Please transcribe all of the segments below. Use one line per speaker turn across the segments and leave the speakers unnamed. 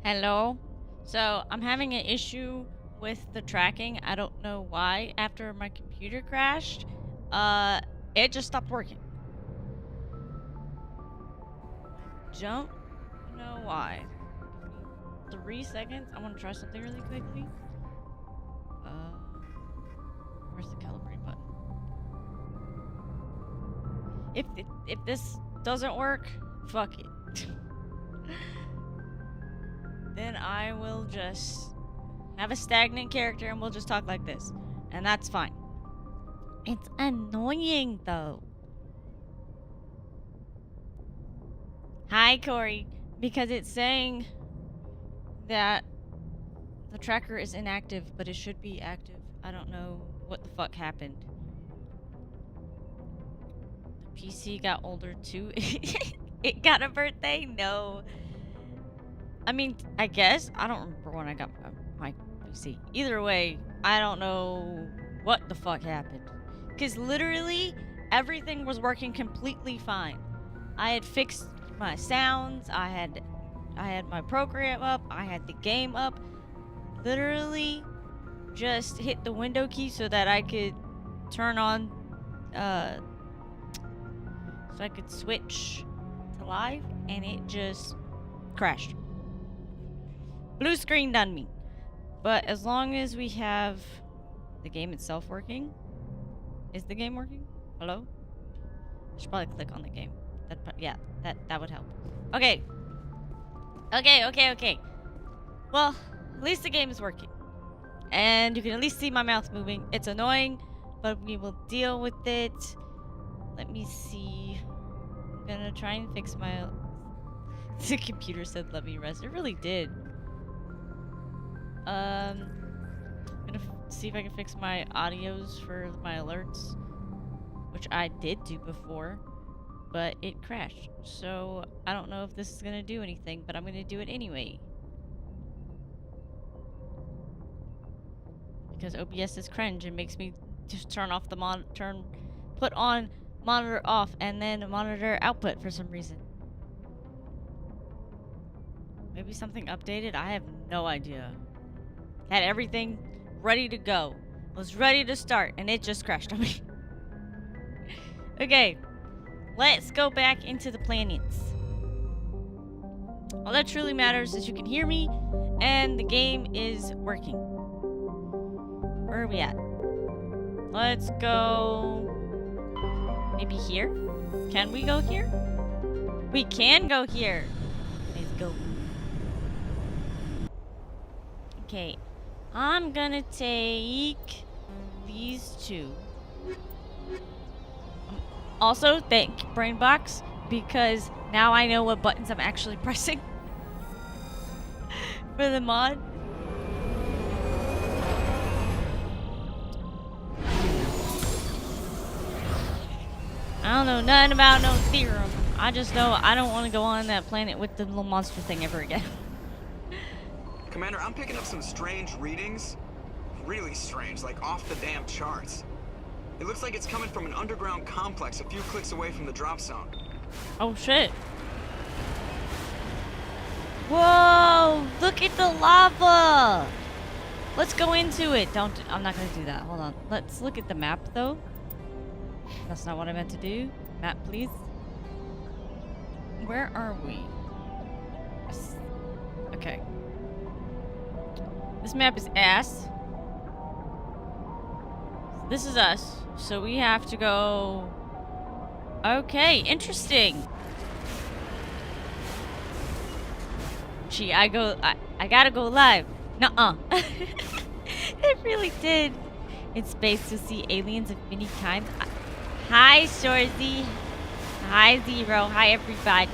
Hello. So I'm having an issue with the tracking. I don't know why. After my computer crashed, it just stopped working. Don't know why. 3 seconds. I want to try something really quickly. Where's the calibrate button? If this doesn't work, fuck it. Then I will just have a stagnant character and we'll just talk like this. And that's fine. It's annoying though. Hi, Corey. Because it's saying that the tracker is inactive, but it should be active. I don't know what the fuck happened. The PC got older too. It got a birthday? No. I mean, I guess. I don't remember when I got my PC. Either way, I don't know what the fuck happened. Because literally, everything was working completely fine. I had fixed my sounds, I had my program up, I had the game up. Literally just hit the window key so that I could turn on so I could switch to live, and it just crashed. Blue screen done me. But as long as we have the game itself working. Is the game working? Hello? I should probably click on the game. Yeah, that would help. Okay. Okay. Well, at least the game is working. And you can at least see my mouth moving. It's annoying, but we will deal with it. Let me see. I'm gonna try and fix my... The computer said let me rest. It really did. I'm gonna see if I can fix my audios for my alerts, which I did do before, but it crashed. So I don't know if this is gonna do anything, but I'm gonna do it anyway. Because OBS is cringe and makes me just turn off the put on monitor off and then monitor output for some reason. Maybe something updated? I have no idea. Had everything ready to go. Was ready to start and it just crashed on me. Okay, let's go back into the planets. All that truly matters is you can hear me and the game is working. Where are we at? Let's go... Maybe here? Can we go here? We can go here. Let's go. Okay, I'm gonna take these two. Also, thank Brainbox, because now I know what buttons I'm actually pressing for the mod. I don't know nothing about no theorem. I just know I don't want to go on that planet with the little monster thing ever again.
Commander, I'm picking up some strange readings. Really strange, like off the damn charts. It looks like it's coming from an underground complex a few clicks away from the drop zone.
Oh shit. Whoa! Look at the lava! Let's go into it. I'm not gonna do that. Hold on. Let's look at the map though. That's not what I meant to do. Map, please. Where are we? Okay. This map is ass. This is us. So we have to go... Okay, interesting. Gee, I gotta go live. Nuh-uh. It really did. In space to see aliens of many kinds. Hi, Shorzy. Hi, Zero. Hi, everybody.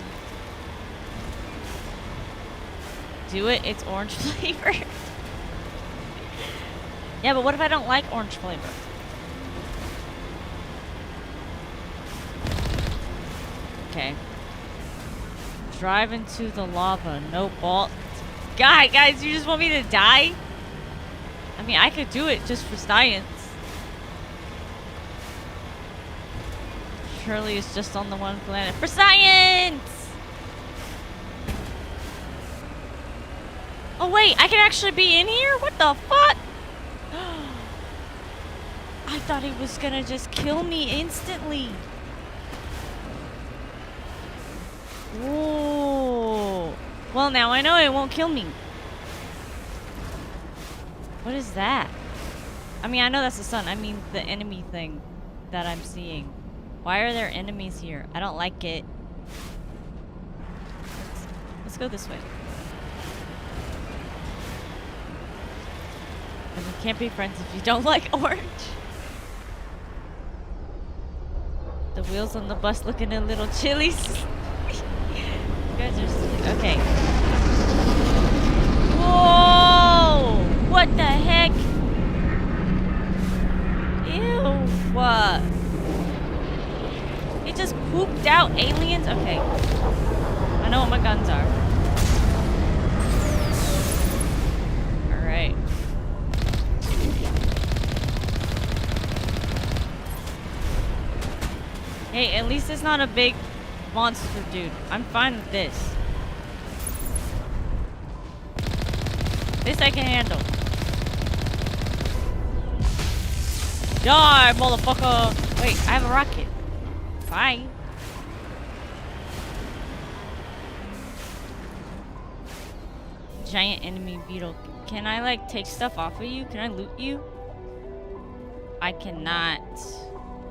Do it. It's orange flavor. Yeah, but what if I don't like orange flavor? Okay. Drive into the lava. No ball. Guys, you just want me to die? I mean, I could do it just for science. Surely it's just on the one planet. For science! Oh wait, I can actually be in here? What the fuck? I thought he was gonna just kill me instantly. Whoa. Well, now I know it won't kill me. What is that? I mean, I know that's the sun. I mean, the enemy thing that I'm seeing. Why are there enemies here? I don't like it. Let's go this way. And we can't be friends if you don't like orange. The wheels on the bus looking a little chilly. You guys are silly. Okay. Whoa! What the heck? Ew. What? It just pooped out aliens? Okay. I know what my guns are. Alright. Hey, at least it's not a big monster, dude. I'm fine with this. This I can handle. Die, motherfucker! Wait, I have a rocket. Fine. Giant enemy beetle. Can I, like, take stuff off of you? Can I loot you? I cannot.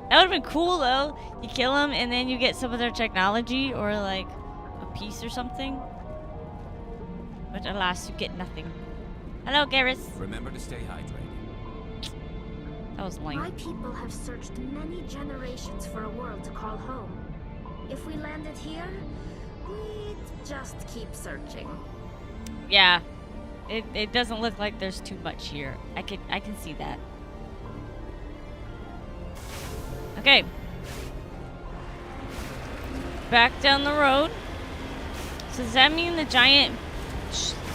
That would have been cool, though. You kill them, and then you get some of their technology, or, like, a piece or something. But alas, you get nothing. Hello, Garrus.
Remember to stay hydrated.
That was lame.
My people have searched many generations for a world to call home. If we landed here, we'd just keep searching.
Yeah. It doesn't look like there's too much here. I can see that. Okay. Back down the road. So does that mean the giant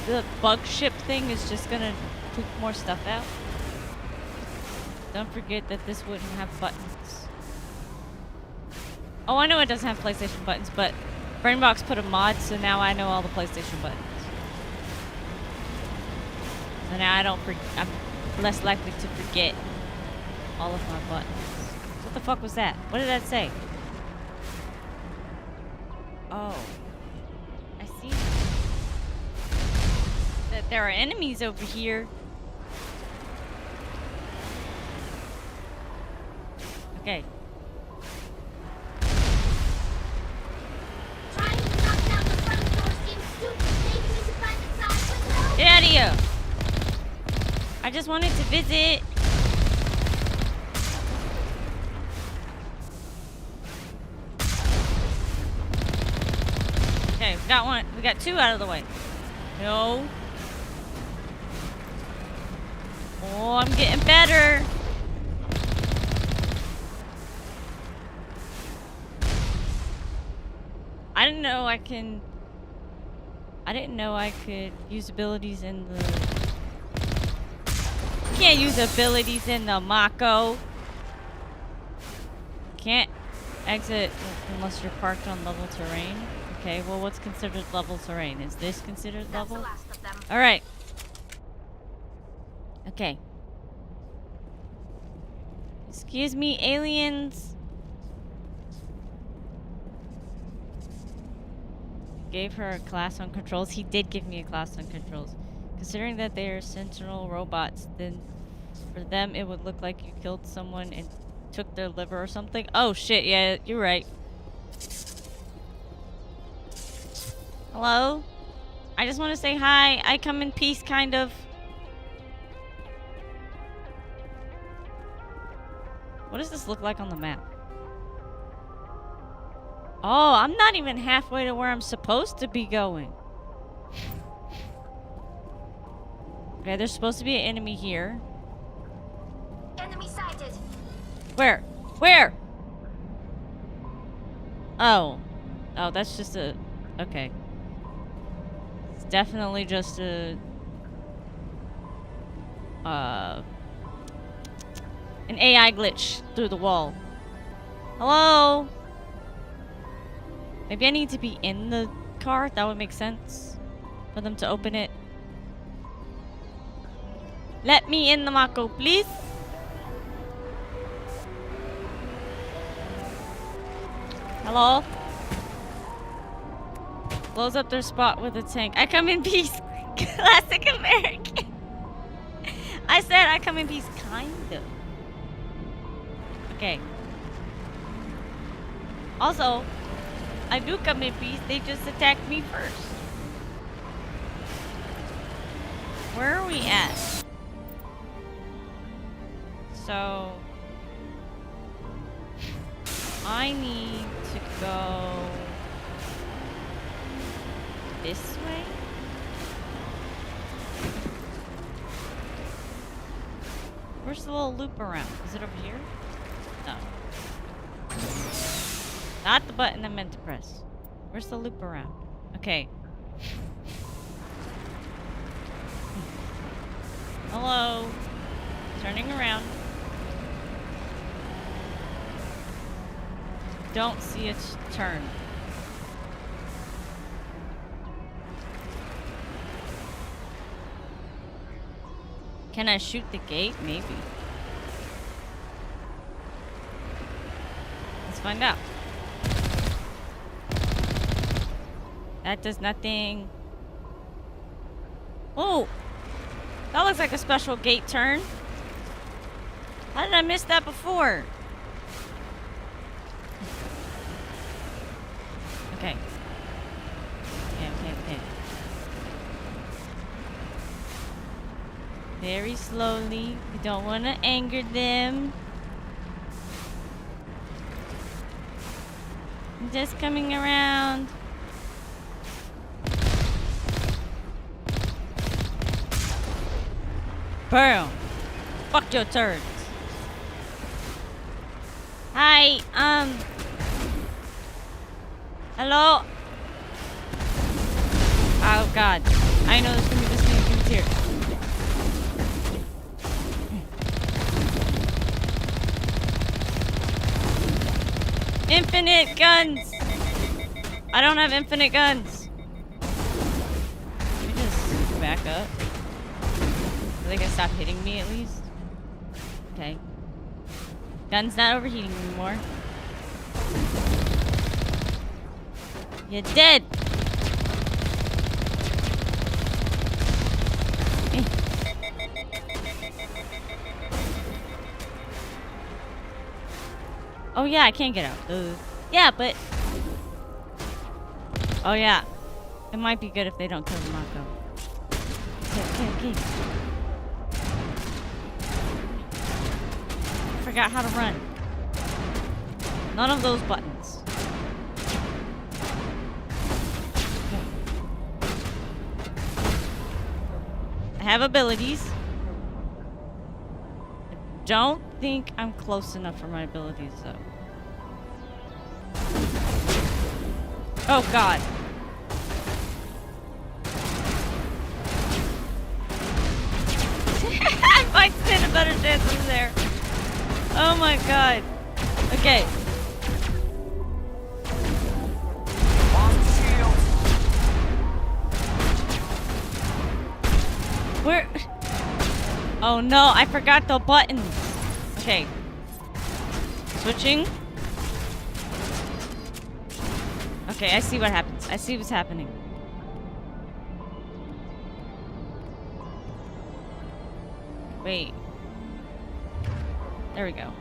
the bug ship thing is just gonna poop more stuff out? Don't forget that this wouldn't have buttons. Oh, I know it doesn't have PlayStation buttons, but Brainbox put a mod, so now I know all the PlayStation buttons. So now I'm less likely to forget all of my buttons. What the fuck was that? What did that say? Oh. I see that there are enemies over here. Okay.
Trying to knock down the front door seems stupid. Maybe we should find the side window.
Get out of here! I just wanted to visit. Okay, we got one. We got two out of the way. No. Oh, I'm getting better. I didn't know I could use abilities in the... Can't use abilities in the Mako. Can't exit unless you're parked on level terrain. Okay, well, what's considered level terrain? Is this considered
That's the
level?
last of them.
Alright. Okay. Excuse me, aliens. Gave her a class on controls. He did give me a class on controls. Considering that they are sentinel robots, then for them it would look like you killed someone and took their liver or something. Oh shit, yeah, you're right. Hello? I just want to say hi. I come in peace, kind of. What does this look like on the map? Oh, I'm not even halfway to where I'm supposed to be going. Okay, there's supposed to be an enemy here.
Enemy sighted.
Where? Where? Oh. Oh, that's just a... Okay. It's definitely just a... an AI glitch through the wall. Hello? Maybe I need to be in the car? That would make sense. For them to open it. Let me in the Mako, please. Hello? Blows up their spot with a tank. I come in peace. Classic American. I said I come in peace, kind of. Okay. Also, I do come in peace. They just attacked me first. Where are we at? So, I need to go this way. Where's the little loop around? Is it over here? No. Not the button I meant to press. Where's the loop around? Okay. Hello. Turning around. Don't see it turn. Can I shoot the gate? Maybe. Let's find out. That does nothing. Oh! That looks like a special gate turn. How did I miss that before? Okay. Okay. Very slowly. We don't want to anger them. I'm just coming around. Boom. Fuck your turds. Hi, hello? Oh god. I know there's gonna be this many things here. Infinite guns! I don't have infinite guns. Let me just back up. So they can stop hitting me at least. Okay. Gun's not overheating anymore. You're dead! Oh yeah, I can't get out. Yeah, but... Oh yeah. It might be good if they don't kill the Mako. Okay. I forgot how to run. None of those buttons. I have abilities. I don't think I'm close enough for my abilities though. Oh god. I might stand a better chance over there. Oh my god. Okay. Where? Oh no, I forgot the buttons. Okay. Switching. Okay, I see what happens. I see what's happening. Wait. There we go.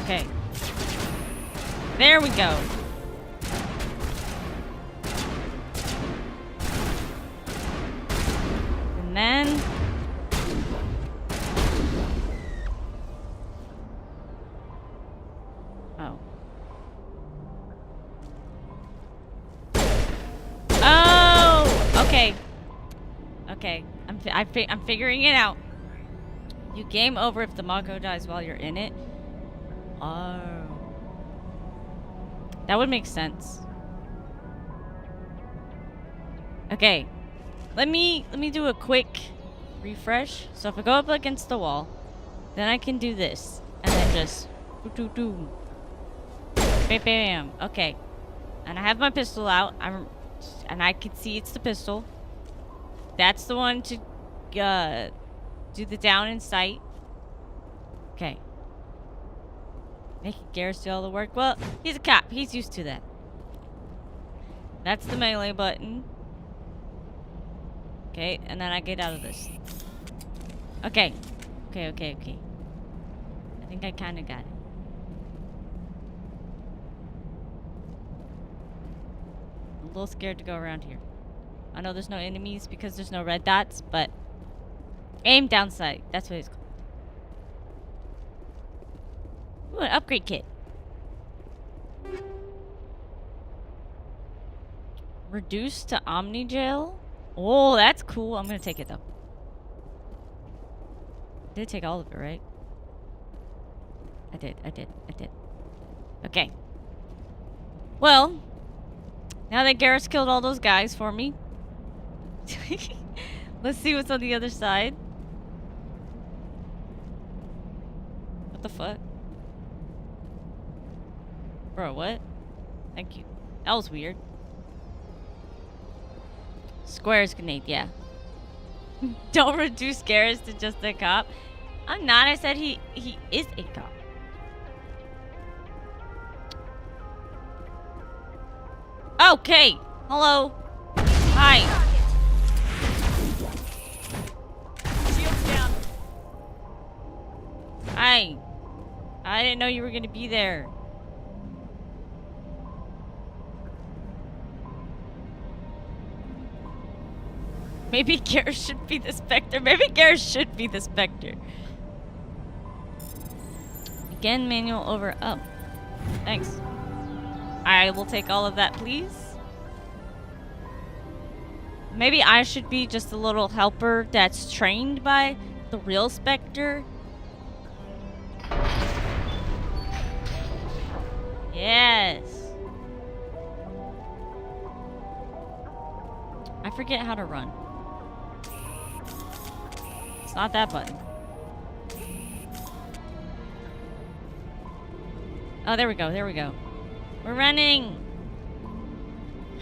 Okay. There we go. And then... Oh. Oh! Okay. Okay. I'm figuring it out. You game over if the Mako dies while you're in it. Oh. That would make sense. Okay. Let me do a quick refresh. So if I go up against the wall, then I can do this. And then just do. Bam bam. Okay. And I have my pistol out. And I can see it's the pistol. That's the one to do the down in sight. Okay. Making Garrus do all the work. Well, he's a cop. He's used to that. That's the melee button. Okay, and then I get out of this. Okay. Okay. I think I kind of got it. I'm a little scared to go around here. I know there's no enemies because there's no red dots, but aim down sight. That's what it's called. Ooh, an upgrade kit. Reduced to Omni Gel. Oh, that's cool. I'm gonna take it though. I did take all of it, right? I did. Okay. Well, now that Garrus killed all those guys for me, let's see what's on the other side. What the fuck? Bro, what? Thank you. That was weird. Squares grenade, yeah. Don't reduce Garrus to just a cop. I'm not. I said he is a cop. Okay. Hello. Hi.
Shields down.
Hi. I didn't know you were gonna be there. Maybe Garrus should be the Spectre. Maybe Garrus should be the Spectre. Again, manual over. Oh. Thanks. I will take all of that, please. Maybe I should be just a little helper that's trained by the real Spectre. Yes. I forget how to run. It's not that button. Oh, there we go. We're running.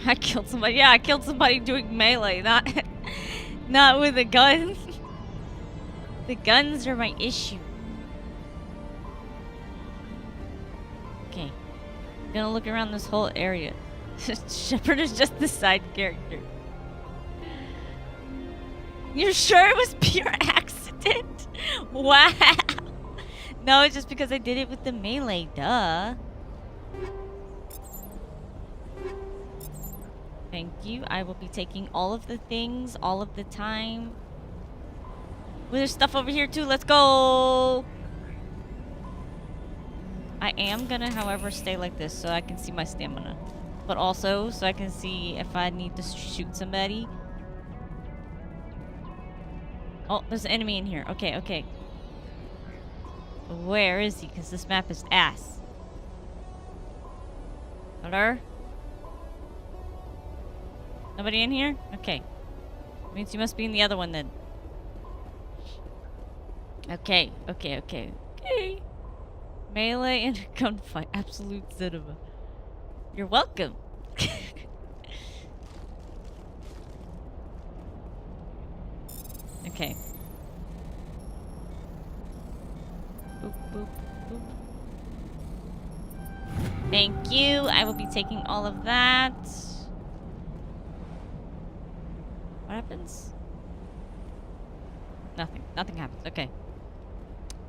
I killed somebody. Yeah, I killed somebody doing melee, not with a gun. The guns are my issue. Okay. I'm gonna look around this whole area. Shepard is just the side character. You're sure it was pure accident? Wow. No, it's just because I did it with the melee, duh. Thank you. I will be taking all of the things, all of the time. Well, there's stuff over here too. Let's go. I am gonna, however, stay like this so I can see my stamina. But also so I can see if I need to shoot somebody. Oh, there's an enemy in here. Okay. Where is he? Because this map is ass. Hello? Nobody in here? Okay. Means you must be in the other one then. Okay. Melee and a gunfight. Absolute cinema. You're welcome. Okay. Boop, boop, boop. Thank you. I will be taking all of that. What happens? Nothing. Nothing happens. Okay.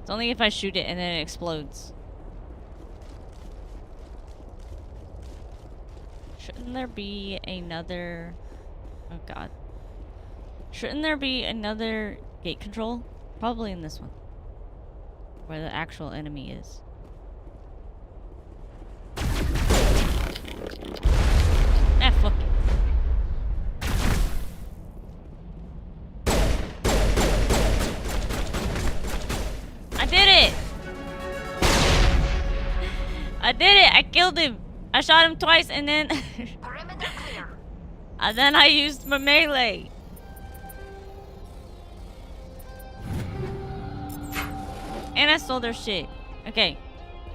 It's only if I shoot it and then it explodes. Shouldn't there be another... Oh god. Shouldn't there be another gate control? Probably in this one. Where the actual enemy is. Ah, fuck it. I did it! I did it! I killed him! I shot him twice and then...
Perimeter clear.
And then I used my melee. And I stole their shit. Okay.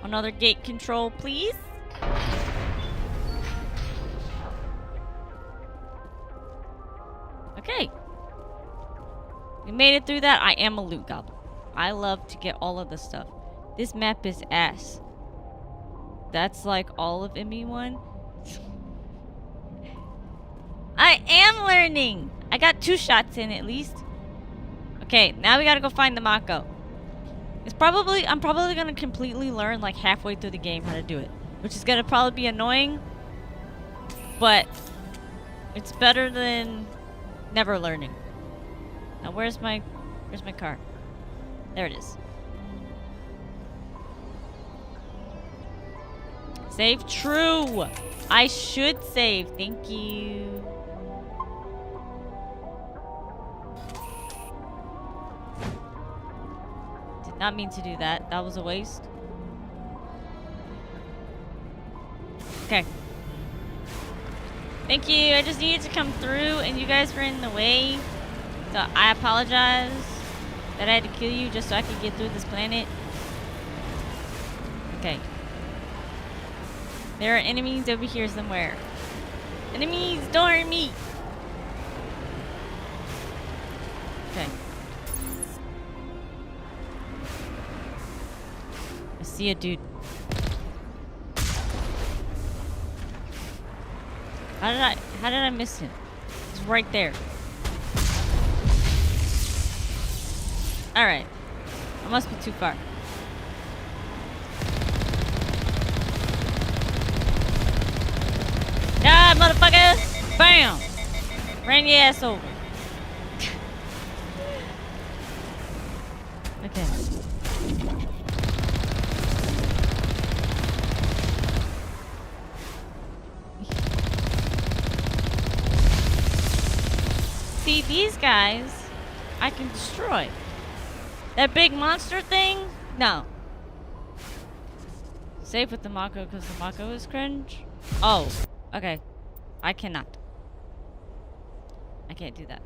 Another gate control, please. Okay. We made it through that. I am a loot goblin. I love to get all of the stuff. This map is ass. That's like all of ME1. I am learning. I got 2 shots in at least. Okay, now we gotta go find the Mako. I'm probably gonna completely learn like halfway through the game how to do it, which is gonna probably be annoying, but it's better than never learning. Now where's my car? There it is. Save true. I should save. Thank you. Did not mean to do that. That was a waste. Okay. Thank you. I just needed to come through and you guys were in the way. So I apologize that I had to kill you just so I could get through this planet. Okay. There are enemies over here somewhere. Enemies, don't hurt me. Okay. I see a dude. How did I miss him? He's right there. Alright. I must be too far. Ah, motherfucker! Bam! Ran your ass over. Okay. See, these guys, I can destroy. That big monster thing? No. Save with the Mako because the Mako is cringe? Oh. Okay. I cannot. I can't do that.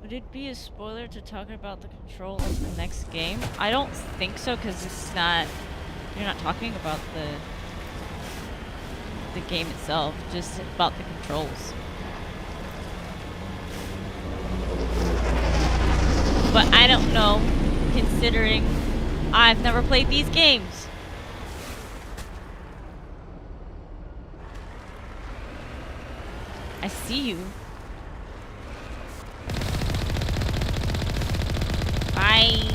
Would it be a spoiler to talk about the control of the next game? I don't think so because it's not... You're not talking about the game itself, just about the controls. But I don't know, considering I've never played these games. I see you. Bye.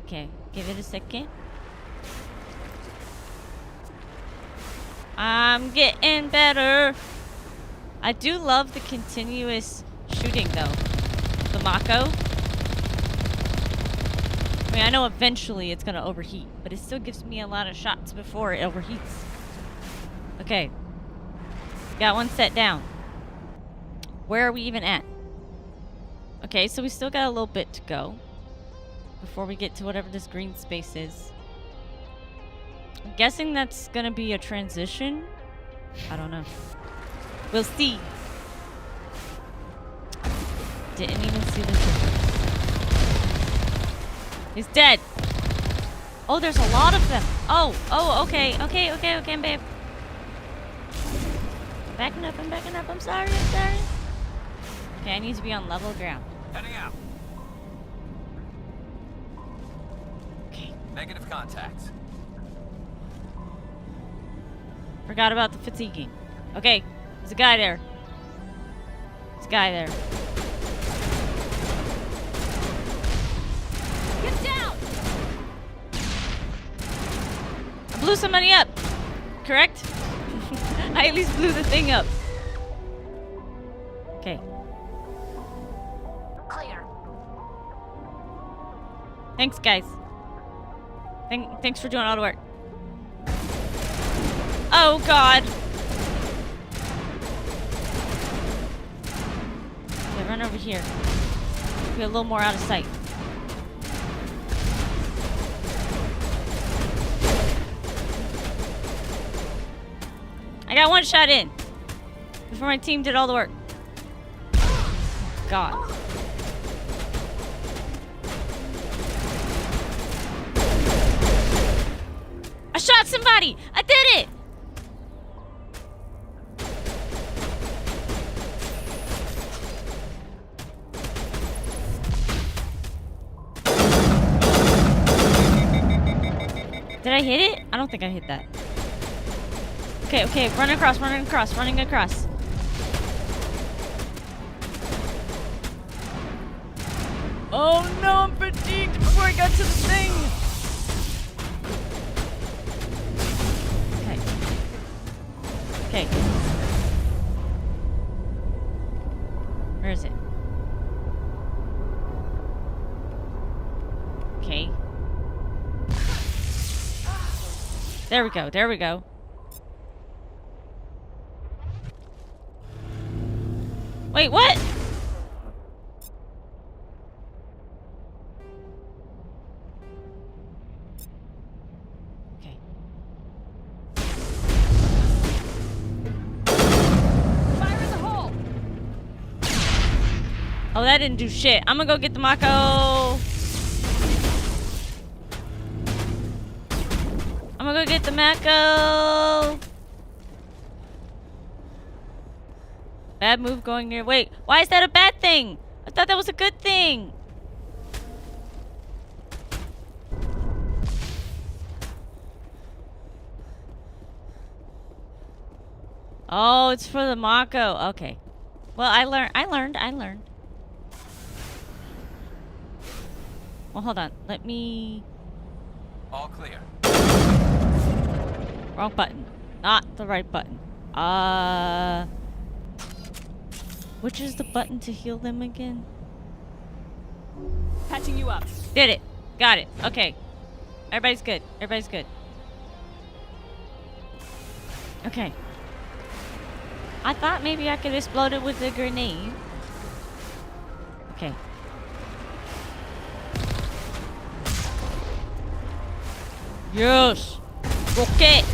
Okay, give it a second. I'm getting better. I do love the continuous shooting though. The Mako. I mean, I know eventually it's gonna overheat, but it still gives me a lot of shots before it overheats. Okay. Got one set down. Where are we even at? Okay, so we still got a little bit to go before we get to whatever this green space is. I'm guessing that's gonna be a transition. I don't know. We'll see. Didn't even see the difference. He's dead. Oh, there's a lot of them. Oh, okay, babe. Backing up, I'm sorry. Okay, I need to be on level ground.
Heading out.
Okay.
Negative contacts.
Forgot about the fatiguing. Okay, there's a guy there. Get
down!
I blew somebody up. Correct? I at least blew the thing up. Okay.
Clear.
Thanks, guys. Thanks for doing all the work. Oh, God. Okay, run over here. Be a little more out of sight. I got one shot in before my team did all the work. God. I shot somebody! I did it! I hit it? I don't think I hit that. Okay, okay, running across, running across, running across. Oh no, I'm fatigued before I got to the thing. Okay. Okay. Where is it? Okay. There we go, there we go. Wait, what? Okay.
Fire in the hole.
Oh, that didn't do shit. I'm gonna go get the Mako. I'm gonna go get the Mako. Bad move going near. Wait, why is that a bad thing? I thought that was a good thing. Oh, it's for the Mako. Okay. Well, I learned. Well, hold on. Let me...
All clear.
Wrong button. Not the right button. Which is the button to heal them again?
Patching you up.
Did it. Got it. Okay. Everybody's good. Everybody's good. Okay. I thought maybe I could explode it with a grenade. Okay. Yes! Rockets!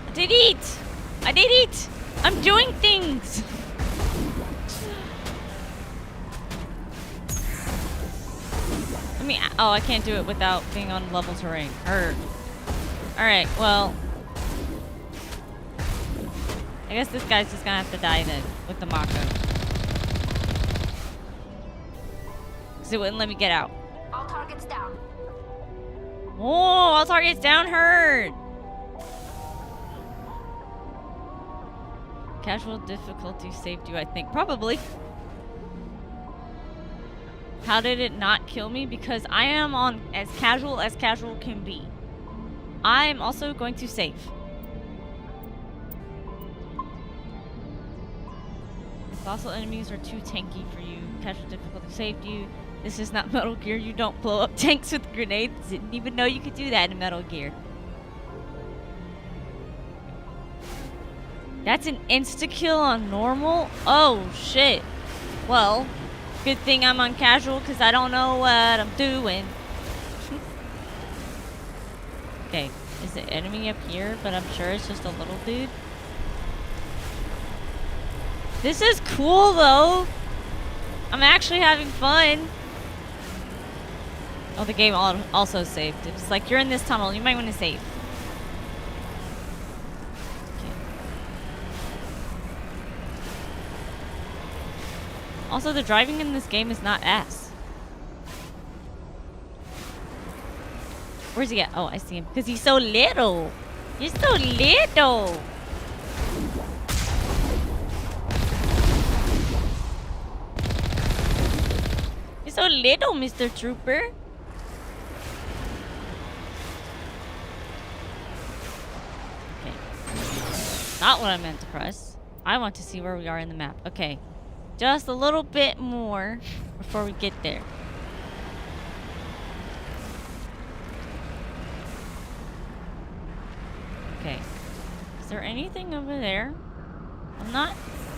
I did it! I did it! I'm doing things! I mean, oh, I can't do it without being on level terrain. Alright, well... I guess this guy's just gonna have to die then, with the Mako. Because it wouldn't let me get out.
All targets down.
Oh, all targets down, hurt! Casual difficulty saved you, I think. Probably. How did it not kill me? Because I am on as casual can be. I'm also going to save. Fossil enemies are too tanky for you. Casual difficulty saved you. This is not Metal Gear. You don't blow up tanks with grenades. Didn't even know you could do that in Metal Gear. That's an insta-kill on normal? Oh, shit. Well, good thing I'm on casual because I don't know what I'm doing. Okay, is the enemy up here? But I'm sure it's just a little dude. This is cool, though. I'm actually having fun. Oh, the game also saved. It's like, you're in this tunnel. You might want to save. Okay. Also, the driving in this game is not ass. Where's he at? Oh, I see him. Because he's so little. He's so little. You're so little, Mr. Trooper. Okay. Not what I meant to press. I want to see where we are in the map. Okay. Just a little bit more before we get there. Okay. Is there anything over there? I'm not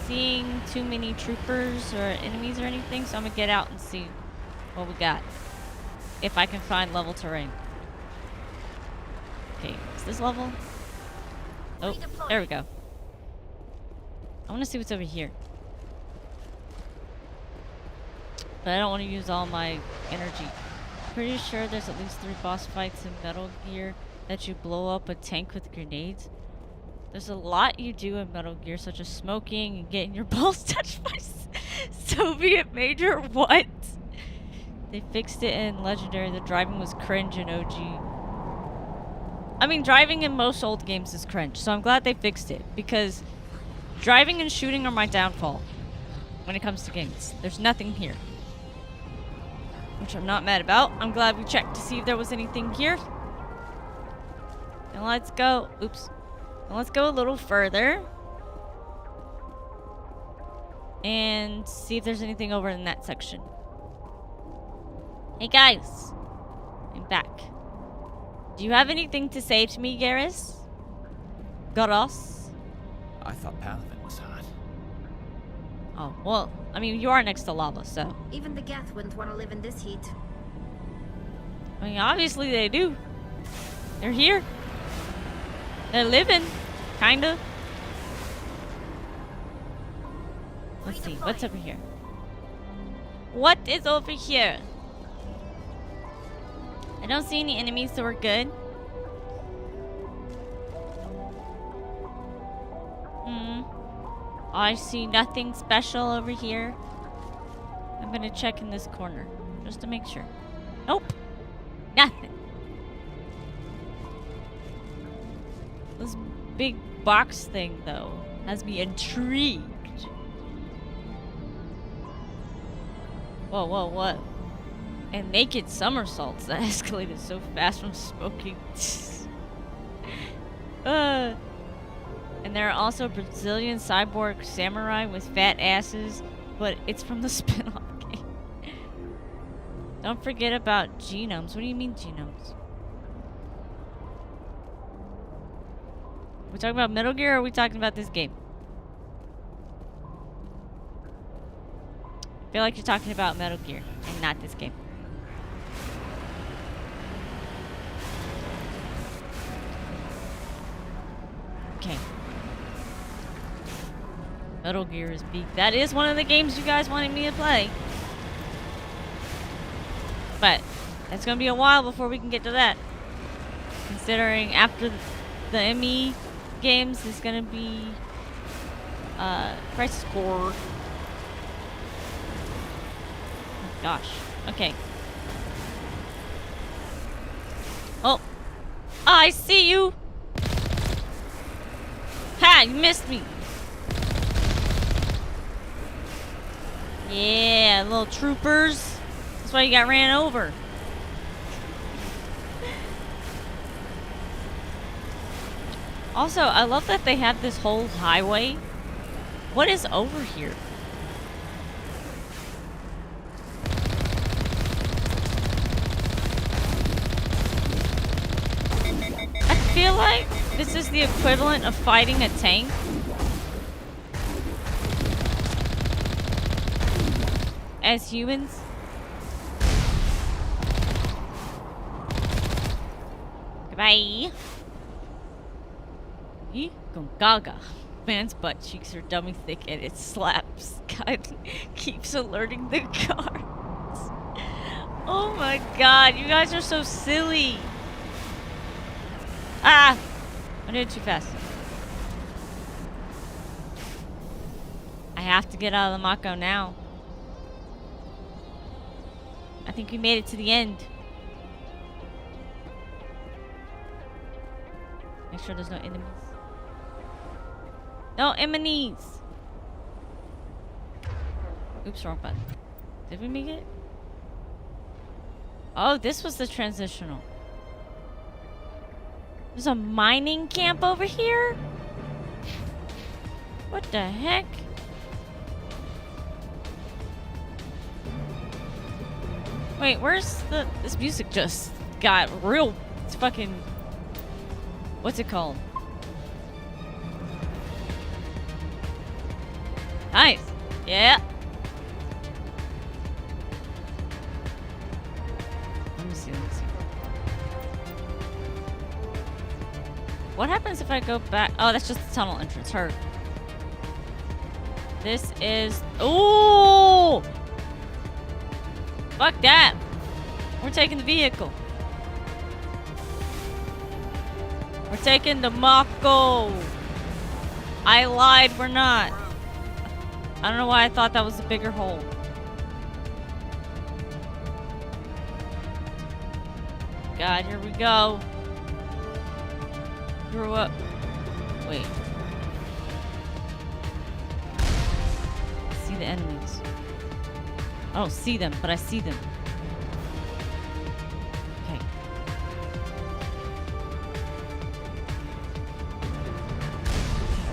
seeing too many troopers or enemies or anything, so I'm gonna get out and see what we got. If I can find level terrain. Okay, is this level? Oh, there we go. I want to see what's over here. But I don't want to use all my energy. Pretty sure there's at least 3 boss fights in Metal Gear that you blow up a tank with grenades. There's a lot you do in Metal Gear, such as smoking and getting your balls touched by Soviet Major. What? They fixed it in Legendary. The driving was cringe in OG. I mean, driving in most old games is cringe, so I'm glad they fixed it, because driving and shooting are my downfall when it comes to games. There's nothing here, which I'm not mad about. I'm glad we checked to see if there was anything here. And let's go. Oops. And let's go a little further and see if there's anything over in that section. Hey guys, I'm back. Do you have anything to say to me, Garrus? Garrus?
I thought Palaven was hot.
Oh, well, I mean, you are next to lava, so.
Even the Geth wouldn't want to live in this heat.
I mean, obviously they do. They're here. They're living, kinda. Let's see, what's over here? What is over here? I don't see any enemies, so we're good. I see nothing special over here. I'm gonna check in this corner, just to make sure. Nope. Nothing. This big box thing, though, has me intrigued. Whoa, whoa, what? And naked somersaults. That escalated so fast from smoking. And there are also Brazilian cyborg samurai with fat asses, but it's from the spin-off game. Don't forget about genomes. What do you mean genomes? We talking about Metal Gear, or are we talking about this game? I feel like you're talking about Metal Gear and not this game. Okay. Metal Gear is big. That is one of the games you guys wanted me to play. But it's gonna be a while before we can get to that. Considering after the ME games is gonna be Crisis Core. Oh gosh. Okay. Oh, I see you. Ha! You missed me. Yeah, little troopers. That's why you got ran over. Also, I love that they have this whole highway. What is over here? I feel like this is the equivalent of fighting a tank. As humans. Goodbye. Gaga. Man's butt cheeks are dummy thick and it slaps. God keeps alerting the guards. Oh my god, you guys are so silly. Ah! I did it too fast. I have to get out of the Mako now. I think we made it to the end. Make sure there's no enemies. No enemies! Oops, wrong button. Did we make it? Oh, this was the transitional. There's a mining camp over here? What the heck? Wait, where's the... This music just got real... It's fucking... What's it called? Nice. Yeah. Let me see. What happens if I go back? Oh, that's just the tunnel entrance. Heard. This is... Ooh! Fuck that. We're taking the vehicle. We're taking the Mako. I lied, we're not. I don't know why I thought that was a bigger hole. God, here we go. Grew up. Wait. See the enemies. I don't see them, but I see them.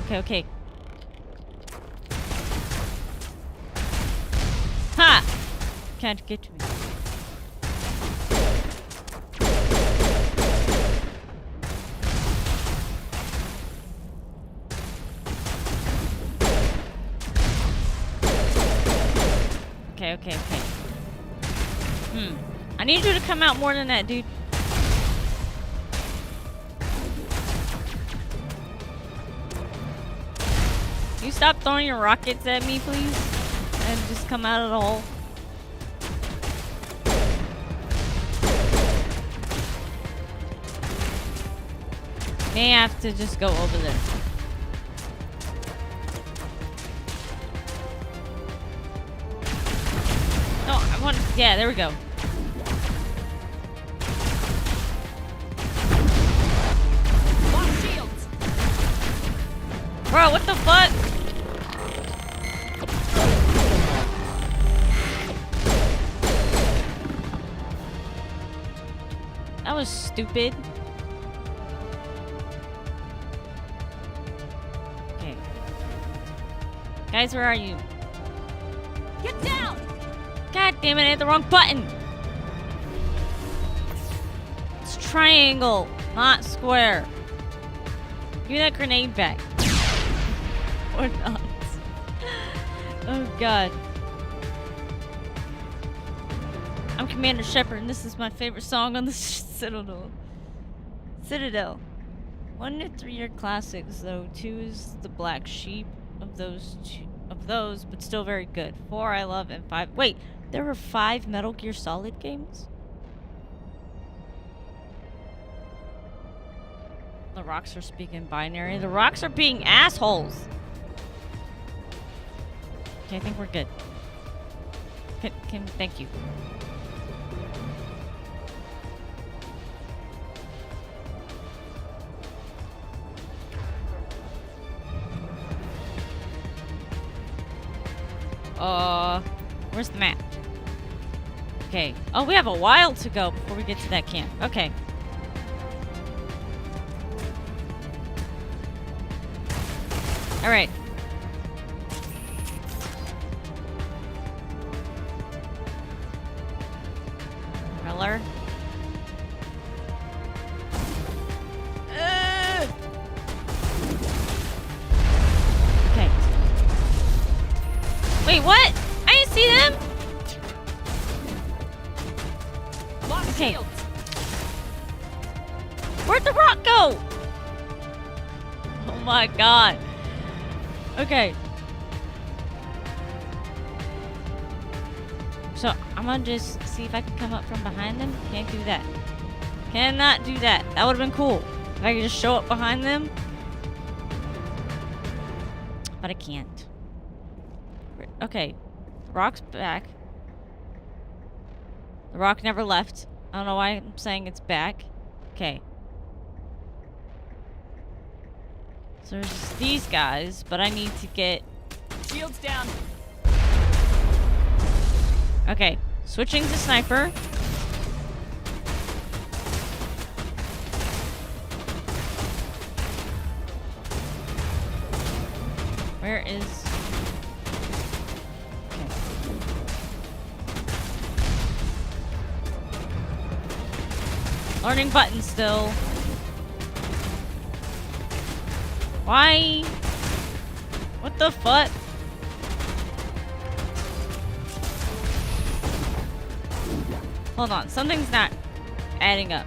Okay. Okay. Ha! Can't get to me. Okay. I need you to come out more than that, dude. You stop throwing your rockets at me, please? And just come out of the hole. May have to just go over there. No, I want. Yeah, there we go.
Lock shields.
Bro, what the fuck? That was stupid. Okay. Guys, where are you?
Get down.
God damn it, I hit the wrong button. It's triangle, not square. Give me that grenade back. Or not. Oh god. I'm Commander Shepard, and this is my favorite song on the Citadel. 1 to 3 are classics, though 2 is the black sheep of those, but still very good. 4 I love, and 5. Wait, there were 5 Metal Gear Solid games? The rocks are speaking binary. The rocks are being assholes. Okay, I think we're good. Thank you. Where's the map? Okay. Oh, we have a while to go before we get to that camp. Okay. All right. Miller. Okay. Wait, what? I didn't see them.
Lock
Okay.
shields.
Where'd the rock go? Oh my god. Okay. So I'm gonna just see if I can come up from behind them. Can't do that. Cannot do that. That would have been cool. If I could just show up behind them. But I can't. Okay. The rock's back. The rock never left. I don't know why I'm saying it's back. Okay. So there's just these guys, but I need to get...
Shields down.
Okay. Switching to sniper. Where is... Learning button still. Why? What the fuck? Hold on, something's not adding up.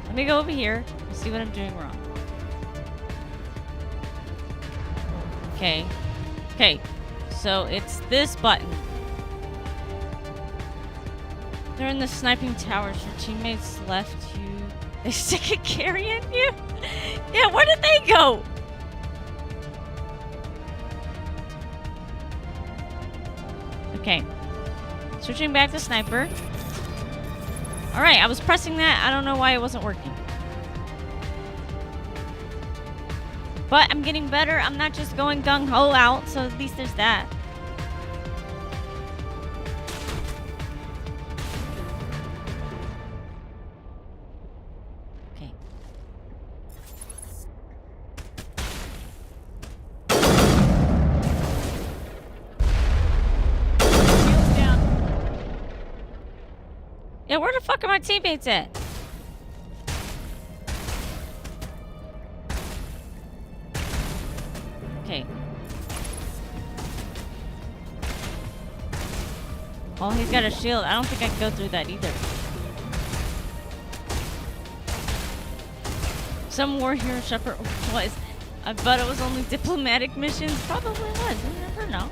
Let me go over here and see what I'm doing wrong. Okay. Okay. So it's this button. They're in the sniping towers. Your teammates left you. They stick a carry in you? Yeah, where did they go? Okay. Switching back to sniper. Alright, I was pressing that. I don't know why it wasn't working. But I'm getting better. I'm not just going gung-ho out, so at least there's that. Okay.
Shields down.
Yeah, where the fuck are my teammates at? Okay. Oh, he's got a shield. I don't think I can go through that either. Some war hero shepherd was. I bet it was only diplomatic missions. Probably was. You never know.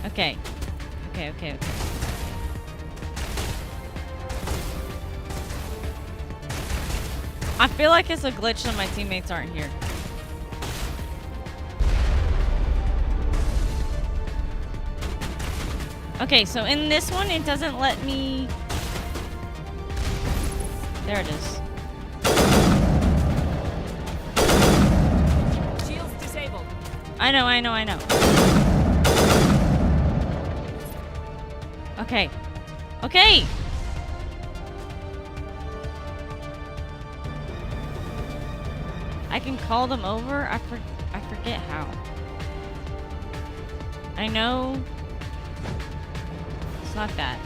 Okay. Okay. I feel like it's a glitch that my teammates aren't here. Okay, so in this one, it doesn't let me... There it is.
Shields disabled.
I know. Okay. Okay! I can call them over? I forget how. I know... It's not that.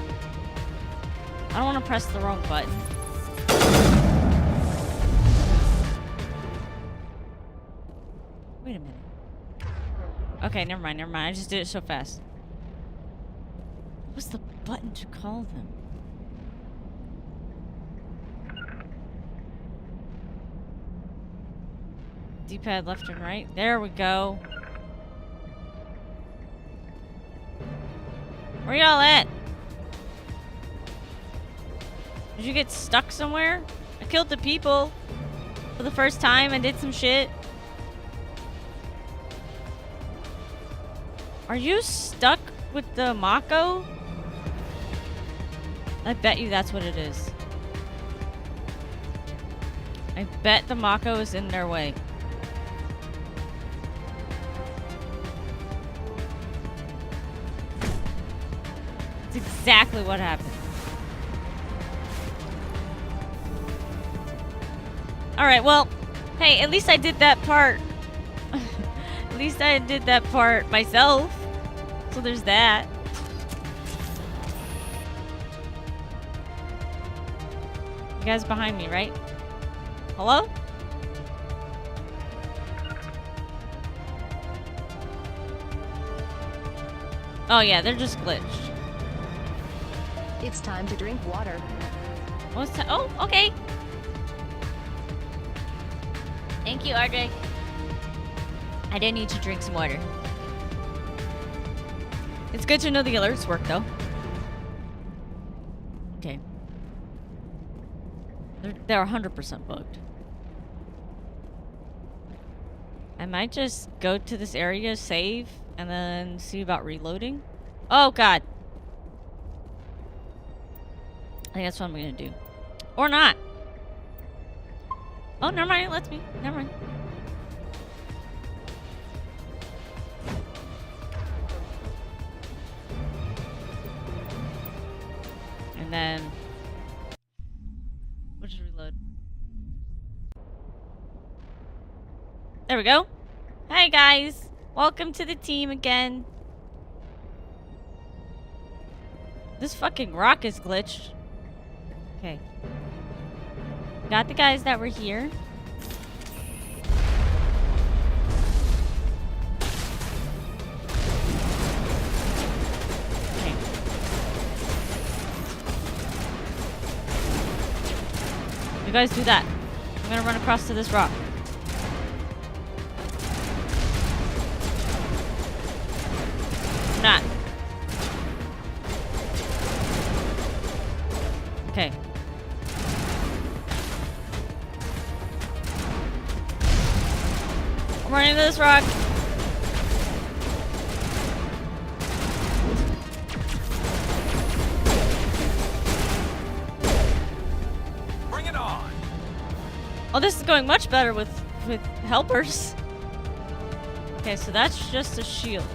I don't want to press the wrong button. Wait a minute. Okay, never mind. I just did it so fast. What's the button to call them? D-pad left and right. There we go. Where y'all at? Did you get stuck somewhere? I killed the people for the first time and did some shit. Are you stuck with the Mako? I bet you that's what it is. I bet the Mako is in their way. That's exactly what happened. Alright, well, hey, at least I did that part. At least I did that part myself. So there's that. You guys behind me, right? Hello? Oh yeah, they're just glitched.
It's time to drink water.
What's that? Oh, okay. Thank you, RJ. I did need to drink some water. It's good to know the alerts work, though. Okay. They're 100% bugged. I might just go to this area, save, and then see about reloading. Oh, God. I think that's what I'm going to do. Or not. Oh, never mind. It lets me. Never mind. And then we'll just reload. There we go. Hi guys. Welcome to the team again. This fucking rock is glitched. Okay. Got the guys that were here. Okay. You guys do that. I'm gonna run across to this rock. I'm not. Okay. I'm running to this rock. this is going much better with helpers. Okay, so that's just a shield.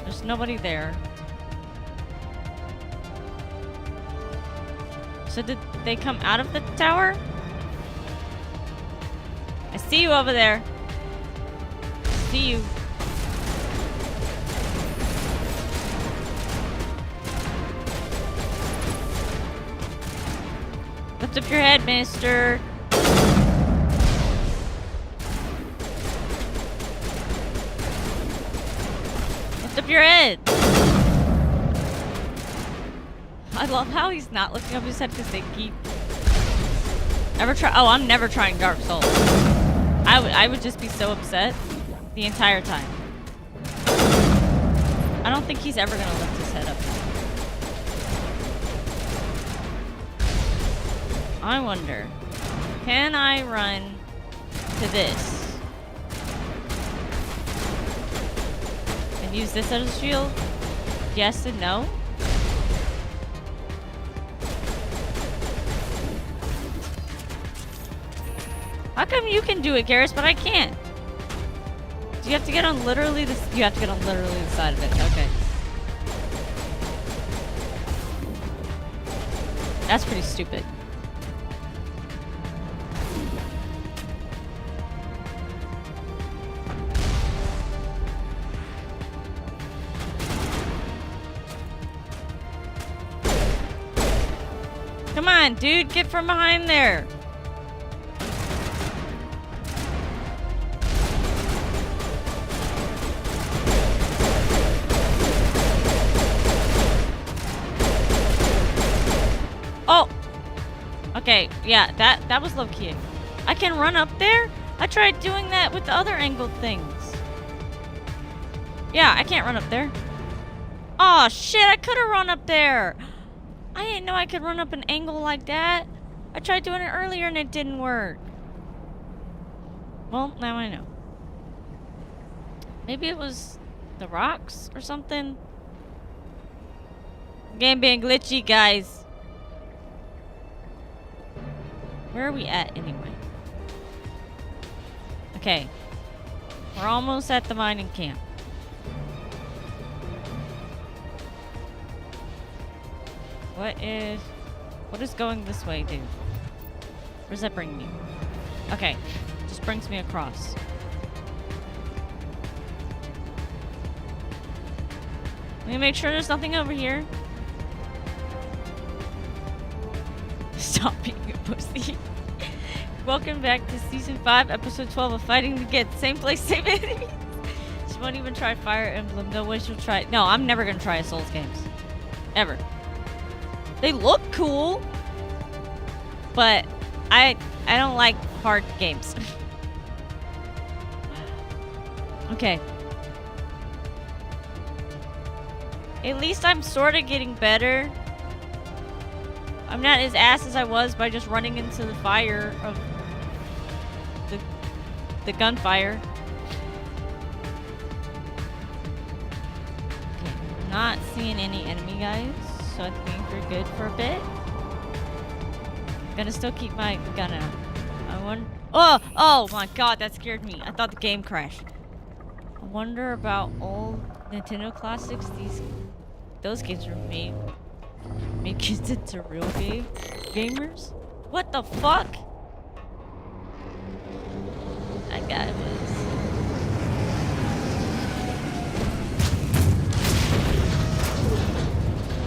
There's nobody there. So did they come out of the tower? I see you over there. See you. Lift up your head, mister. Lift up your head. I love how he's not lifting up his head because they keep... Ever try? Oh, I'm never trying Dark Souls. I would just be so upset the entire time. I don't think he's ever gonna lift his head up. I wonder, can I run to this and use this as a shield? Yes and no. How come you can do it, Garrus, but I can't? Do you have to get on literally this? You have to get on literally the side of it. Okay. That's pretty stupid. Come on, dude, get from behind there. Oh! Okay, yeah, that was low-key. I can run up there? I tried doing that with the other angled things. Yeah, I can't run up there. Oh shit, I could have run up there! I didn't know I could run up an angle like that. I tried doing it earlier and it didn't work. Well, now I know. Maybe it was the rocks or something? Game being glitchy, guys. Where are we at anyway? Okay. We're almost at the mining camp. What is going this way, dude? Where does that bring me? Okay. Just brings me across. Let me make sure there's nothing over here. Stop being a pussy. Welcome back to Season 5, Episode 12 of Fighting to Get. Same place, same enemies. She won't even try Fire Emblem. No way she'll try... No, I'm never gonna try a Souls games. Ever. They look cool, but I don't like hard games. Okay. At least I'm sort of getting better. I'm not as ass as I was by just running into the fire of the gunfire. Okay, not seeing any enemy guys, so I think we're good for a bit. Gonna still keep my gun out. I wonder. Oh my god, that scared me. I thought the game crashed. I wonder about old Nintendo classics. Those games were made kids into real gamers. What the fuck? That guy was.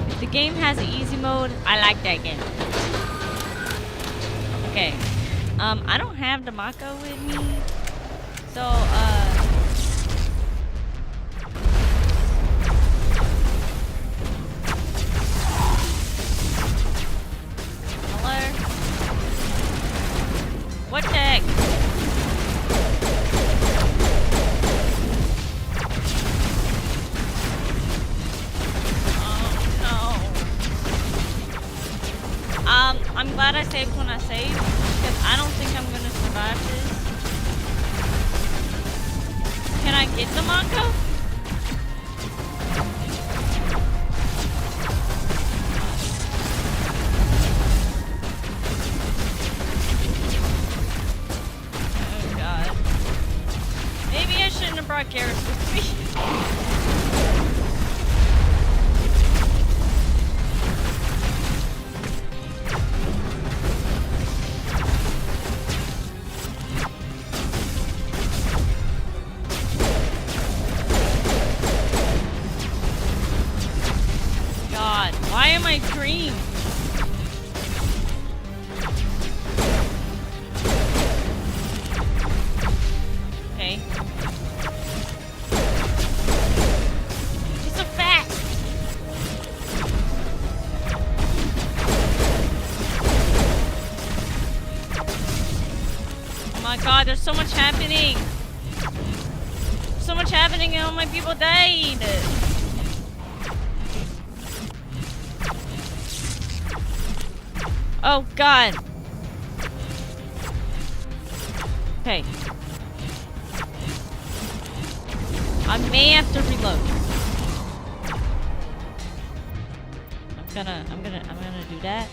If the game has an easy mode, I like that game. Okay. I don't have Damako with me, so what the heck? Oh no. I'm glad I saved when I saved, because I don't think I'm gonna survive this. Can I get the Mako? Why am I green? Okay. She's so fast. Oh my god, there's so much happening. So much happening and all my people died. Oh god. Okay. I may have to reload. I'm gonna do that.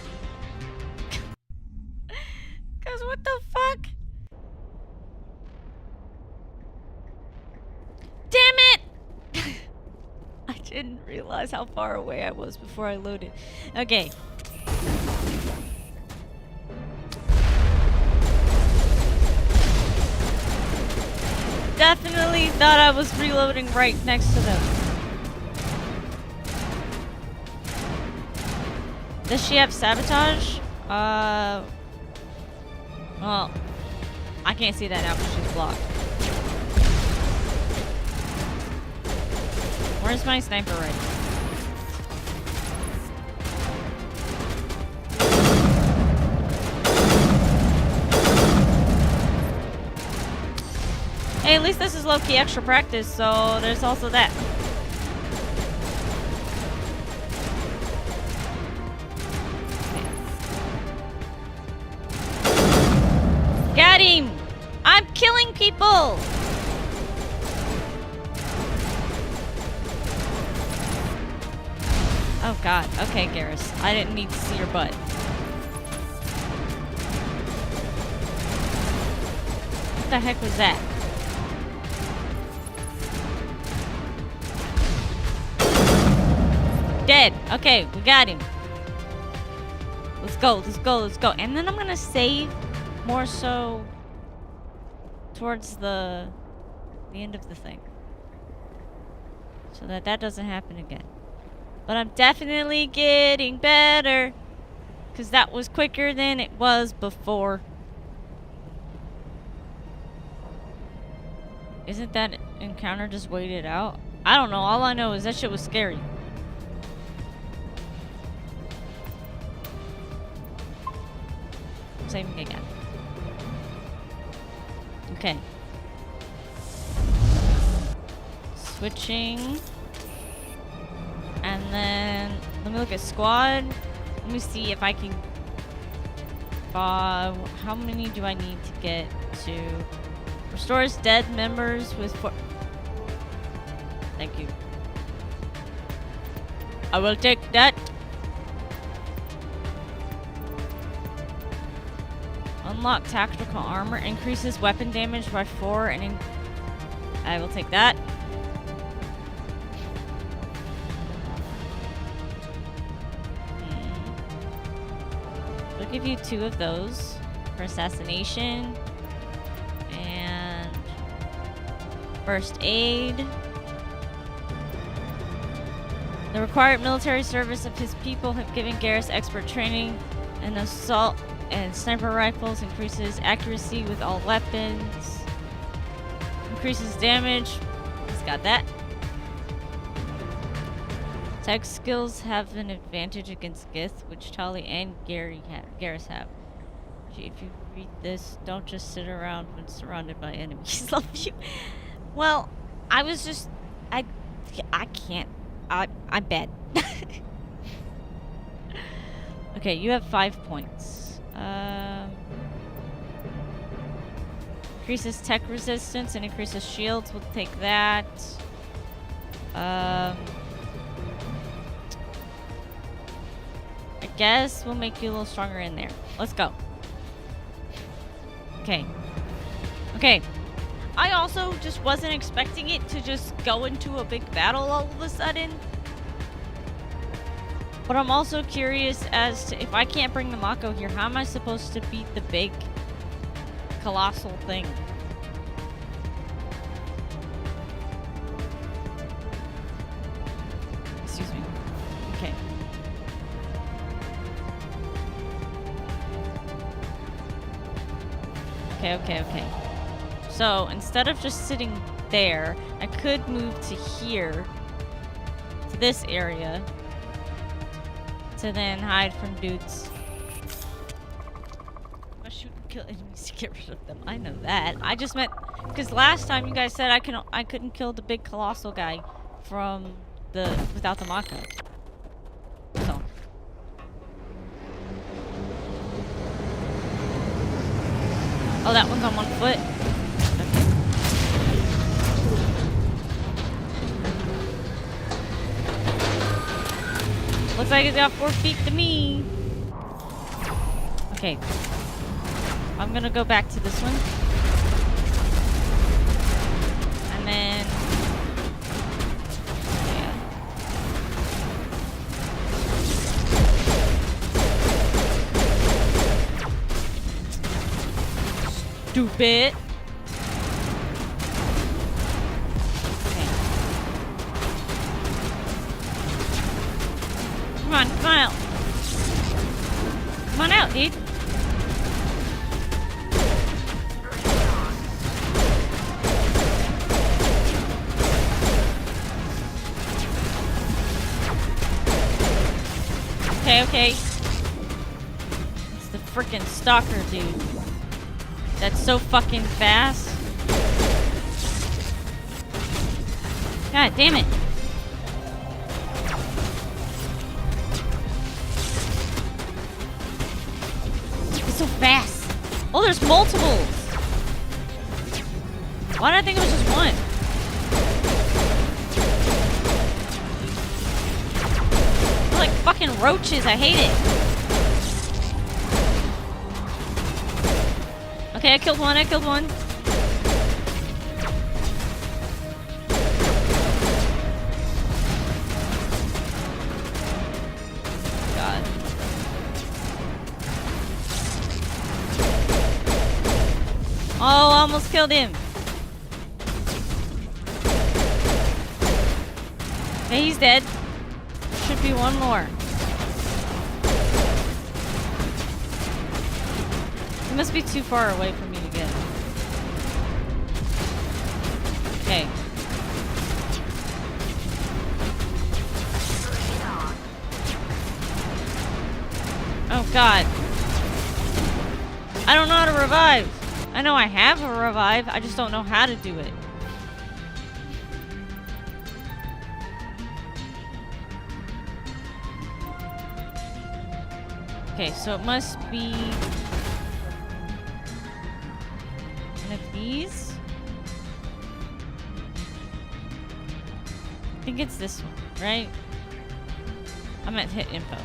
Cause what the fuck? Damn it! I didn't realize how far away I was before I loaded. Okay. Definitely thought I was reloading right next to them. Does she have sabotage? Well, I can't see that now because she's blocked. Where's my sniper rifle? Hey, at least this is low-key extra practice, so there's also that. Okay. Got him! I'm killing people! Oh god. Okay, Garrus. I didn't need to see your butt. What the heck was that? Dead. Okay, we got him. Let's go, let's go, let's go. And then I'm gonna save more so towards the end of the thing. So that doesn't happen again. But I'm definitely getting better. Because that was quicker than it was before. Isn't that encounter just waited out? I don't know. All I know is that shit was scary. Saving again. Okay. Switching. And then let me look at squad. Let me see if I can. How many do I need to get to? Restores dead members with Thank you. I will take that. Unlock tactical armor. Increases weapon damage by 4 and I will take that. I'll give you 2 of those for assassination and first aid. The required military service of his people have given Garrus expert training in assault and sniper rifles. Increases accuracy with all weapons. Increases damage. He's got that. Tech skills have an advantage against Gith, which Tali and Garrus have. If you read this, don't just sit around when surrounded by enemies. Love you. Well, I was just... I can't. I'm bad. Okay, you have 5 points. Increases tech resistance and increases shields. We'll take that. I guess we'll make you a little stronger in there. Let's go. Okay. Okay. I also just wasn't expecting it to just go into a big battle all of a sudden. But I'm also curious as to if I can't bring the Mako here, how am I supposed to beat the big colossal thing? Excuse me. Okay. Okay. So instead of just sitting there, I could move to here, to this area, to then hide from dudes. I must shoot and kill enemies to get rid of them. I know that. I just meant because last time you guys said I couldn't kill the big colossal guy from without the Mako. So. Oh, that one's on 1 foot. Okay. Looks like it's got 4 feet to me. Okay. I'm gonna go back to this one. And then... yeah. Stupid. Okay. Come on out. Come on out, dude. Okay. It's the frickin' stalker, dude. That's so fucking fast. God damn it. It's so fast. Oh, there's multiples. Why did I think it was just one? They're like fucking roaches. I hate it. Okay, I killed one. God. Oh, I almost killed him. Okay, he's dead. Should be one more. It must be too far away for me to get. Okay. Oh God. I don't know how to revive. I know I have a revive. I just don't know how to do it. Okay, so it must be one of these. I think it's this one, right? I'm at hit info.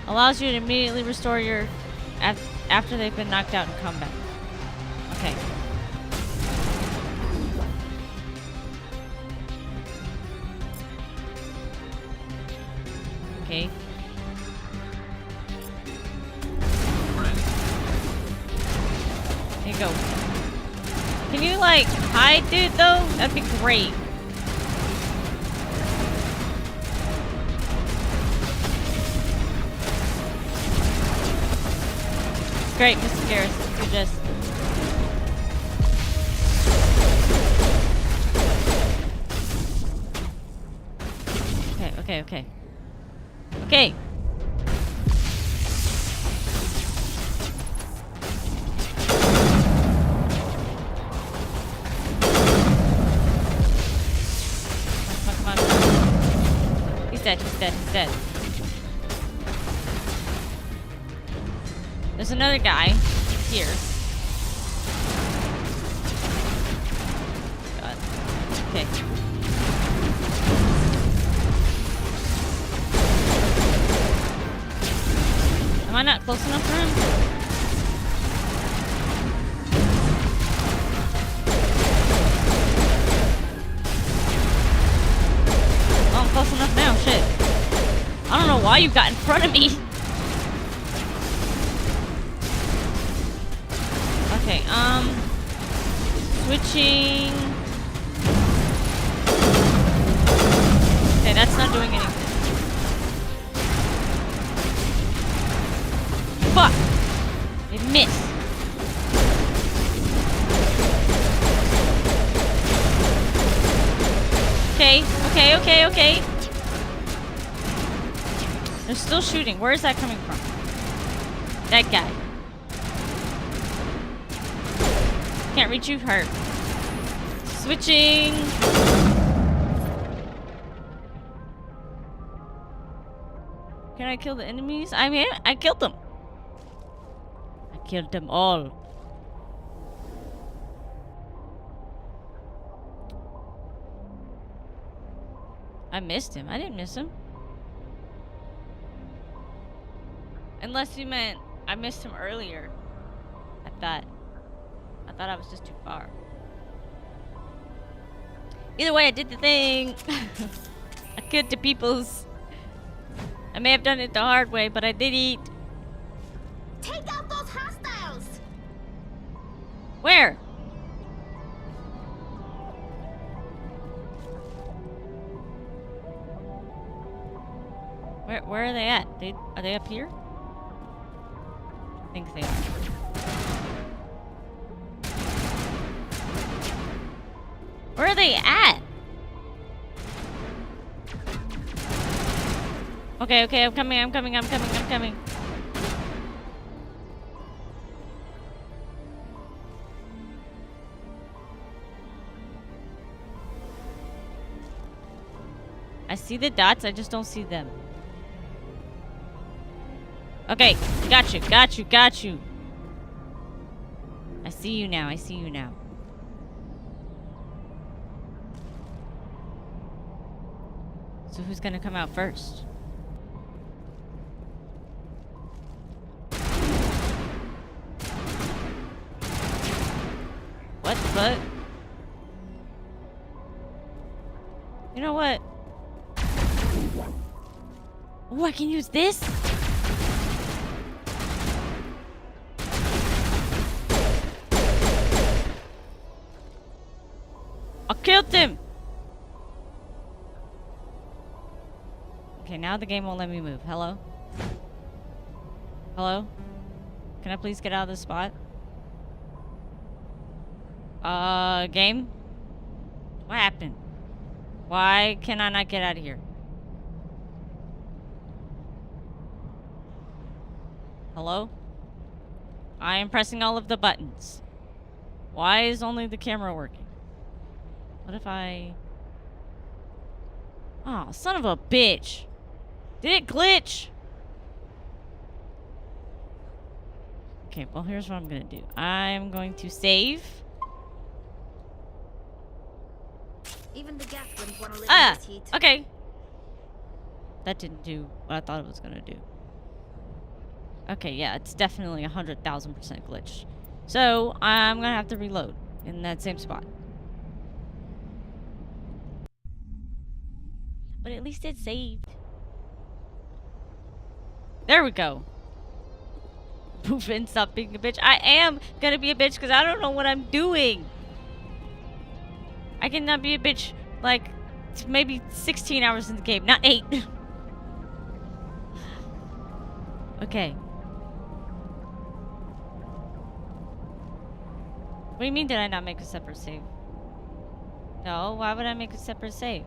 Allows you to immediately restore your after they've been knocked out in combat. Okay. Okay. There you go. Can you like hide, dude, though? That'd be great. Great, Mr. Garrison. You're just... Okay. Okay. Come on. He's dead. There's another guy here. God. Okay. Am I not close enough for him? Oh, I'm close enough now. Shit. I don't know why you got in front of me. Okay, switching. Okay, that's not doing anything. Fuck! It missed. Okay, okay. They're still shooting. Where is that coming from? That guy. Can't reach you. Hurt. Switching. Can I kill the enemies? I mean, I killed them. I killed them all. I missed him. I didn't miss him. Unless you meant I missed him earlier. I thought I was just too far. Either way, I did the thing. I killed the peoples. I may have done it the hard way, but I did it.
Take out those hostiles!
Where? Where are they at? Are they up here? I think they are. Where are they at? Okay, okay, I'm coming. I see the dots, I just don't see them. Okay, got you. I see you now. So who's gonna come out first? What the fuck? You know what? Oh, I can use this? I killed him! Okay, now the game won't let me move. Hello? Hello? Can I please get out of this spot? Game? What happened? Why can I not get out of here? Hello? I am pressing all of the buttons. Why is only the camera working? What if I... Oh, son of a bitch. Did it glitch? Okay, well, here's what I'm gonna do. I'm going to save.
Even the gas wouldn't want to live in this heat.
Okay. That didn't do what I thought it was gonna do. Okay, yeah, it's definitely 100,000% glitched. So, I'm gonna have to reload in that same spot. But at least it saved. There we go. Move in, stop being a bitch. I am gonna be a bitch because I don't know what I'm doing. I cannot be a bitch like maybe 16 hours in the game, not 8. Okay. What do you mean did I not make a separate save? No, why would I make a separate save?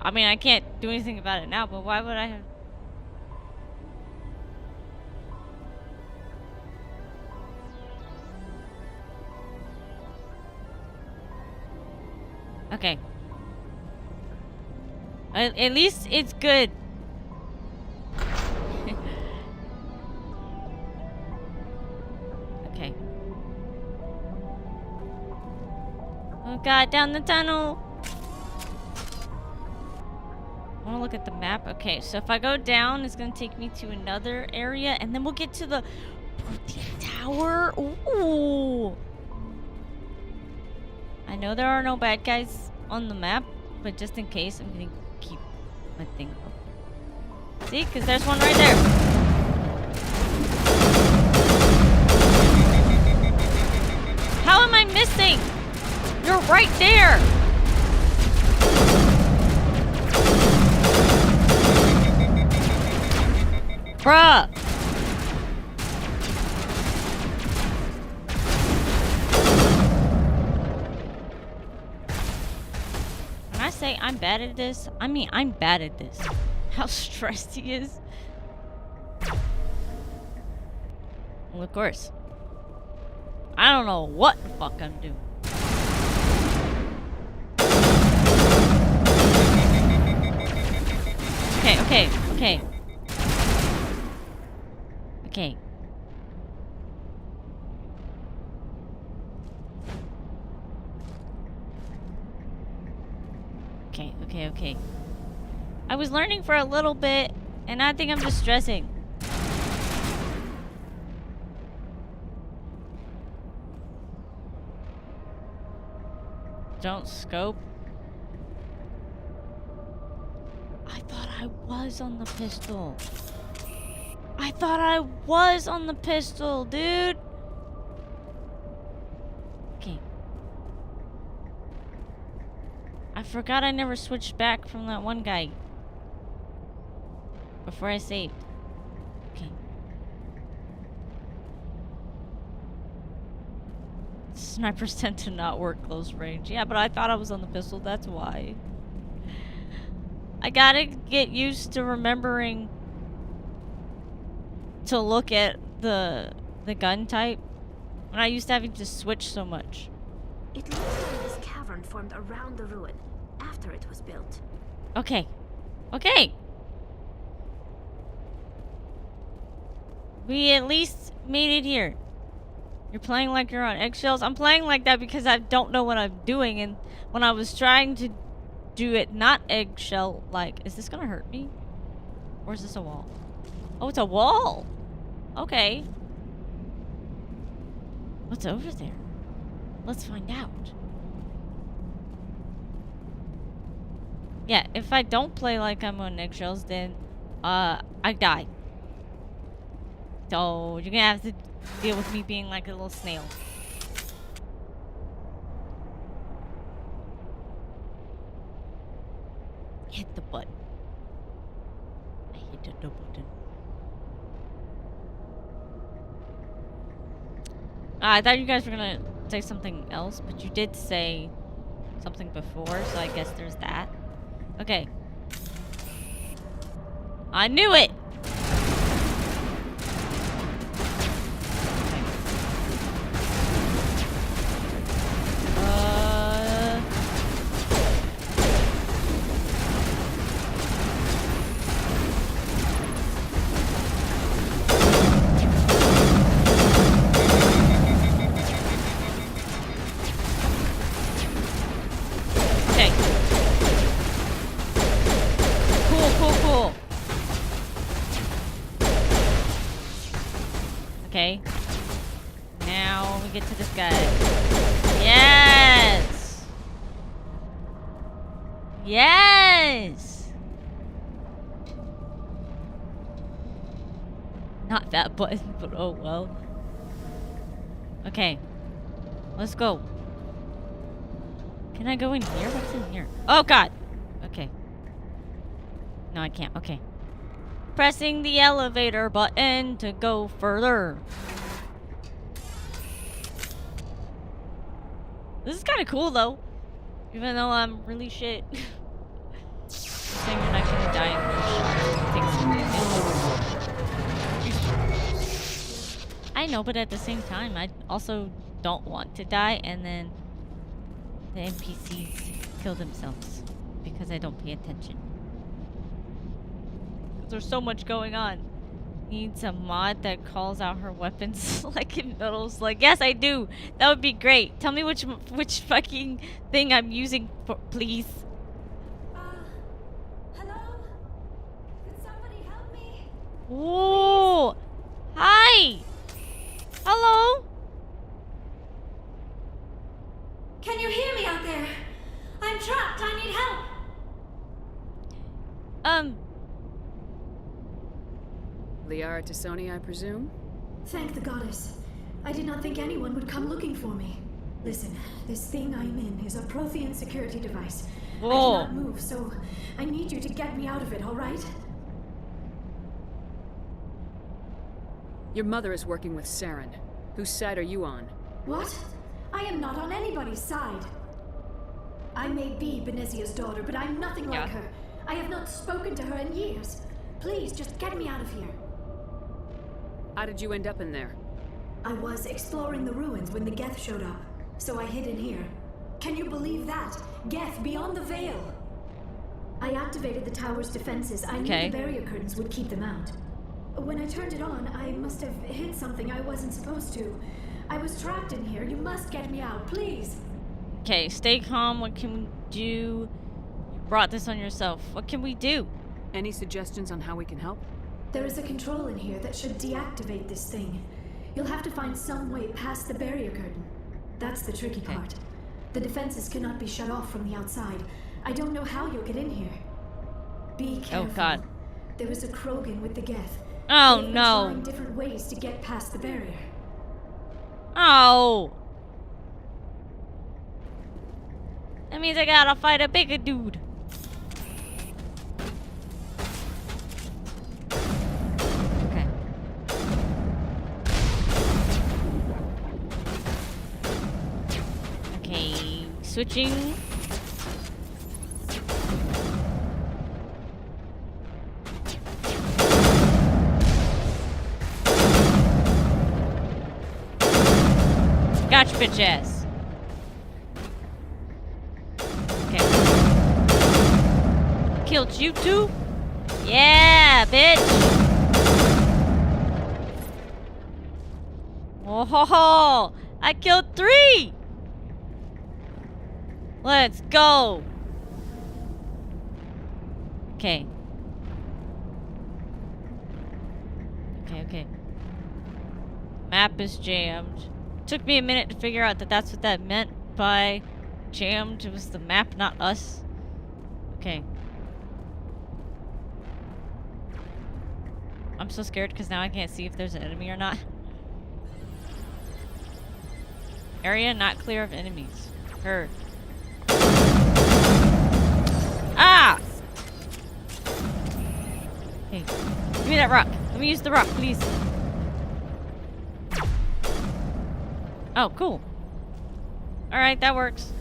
I mean, I can't do anything about it now, but why would I have... Okay. At least it's good. Okay. Oh god, down the tunnel! I want to look at the map. Okay, so if I go down, it's going to take me to another area, and then we'll get to the Protean Tower. Ooh! I know there are no bad guys on the map, but just in case, I'm going to keep my thing open. See? Because there's one right there. How am I missing? You're right there! Bruh! just say I'm bad at this? I mean, I'm bad at this. How stressed he is. Well, of course. I don't know what the fuck I'm doing. Okay, okay, okay. Okay. Okay, okay, okay. I was learning for a little bit, and I think I'm just stressing. Don't scope. I thought I was on the pistol. I thought I was on the pistol, dude. Okay. I forgot I never switched back from that one guy before I saved. Okay. Snipers tend to not work close range. Yeah, but I thought I was on the pistol. That's why. I gotta get used to remembering to look at the gun type. When I used to having to switch so much.
It looks like this cavern formed around the ruin after it was built.
Okay. Okay. We at least made it here. You're playing like you're on eggshells. I'm playing like that because I don't know what I'm doing, and when I was trying to do it not eggshell like, is this gonna hurt me? Or is this a wall? Oh, it's a wall. Okay. What's over there? Let's find out. Yeah, if I don't play like I'm on eggshells, then I die. So you're gonna have to deal with me being like a little snail. Hit the button. I hit the button. I thought you guys were gonna say something else, but you did say something before, so I guess there's that. Okay. I knew it! Okay. Now we get to this guy. Yes! Yes! Not that button, but oh well. Okay. Let's go. Can I go in here? What's in here? Oh god! Okay. No, I can't. Okay. Pressing the elevator button to go further. This is kind of cool though, even though I'm really shit. Saying you're not gonna die in one shot. I know, but at the same time, I also don't want to die, and then the NPCs kill themselves because I don't pay attention. There's so much going on. Needs a mod that calls out her weapons like in Metal Slug. Yes, I do. That would be great. Tell me which fucking thing I'm using for, please.
Hello? Could somebody help me?
Whoa! Hi! Hello?
Can you hear me out there? I'm trapped. I need help.
Liara Tassoni, I presume?
Thank the goddess. I did not think anyone would come looking for me. Listen, this thing I'm in is a Prothean security device.
Whoa.
I cannot move, so I need you to get me out of it, all right?
Your mother is working with Saren. Whose side are you on?
What? I am not on anybody's side. I may be Benezia's daughter, but I'm nothing
Yeah.
like her. I have not spoken to her in years. Please, just get me out of here.
How did you end up in there?
I was exploring the ruins when the Geth showed up, so I hid in here. Can you believe that? Geth beyond the veil! I activated the tower's defenses. I knew
Okay.
the barrier curtains would keep them out. When I turned it on, I must have hit something I wasn't supposed to. I was trapped in here. You must get me out, please.
Okay, stay calm. What can we do? You brought this on yourself. What can we do?
Any suggestions on how we can help?
There is a control in here that should deactivate this thing. You'll have to find some way past the barrier curtain. That's the tricky
Okay.
part. The defenses cannot be shut off from the outside. I don't know how you'll get in here. Be careful.
God.
There is a Krogan with the Geth.
Oh,
They've been
no.
trying different ways to get past the barrier.
Oh! That means I gotta fight a bigger dude. Okay. Okay, switching. Gotcha, bitch ass. Okay. Killed you too? Yeah, bitch. Oh ho ho! I killed 3! Let's go! Okay. Okay. Map is jammed. Took me a minute to figure out that that's what that meant by jammed. It was the map, not us. Okay. I'm so scared because now I can't see if there's an enemy or not. Area not clear of enemies. Heard. Ah! Hey, give me that rock. Let me use the rock, please. Oh, cool. Alright, that works.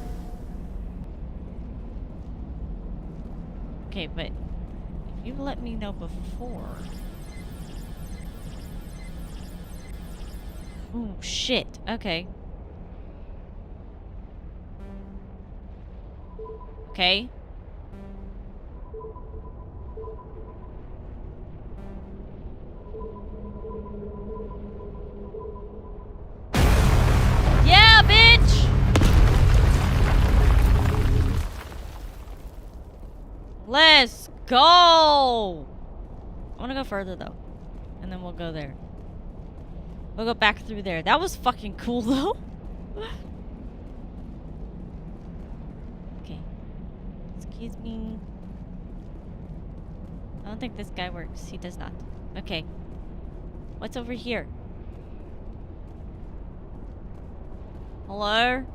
Okay, but if you let me know before. Ooh, shit. Okay. Okay. Yeah, bitch! Let's go! I want to go further, though. And then we'll go there. We'll go back through there. That was fucking cool, though. Okay. Excuse me. I don't think this guy works. He does not. Okay. What's over here? Hello?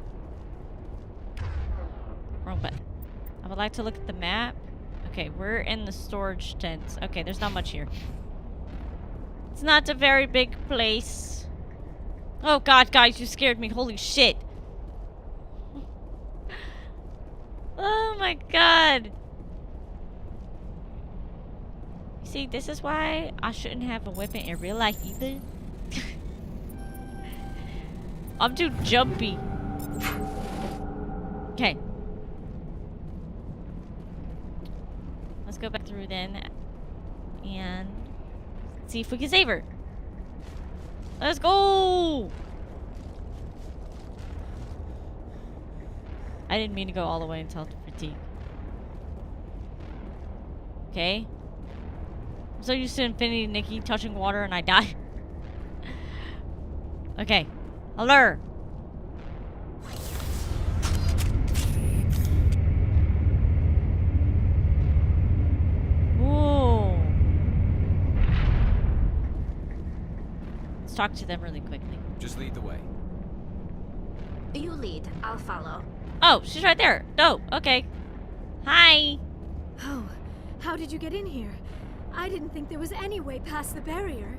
Wrong button. I would like to look at the map. Okay, we're in the storage tents. Okay, there's not much here. It's not a very big place. Oh god, guys, you scared me. Holy shit. Oh my god. You see, this is why I shouldn't have a weapon in real life either. I'm too jumpy. Okay. Let's go back through then. And see if we can save her. Let's go! I didn't mean to go all the way until fatigue. Okay. I'm so used to Infinity Nikki touching water and I die. Okay. Hello. Ooh. Let's talk to them really quickly.
Just lead the way.
You lead, I'll follow.
Oh, she's right there. Dope. Okay. Hi.
Oh, how did you get in here? I didn't think there was any way past the barrier.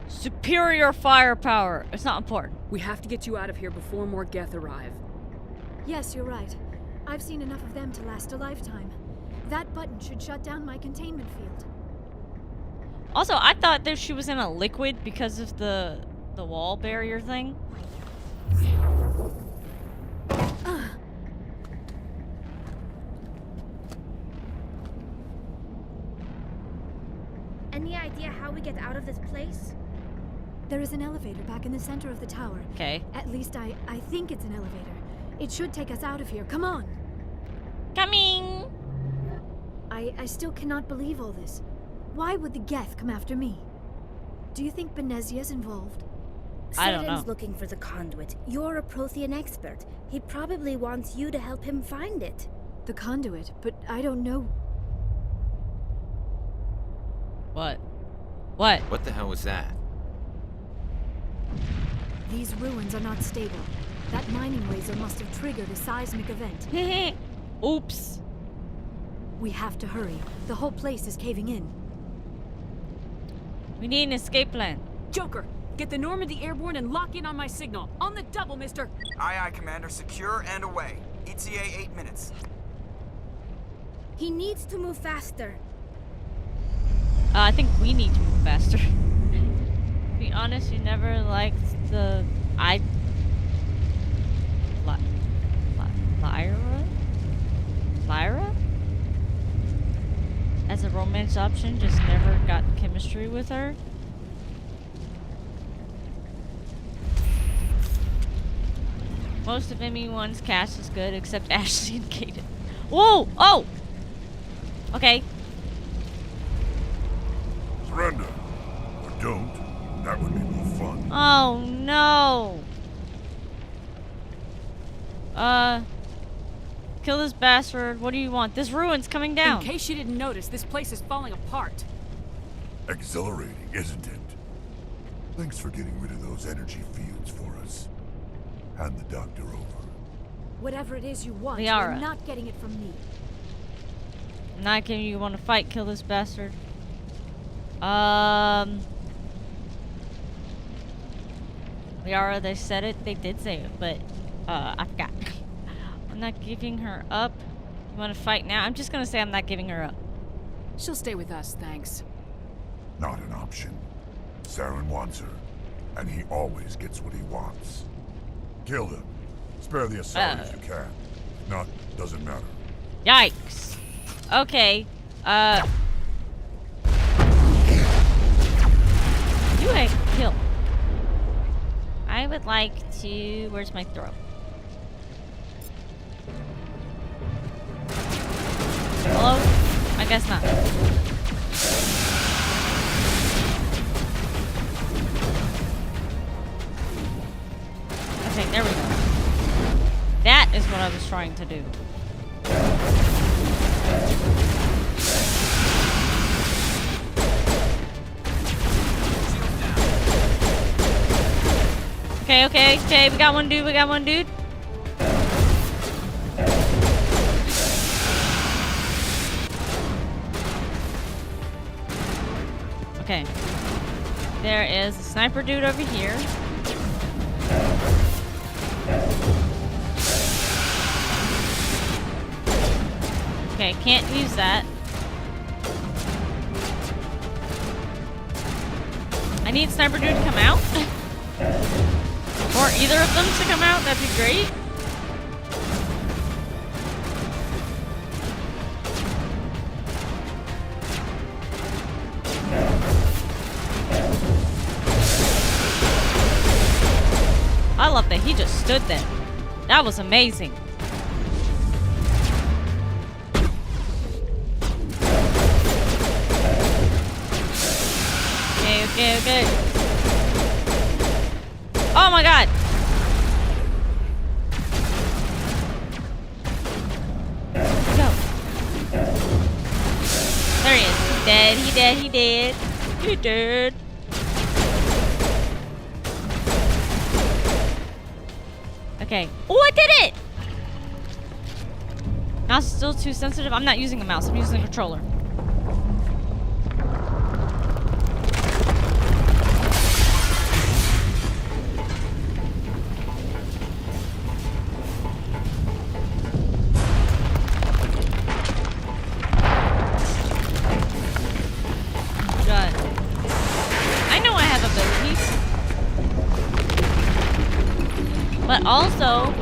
Superior firepower. It's not important.
We have to get you out of here before more Geth arrive.
Yes, you're right. I've seen enough of them to last a lifetime. That button should shut down my containment field.
Also, I thought that she was in a liquid because of the wall barrier thing.
Any idea how we get out of this place?
There is an elevator back in the center of the tower.
Okay.
At least I think it's an elevator. It should take us out of here. Come on.
Coming!
I still cannot believe all this. Why would the Geth come after me? Do you think Benezia's involved?
I don't know.
Saren's looking for the conduit. You're a Prothean expert. He probably wants you to help him find it.
The conduit, but I don't know.
What? What?
What the hell was that?
These ruins are not stable. That mining laser must have triggered a seismic event.
Oops.
We have to hurry. The whole place is caving in.
We need an escape plan.
Joker, get the Normandy airborne and lock in on my signal. On the double, mister.
Aye, aye, Commander. Secure and away. ETA 8 minutes.
He needs to move faster.
I think we need to move faster. To be honest, you never liked the Lyra? As a romance option, just never got chemistry with her. Most of ME1's cast is good, except Ashley and Kaden. Whoa! Oh! Okay.
Surrender. Or don't. That would be more fun.
Oh no! Kill this bastard. What do you want? This ruin's coming down.
In case you didn't notice, this place is falling apart.
Exhilarating, isn't it? Thanks for getting rid of those energy fields for us. Hand the doctor over.
Whatever it is you want,
Liara.
you're not getting it from me.
I'm not kidding. You want to fight? Kill this bastard. Liara, they said it. They did say it, but I forgot. I'm not giving her up. You want to fight now? I'm just gonna say I'm not giving her up.
She'll stay with us, thanks.
Not an option. Saren wants her, and he always gets what he wants. Kill him. Spare the Asari if you can. If not, doesn't matter.
Yikes. Okay. You ain't kill. I would like to. Where's my throw? Hello? I guess not. Okay, there we go. That is what I was trying to do. Okay, we got one dude, Okay. There is a sniper dude over here. Okay, can't use that. I need sniper dude to come out. Or either of them to come out, that'd be great. I love that he just stood there. That was amazing. Okay. Oh my god! Go. There he is. He's dead. He dead. Okay. Oh, I did it! Mouse is still too sensitive. I'm not using a mouse. I'm using a controller. But also,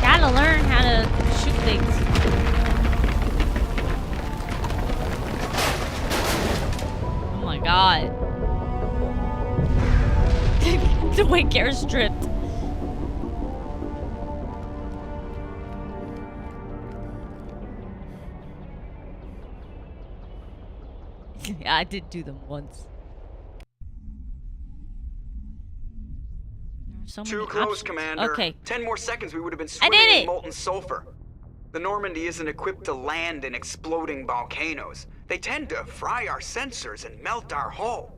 gotta learn how to shoot things. Oh my god. The way Garrett's stripped. Yeah, I did do them once. There are so many
Too close,
options.
Commander.
Okay.
10 more seconds, we would have been
I
swimming
did
in
it!
molten sulfur. The Normandy isn't equipped to land in exploding volcanoes. They tend to fry our sensors and melt our hull.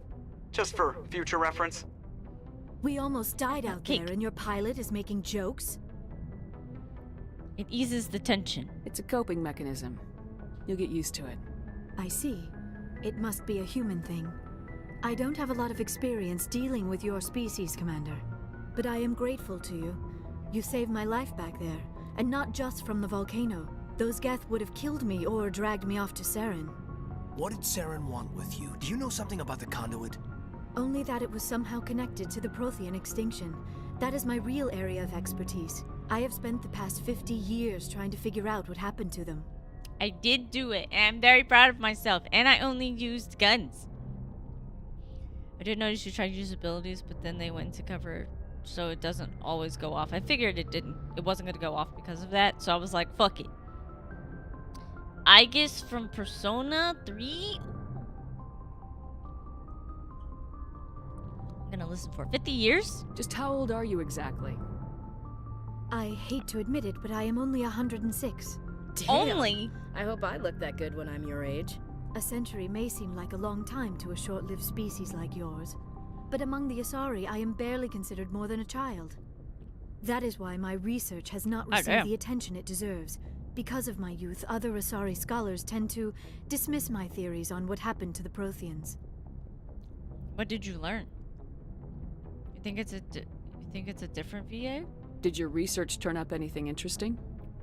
Just for future reference.
We almost died out
Cake.
there, and your pilot is making jokes?
It eases the tension.
It's a coping mechanism. You'll get used to it.
I see. It must be a human thing. I don't have a lot of experience dealing with your species, Commander. But I am grateful to you. You saved my life back there, and not just from the volcano. Those Geth would have killed me or dragged me off to Saren.
What did Saren want with you? Do you know something about the conduit?
Only that it was somehow connected to the Prothean extinction. That is my real area of expertise. I have spent the past 50 years trying to figure out what happened to them.
I did do it, and I'm very proud of myself, and I only used guns. I did notice you tried to use abilities, but then they went into cover, so it doesn't always go off. I figured it wasn't going to go off because of that, so I was like, fuck it. Aegis from Persona 3? I'm gonna listen for 50 years?
Just how old are you exactly?
I hate to admit it, but I am only 106.
Damn.
Only?
I hope I look that good when I'm your age.
A century may seem like a long time to a short-lived species like yours, but among the Asari, I am barely considered more than a child. That is why my research has not received the attention it deserves. Because of my youth, other Asari scholars tend to dismiss my theories on what happened to the Protheans.
What did you learn? You think it's a different VA?
Did your research turn up anything interesting?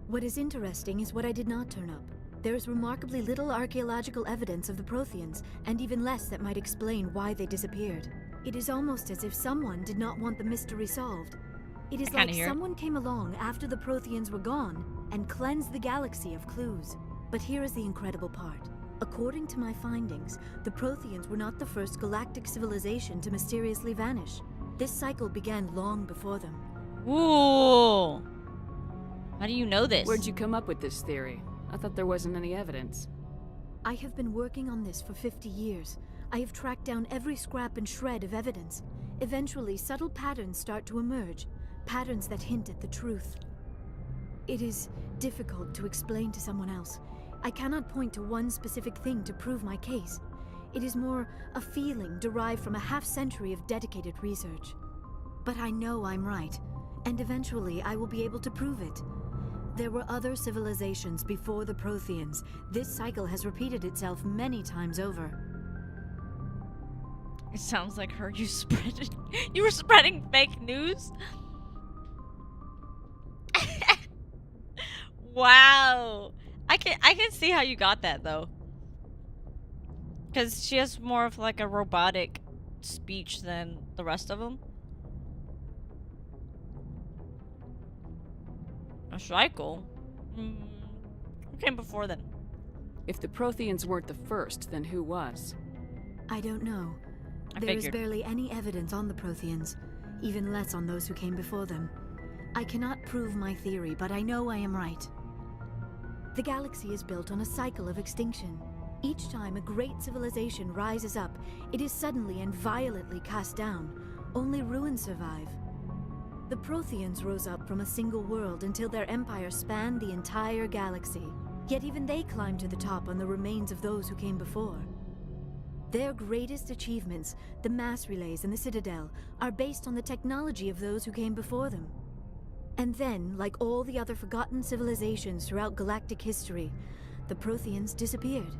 What is interesting is what I did not turn up. There is remarkably little archaeological evidence of the Protheans, and even less that might explain why they disappeared. It is almost as if someone did not want the mystery solved. It is like someone came along after the Protheans were gone and cleansed the galaxy of clues. But here is the incredible part. According to my findings, the Protheans were not the first galactic civilization to mysteriously vanish. This cycle began long before them.
Ooh. How do you know this?
Where'd you come up with this theory? I thought there wasn't any evidence.
I have been working on this for 50 years. I have tracked down every scrap and shred of evidence. Eventually, subtle patterns start to emerge, patterns that hint at the truth. It is difficult to explain to someone else. I cannot point to one specific thing to prove my case. It is more a feeling derived from a half-century of dedicated research. But I know I'm right, and eventually I will be able to prove it. There were other civilizations before the Protheans. This cycle has repeated itself many times over.
It sounds like her. You were spreading fake news? Wow. I can see how you got that though. Cuz she has more of like a robotic speech than the rest of them. A cycle? Who came before them?
If the Protheans weren't the first, then who was?
I don't know. There is barely any evidence on the Protheans, even less on those who came before them. I cannot prove my theory, but I know I am right. The galaxy is built on a cycle of extinction. Each time a great civilization rises up, it is suddenly and violently cast down. Only ruins survive. The Protheans rose up from a single world until their empire spanned the entire galaxy. Yet even they climbed to the top on the remains of those who came before. Their greatest achievements, the mass relays and the Citadel, are based on the technology of those who came before them. And then, like all the other forgotten civilizations throughout galactic history, the Protheans disappeared.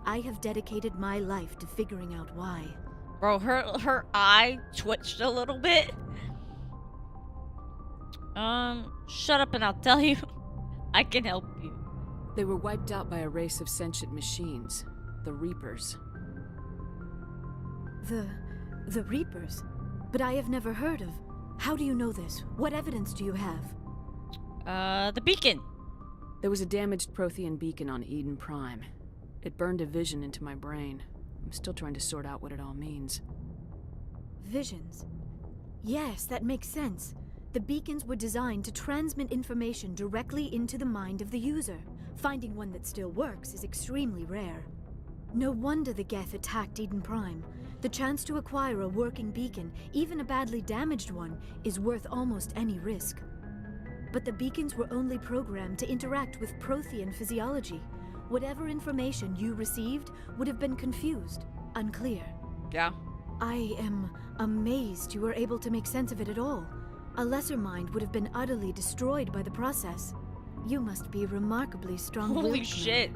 I have dedicated my life to figuring out why.
Bro, her eye twitched a little bit. Shut up and I'll tell you. I can help you.
They were wiped out by a race of sentient machines, the Reapers.
The Reapers? But I have never heard of. How do you know this? What evidence do you have?
The beacon.
There was a damaged Prothean beacon on Eden Prime. It burned a vision into my brain. I'm still trying to sort out what it all means.
Visions. Yes, that makes sense. The beacons were designed to transmit information directly into the mind of the user. Finding one that still works is extremely rare. No wonder the Geth attacked Eden Prime. The chance to acquire a working beacon, even a badly damaged one, is worth almost any risk. But the beacons were only programmed to interact with Prothean physiology. Whatever information you received would have been confused, unclear.
Yeah.
I am amazed you were able to make sense of it at all. A lesser mind would have been utterly destroyed by the process. You must be remarkably strong-willed.
Holy shit.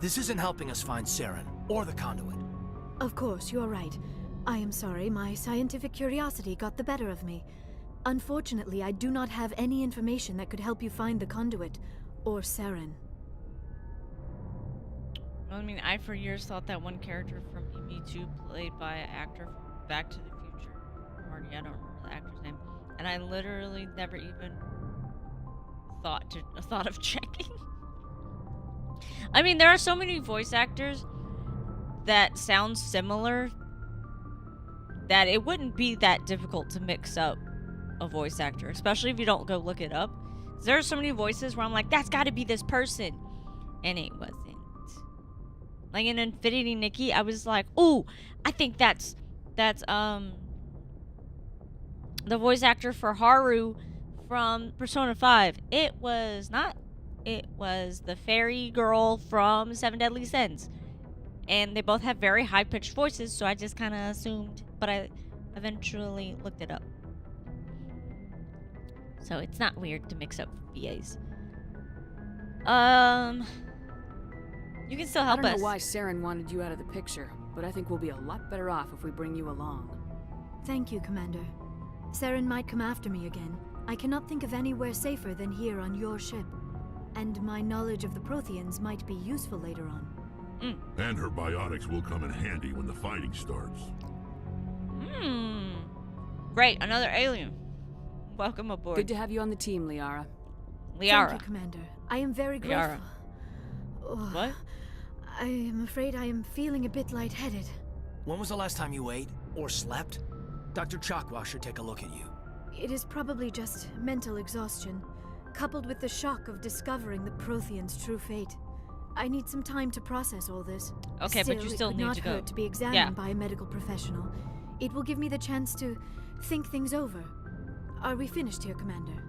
This isn't helping us find Saren or the conduit.
Of course, you're right. I am sorry, my scientific curiosity got the better of me. Unfortunately, I do not have any information that could help you find the conduit, or Saren.
Well, I mean, I for years thought that one character from EV2 played by an actor from Back to the Future. Marty, I don't remember the actor's name. And I literally never even thought of checking. I mean, there are so many voice actors that sound similar that it wouldn't be that difficult to mix up a voice actor, especially if you don't go look it up. There are so many voices where I'm like, that's got to be this person, and it wasn't. Like in Infinity Nikki, I was like, oh, I think that's the voice actor for Haru from Persona 5. It was not. It was the fairy girl from Seven Deadly Sins. And they both have very high-pitched voices, so I just kind of assumed, but I eventually looked it up. So it's not weird to mix up VAs. You can still help us.
I don't know why Saren wanted you out of the picture, but I think we'll be a lot better off if we bring you along.
Thank you, Commander. Saren might come after me again. I cannot think of anywhere safer than here on your ship. And my knowledge of the Protheans might be useful later on.
And her biotics will come in handy when the fighting starts.
Great, another alien. Welcome aboard.
Good to have you on the team, Liara.
Liara.
Thank you, Commander. I am very grateful.
Liara.
Oh,
What?
I am afraid I am feeling a bit lightheaded.
When was the last time you ate or slept? Dr. Chakwa should take a look at you.
It is probably just mental exhaustion, coupled with the shock of discovering the Protheans' true fate. I need some time to process all this.
Okay, but you still
it would
need
not
to go.
hurt to be examined
Yeah.
by a medical professional. It will give me the chance to think things over. Are we finished here, Commander?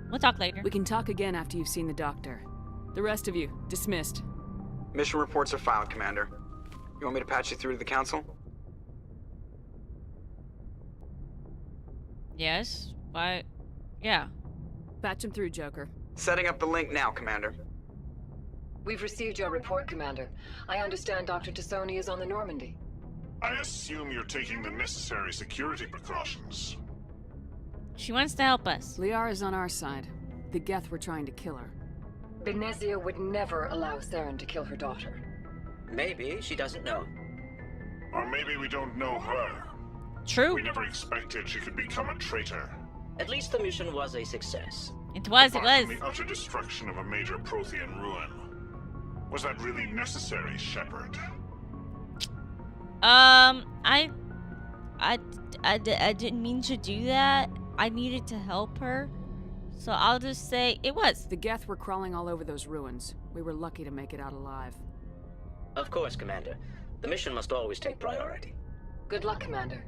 We'll talk later.
We can talk again after you've seen the doctor. The rest of you, dismissed.
Mission reports are filed, Commander. You want me to patch you through to the Council?
Yes. Why? Yeah.
Patch him through, Joker.
Setting up the link now, Commander.
We've received your report, Commander. I understand Dr. Tassoni is on the Normandy.
I assume you're taking the necessary security precautions.
She wants to help us.
Liara's on our side. The Geth were trying to kill her.
Benezia would never allow Saren to kill her daughter.
Maybe she doesn't know.
Or maybe we don't know her.
True.
We never expected she could become a traitor.
At least the mission was a success.
It was.
Apart from the utter destruction of a major Prothean ruin. Was that really necessary, Shepard?
I didn't mean to do that. I needed to help her. So I'll just say it was.
The Geth were crawling all over those ruins. We were lucky to make it out alive.
Of course, Commander. The mission must always take priority.
Good luck, Commander.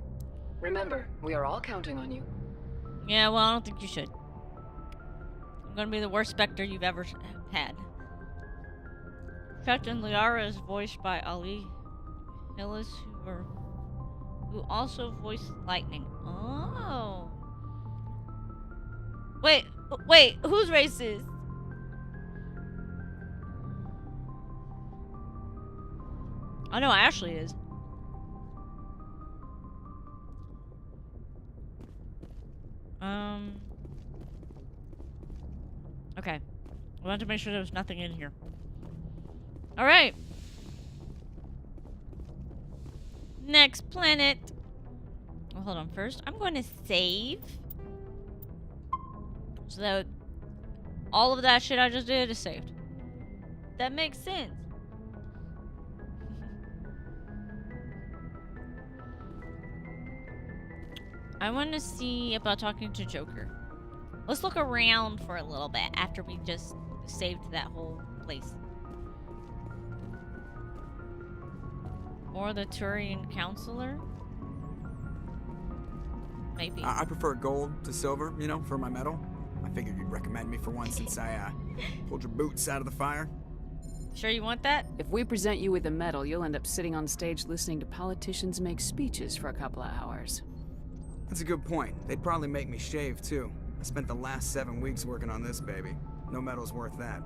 Remember, we are all counting on you.
Yeah, well, I don't think you should. I'm gonna be the worst Spectre you've ever had. Captain Liara is voiced by Ali Hillis, who also voiced Lightning. Oh. Wait, who's racist? Oh no, Ashley is. Okay. I wanted to make sure there was nothing in here. Alright. Next planet. Well, hold on. First, I'm going to save. So that all of that shit I just did is saved. That makes sense. I want to see about talking to Joker. Let's look around for a little bit after we just saved that whole place. Or the Turian counselor? Maybe.
I prefer gold to silver, you know, for my medal. I figured you'd recommend me for one since I pulled your boots out of the fire.
Sure you want that?
If we present you with a medal, you'll end up sitting on stage listening to politicians make speeches for a couple of hours.
That's a good point. They'd probably make me shave, too. I spent the last 7 weeks working on this baby. No medal's worth that.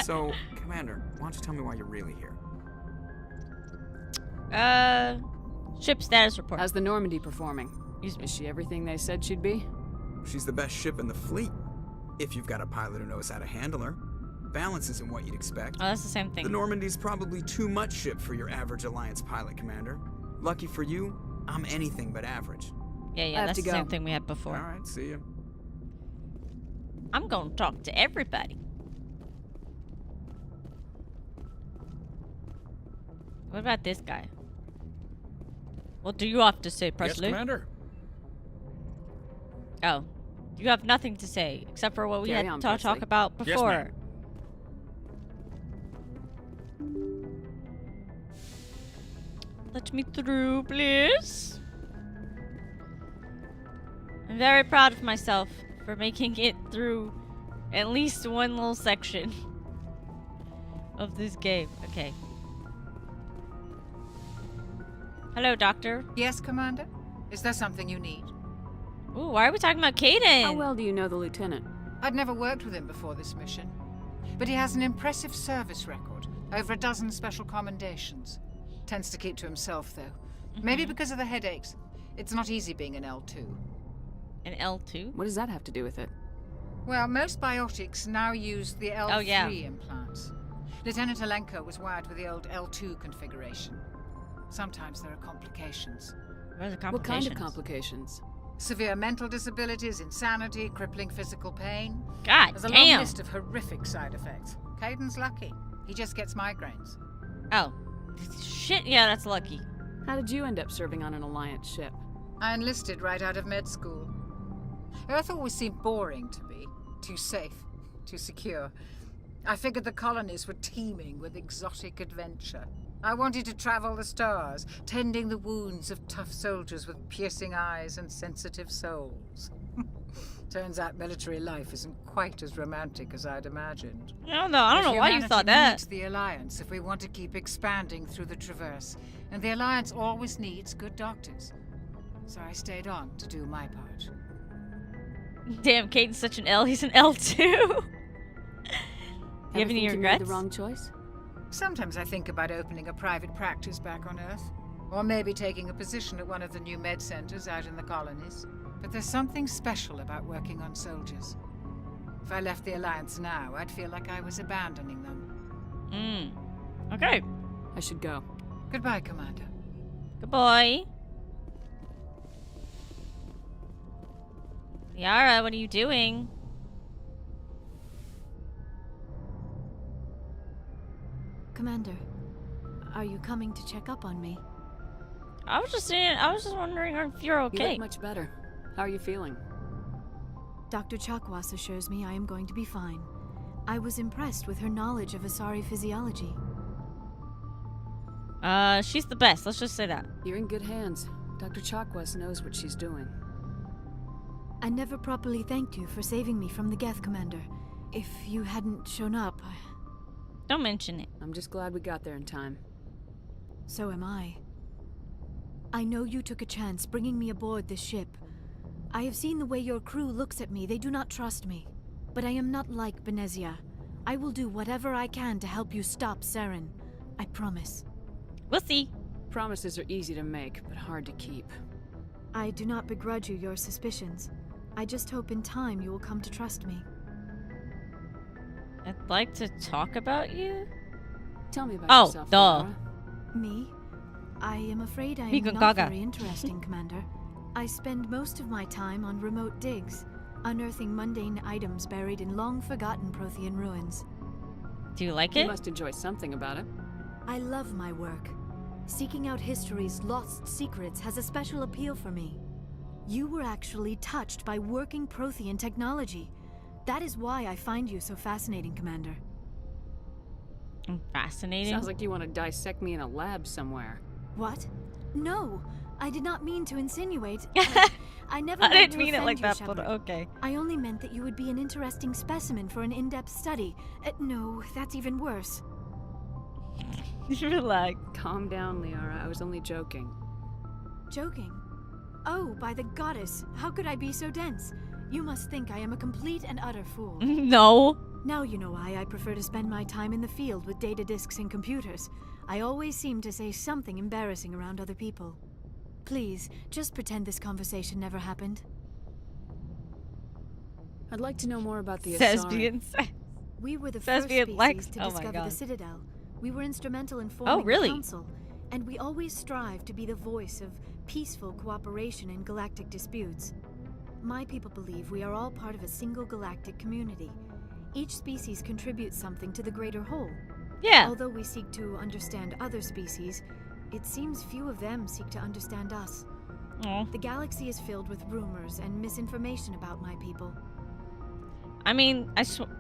So, Commander, why don't you tell me why you're really here?
Ship status report.
How's the Normandy performing?
Excuse me.
Is she everything they said she'd be?
She's the best ship in the fleet. If you've got a pilot who knows how to handle her. Balance isn't what you'd expect.
Oh, that's the same thing.
The Normandy's probably too much ship for your average Alliance pilot, Commander. Lucky for you, I'm anything but average.
Yeah, that's the same thing we had before.
Alright, see ya.
I'm gonna talk to everybody. What about this guy? What do you have to say, Presley?
Yes, Commander.
Oh. You have nothing to say, except for what we
Carry
had
on,
to talk
Presley.
about
Yes,
before.
ma'am.
Let me through, please. I'm very proud of myself for making it through at least one little section of this game. Okay. Hello, Doctor.
Yes, Commander? Is there something you need?
Ooh, why are we talking about Caden?
How well do you know the lieutenant?
I'd never worked with him before this mission. But he has an impressive service record. Over a dozen special commendations. Tends to keep to himself, though. Maybe because of the headaches. It's not easy being an L2.
An L2?
What does that have to do with it?
Well, most biotics now use the L3
Oh, yeah.
implants. Lieutenant Alenko was wired with the old L2 configuration. Sometimes there are complications.
What are the
What kind
complications?
of complications?
Severe mental disabilities, insanity, crippling physical pain.
God
There's a
damn.
long list of horrific side effects. Caden's lucky. He just gets migraines.
Oh. Shit, yeah, that's lucky.
How did you end up serving on an Alliance ship?
I enlisted right out of med school. Earth always seemed boring to me. Too safe, too secure. I figured the colonies were teeming with exotic adventure. I wanted to travel the stars, tending the wounds of tough soldiers with piercing eyes and sensitive souls. Turns out military life isn't quite as romantic as I'd imagined.
I don't know why you thought that.
Needs the Alliance if we want to keep expanding through the Traverse, and the Alliance always needs good doctors. So I stayed on to do my part.
Damn, Caden's such an L. He's an L2. You have any
Ever think you
regrets?
made the wrong choice?
Sometimes I think about opening a private practice back on Earth. Or maybe taking a position at one of the new med centers out in the colonies. But there's something special about working on soldiers. If I left the Alliance now, I'd feel like I was abandoning them.
Okay.
I should go.
Goodbye, Commander.
Goodbye. Yara, what are you doing?
Commander, are you coming to check up on me?
I was just wondering if you're
You
okay.
look much better. How are you feeling?
Dr. Chakwas assures me I am going to be fine. I was impressed with her knowledge of Asari physiology.
She's the best. Let's just say that.
You're in good hands. Dr. Chakwas knows what she's doing.
I never properly thanked you for saving me from the Geth, Commander. If you hadn't shown up,
Don't mention it.
I'm just glad we got there in time.
so am I. I know you took a chance bringing me aboard this ship. I have seen the way your crew looks at me. They do not trust me. But I am not like Benezia. I will do whatever I can to help you stop Saren. I promise.
We'll see.
Promises are easy to make, but hard to keep.
I do not begrudge you your suspicions. I just hope in time you will come to trust me.
I'd like to talk about you.
Tell me about
Oh,
yourself,
duh.
Laura.
Me? I am afraid I
Mika
am not
Gaga.
very interesting, Commander. I spend most of my time on remote digs. unearthing mundane items buried in long-forgotten Prothean ruins.
Do you like
You
it?
must enjoy something about it.
I love my work. Seeking out history's lost secrets has a special appeal for me. You were actually touched by working Prothean technology. That is why I find you so fascinating, Commander.
Fascinating.
Sounds like you want to dissect me in a lab somewhere.
What? No, I did not mean to insinuate. I never
I
meant
didn't
to
mean it
offend
like
you,
that,
Shepard.
but okay.
I only meant that you would be an interesting specimen for an in-depth study. No, that's even worse.
You're like,
Calm down, Liara. I was only joking.
Joking? Oh, by the goddess, how could I be so dense? You must think I am a complete and utter fool.
no.
Now you know why I prefer to spend my time in the field with data disks and computers. I always seem to say something embarrassing around other people. Please, just pretend this conversation never happened.
I'd like to know more about the Asari.
Thespian sex.
We were the
Thespian
first
Lex.
species to
Oh my
discover
God.
the Citadel. We were instrumental in forming
really?
the Council, and we always strive to be the voice of peaceful cooperation in galactic disputes. My people believe we are all part of a single galactic community. Each species contributes something to the greater whole.
Yeah.
Although we seek to understand other species, it seems few of them seek to understand us.
Aw.
The galaxy is filled with rumors and misinformation about my people.
I mean,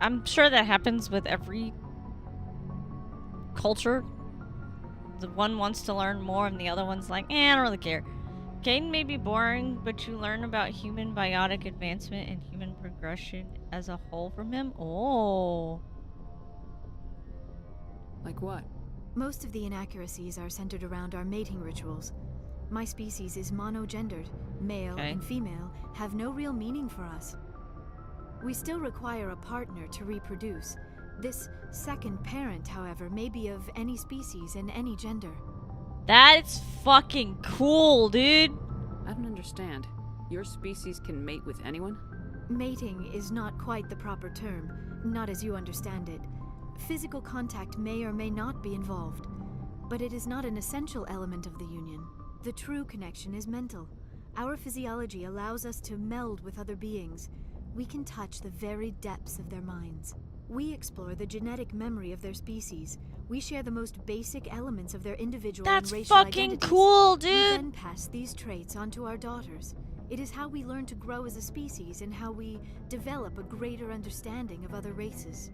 I'm sure that happens with every culture. The one wants to learn more and the other one's like, I don't really care. Caden may be boring, but you learn about human biotic advancement and human progression as a whole from him. Oh.
Like what?
Most of the inaccuracies are centered around our mating rituals. My species is monogendered. Male and female have no real meaning for us. We still require a partner to reproduce. This second parent, however, may be of any species and any gender.
That's fucking cool, dude.
I don't understand. Your species can mate with anyone?
Mating is not quite the proper term, not as you understand it. Physical contact may or may not be involved, but it is not an essential element of the union. The true connection is mental. Our physiology allows us to meld with other beings. We can touch the very depths of their minds. We explore the genetic memory of their species. We share the most basic elements of their individual and racial
fucking
identities.
cool, dude.
We then pass these traits onto our daughters. It is how we learn to grow as a species and how we develop a greater understanding of other races.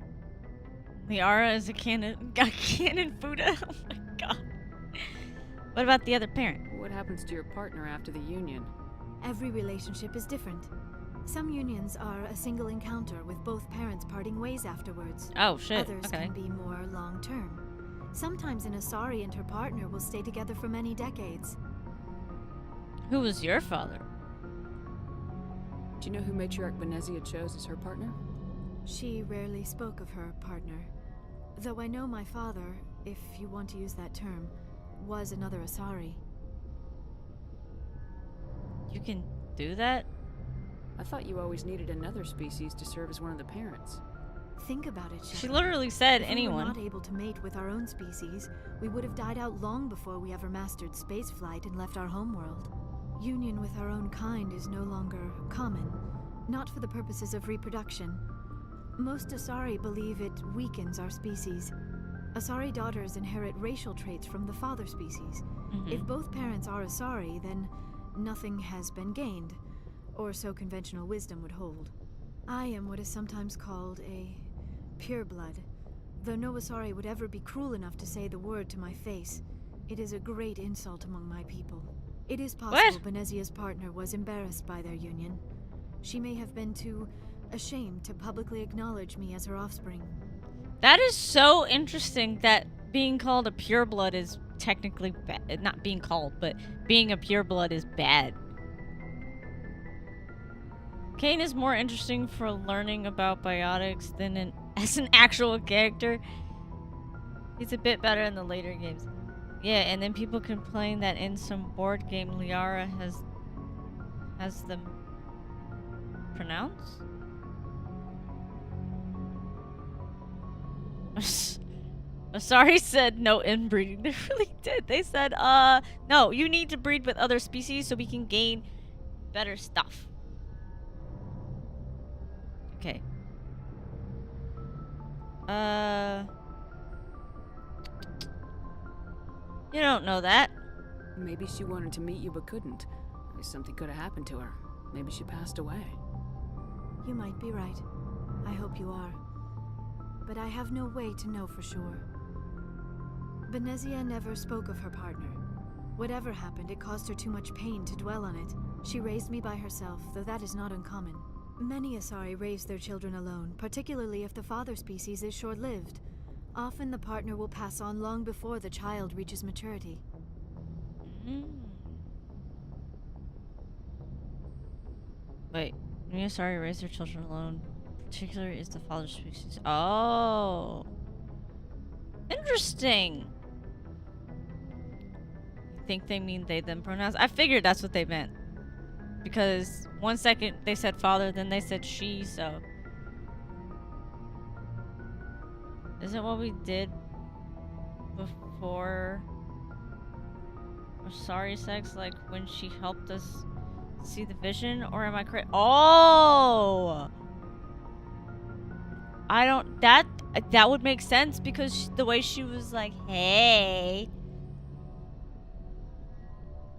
Liara is a canon Fuda. Oh my god. What about the other parent?
What happens to your partner after the union?
Every relationship is different. Some unions are a single encounter with both parents parting ways afterwards.
Oh shit.
Others
Okay.
can be more long-term. Sometimes an Asari and her partner will stay together for many decades.
Who was your father?
Do you know who Matriarch Benezia chose as her partner?
She rarely spoke of her partner. Though I know my father, if you want to use that term, was another Asari.
You can do that?
I thought you always needed another species to serve as one of the parents.
Think about it,
She
Shepard.
literally said
If we
anyone.
were not able to mate with our own species, we would have died out long before we ever mastered spaceflight and left our homeworld. Union with our own kind is no longer common, not for the purposes of reproduction. Most Asari believe it weakens our species. Asari daughters inherit racial traits from the father species. If both parents are Asari, then nothing has been gained, or so conventional wisdom would hold. I am what is sometimes called a pureblood. Though no Asari would ever be cruel enough to say the word to my face, it is a great insult among my people. It is possible Benezia's partner was embarrassed by their union. She may have been too ashamed to publicly acknowledge me as her offspring.
That is so interesting that being called a pureblood is technically bad. Not being called, but being a pureblood is bad. Kane is more interesting for learning about biotics than as an actual character. He's a bit better in the later games. Yeah, and then people complain that in some board game Liara has them pronounced? Asari said no inbreeding. They really did. They said, no, you need to breed with other species so we can gain better stuff. Okay. You don't know that.
Maybe she wanted to meet you but couldn't. Maybe something could have happened to her. Maybe she passed away.
You might be right. I hope you are. But I have no way to know for sure. Benezia never spoke of her partner. Whatever happened, it caused her too much pain to dwell on it. She raised me by herself, though that is not uncommon. Many Asari raise their children alone, particularly if the father species is short-lived. Often the partner will pass on long before the child reaches maturity.
Wait, many Asari raise their children alone, particularly if the father species. Oh, interesting. I think they mean they them pronouns. I figured that's what they meant. Because 1 second they said father, then they said she, so. Isn't what we did before Asari sex, like when she helped us see the vision? Or am I correct? Oh! I don't, that would make sense because the way she was like, hey.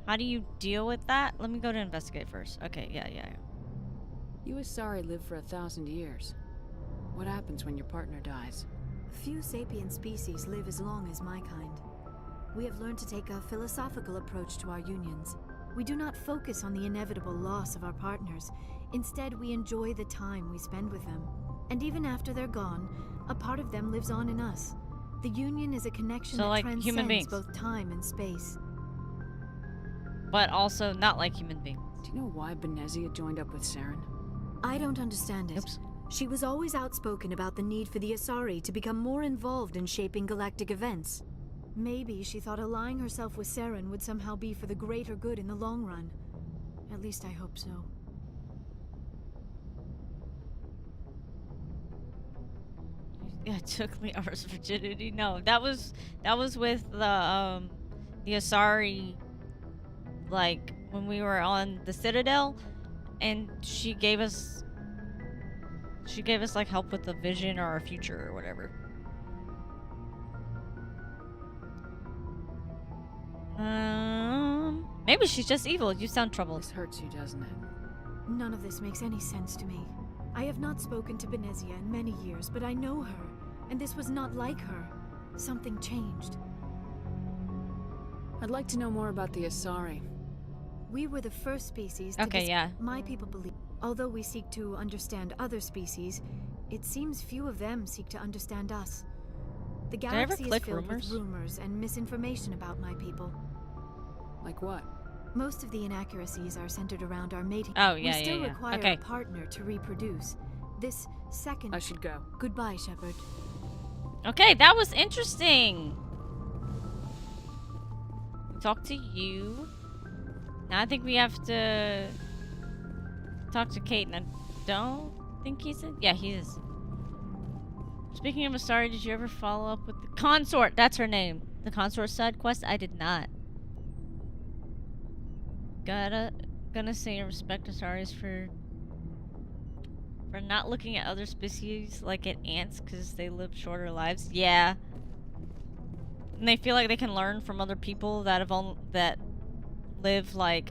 How do you deal with that? Let me go to investigate first. Okay, yeah.
You Asari live for 1,000 years. What happens when your partner dies?
Few sapient species live as long as my kind. We have learned to take a philosophical approach to our unions. We do not focus on the inevitable loss of our partners. Instead, we enjoy the time we spend with them. And even after they're gone, a part of them lives on in us. The union is a connection that
like
transcends
human beings.
both time and space.
But also not like human beings.
Do you know why Benezia joined up with Saren?
I don't understand it.
Oops.
She was always outspoken about the need for the Asari to become more involved in shaping galactic events. Maybe she thought allying herself with Saren would somehow be for the greater good in the long run. At least I hope so.
Yeah, it took Liara's virginity. No, that was with the Asari, like when we were on the Citadel, and she gave us like help with the vision or our future or whatever. Maybe she's just evil. You sound troubled.
This hurts you, doesn't it?
None of this makes any sense to me. I have not spoken to Benezia in many years, but I know her, and this was not like her. Something changed.
I'd like to know more about the Asari.
We were the first species to my people believe. Although we seek to understand other species, it seems few of them seek to understand us. The galaxy is filled with rumors and misinformation about my people.
Like what?
Most of the inaccuracies are centered around our mating.
Oh,
we still require a partner to reproduce. This second...
I should go.
Goodbye, Shepard.
Okay, that was interesting. Talk to you. Now I think we have to talk to Kate, and I don't think he's in. Yeah, he is. Speaking of Asari, did you ever follow up with the Consort? That's her name. The Consort side quest? I did not. Gonna say and respect Asaris for not looking at other species like at ants because they live shorter lives. Yeah. And they feel like they can learn from other people that that live like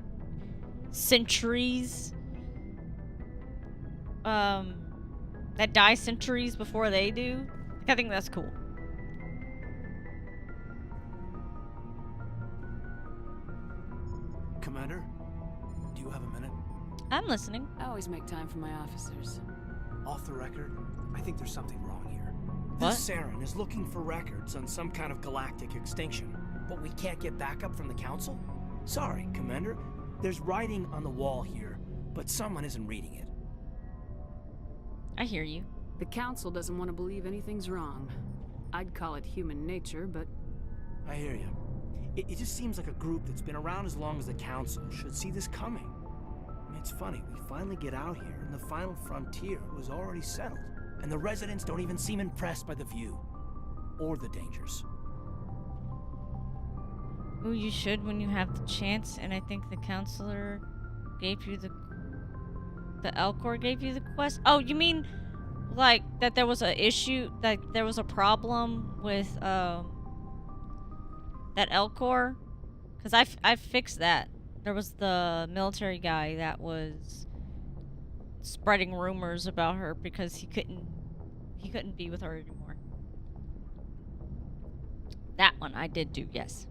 centuries. That die centuries before they do. I think that's cool.
Commander, do you have a minute?
I'm listening.
I always make time for my officers.
Off the record, I think there's something wrong here.
What?
This Saren is looking for records on some kind of galactic extinction, but we can't get backup from the Council? Sorry, Commander. There's writing on the wall here, but someone isn't reading it.
I hear you.
The Council doesn't want to believe anything's wrong. I'd call it human nature, but...
I hear you. It just seems like a group that's been around as long as the Council should see this coming. I mean, it's funny, we finally get out here, and the final frontier was already settled. And the residents don't even seem impressed by the view. Or the dangers.
Ooh, you should when you have the chance, and I think the counselor gave you the Elcor gave you the quest? Oh, you mean like, that there was a issue, that there was a problem with, that Elcor? Because I fixed that. There was the military guy that was spreading rumors about her because he couldn't be with her anymore. That one I did do, yes.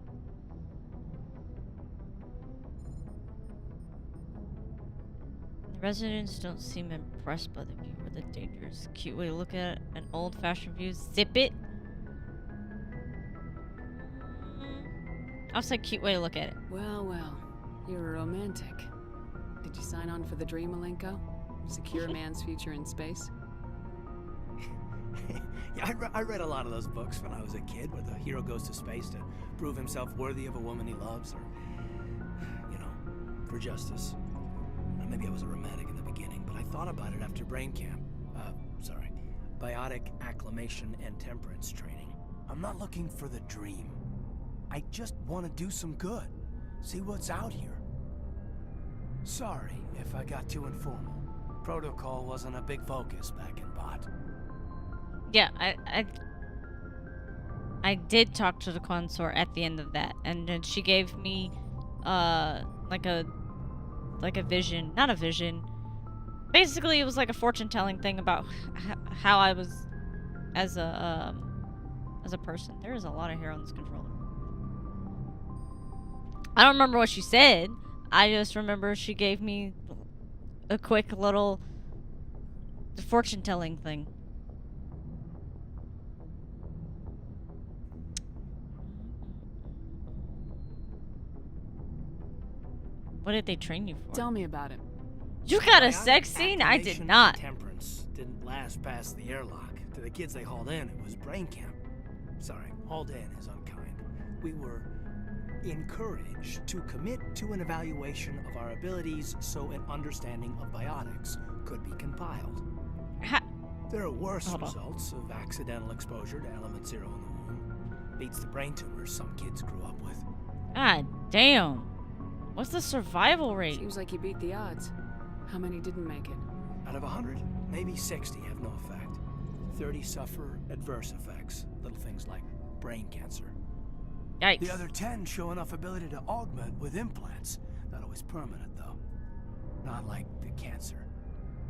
The residents don't seem impressed by the view or the dangers. Cute way to look at it. An old-fashioned view. Zip it. I'll say cute way to look at it.
Well, well. You're a romantic. Did you sign on for the dream, Malenko? Secure a man's future in space?
Yeah, I read a lot of those books when I was a kid, where the hero goes to space to prove himself worthy of a woman he loves, or, you know, for justice. Maybe I was a romantic in the beginning, but I thought about it after brain camp. Biotic acclimation and temperance training. I'm not looking for the dream. I just want to do some good. See what's out here. Sorry if I got too informal. Protocol wasn't a big focus back in Bot.
Yeah, I did talk to the consort at the end of that, and then she gave me like a vision, not a vision. Basically, it was like a fortune-telling thing about how I was as a person. There is a lot of hair on this controller. I don't remember what she said. I just remember she gave me a quick little fortune-telling thing. What did they train you for?
Tell me about it.
You got a sex scene? I did not.
Temperance didn't last past the airlock. To the kids they hauled in, it was brain camp. Sorry, hauled in is unkind. We were encouraged to commit to an evaluation of our abilities so an understanding of biotics could be compiled. There are worse results of accidental exposure to element 0 in the womb. Beats the brain tumors some kids grew up with.
God damn. What's the survival rate?
Seems like you beat the odds. How many didn't make it?
Out of 100, maybe 60 have no effect. 30 suffer adverse effects, little things like brain cancer.
Yikes.
The other 10 show enough ability to augment with implants. Not always permanent, though. Not like the cancer.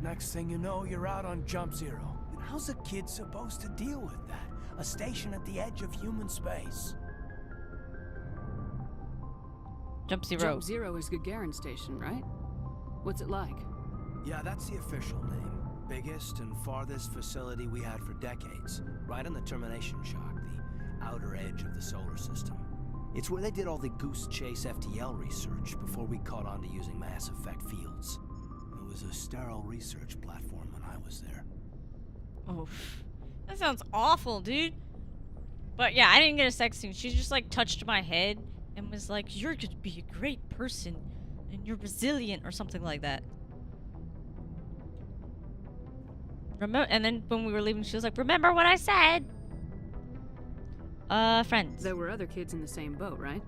Next thing you know, you're out on Jump Zero. And how's a kid supposed to deal with that? A station at the edge of human space.
Jump Zero.
Jump Zero is Gagarin Station, right? What's it like?
Yeah, that's the official name. Biggest and farthest facility we had for decades. Right on the termination shock, the outer edge of the solar system. It's where they did all the Goose Chase FTL research before we caught on to using mass effect fields. It was a sterile research platform when I was there.
Oh, that sounds awful, dude. But yeah, I didn't get a sex scene. She just like touched my head and was like, "You're gonna be a great person, and you're resilient," or something like that. And then when we were leaving, she was like, "Remember what I said?" Friends.
There were other kids in the same boat, right?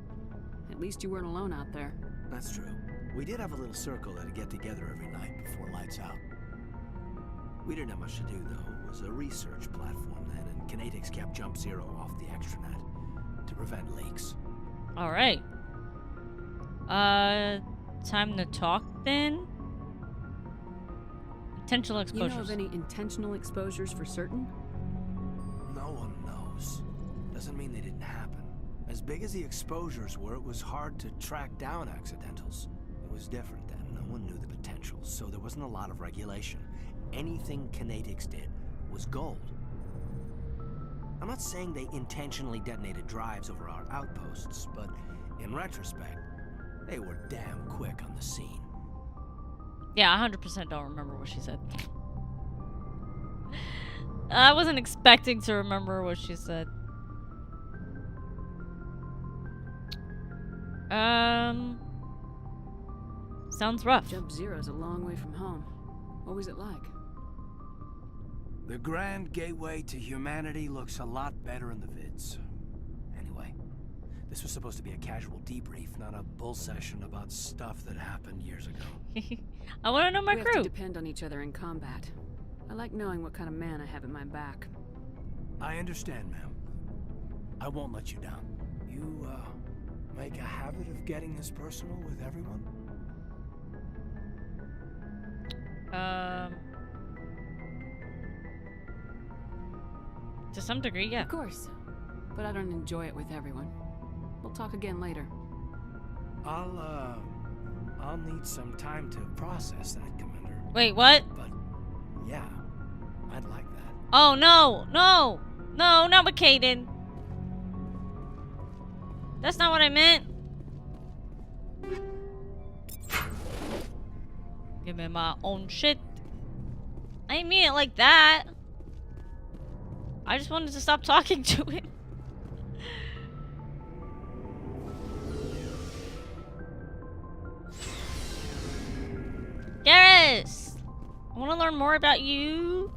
At least you weren't alone out there.
That's true. We did have a little circle that'd get together every night before lights out. We didn't have much to do, though. It was a research platform then, and Kinetics kept Jump Zero off the extranet to prevent leaks.
Alright. Time to talk then? Intentional exposures.
You know of any intentional exposures for certain?
No one knows. Doesn't mean they didn't happen. As big as the exposures were, it was hard to track down accidentals. It was different then. No one knew the potential, so there wasn't a lot of regulation. Anything Kinetics did was gold. I'm not saying they intentionally detonated drives over our outposts, but in retrospect, they were damn quick on the scene.
Yeah, 100% don't remember what she said. I wasn't expecting to remember what she said. Sounds rough.
Jump Zero's a long way from home. What was it like?
The grand gateway to humanity looks a lot better in the vids. Anyway, this was supposed to be a casual debrief, not a bull session about stuff that happened years ago.
I want to know my
we
crew.
Have to depend on each other in combat. I like knowing what kind of man I have at my back.
I understand, ma'am. I won't let you down. You, make a habit of getting this personal with everyone?
To some degree, yeah.
Of course. But I don't enjoy it with everyone. We'll talk again later.
I'll need some time to process that, Commander.
Wait, what?
But, yeah, I'd like that.
Oh, no! No! No, not with Kaidan. That's not what I meant. Give me my own shit. I didn't mean it like that. I just wanted to stop talking to him. Garrus! I want to learn more about you.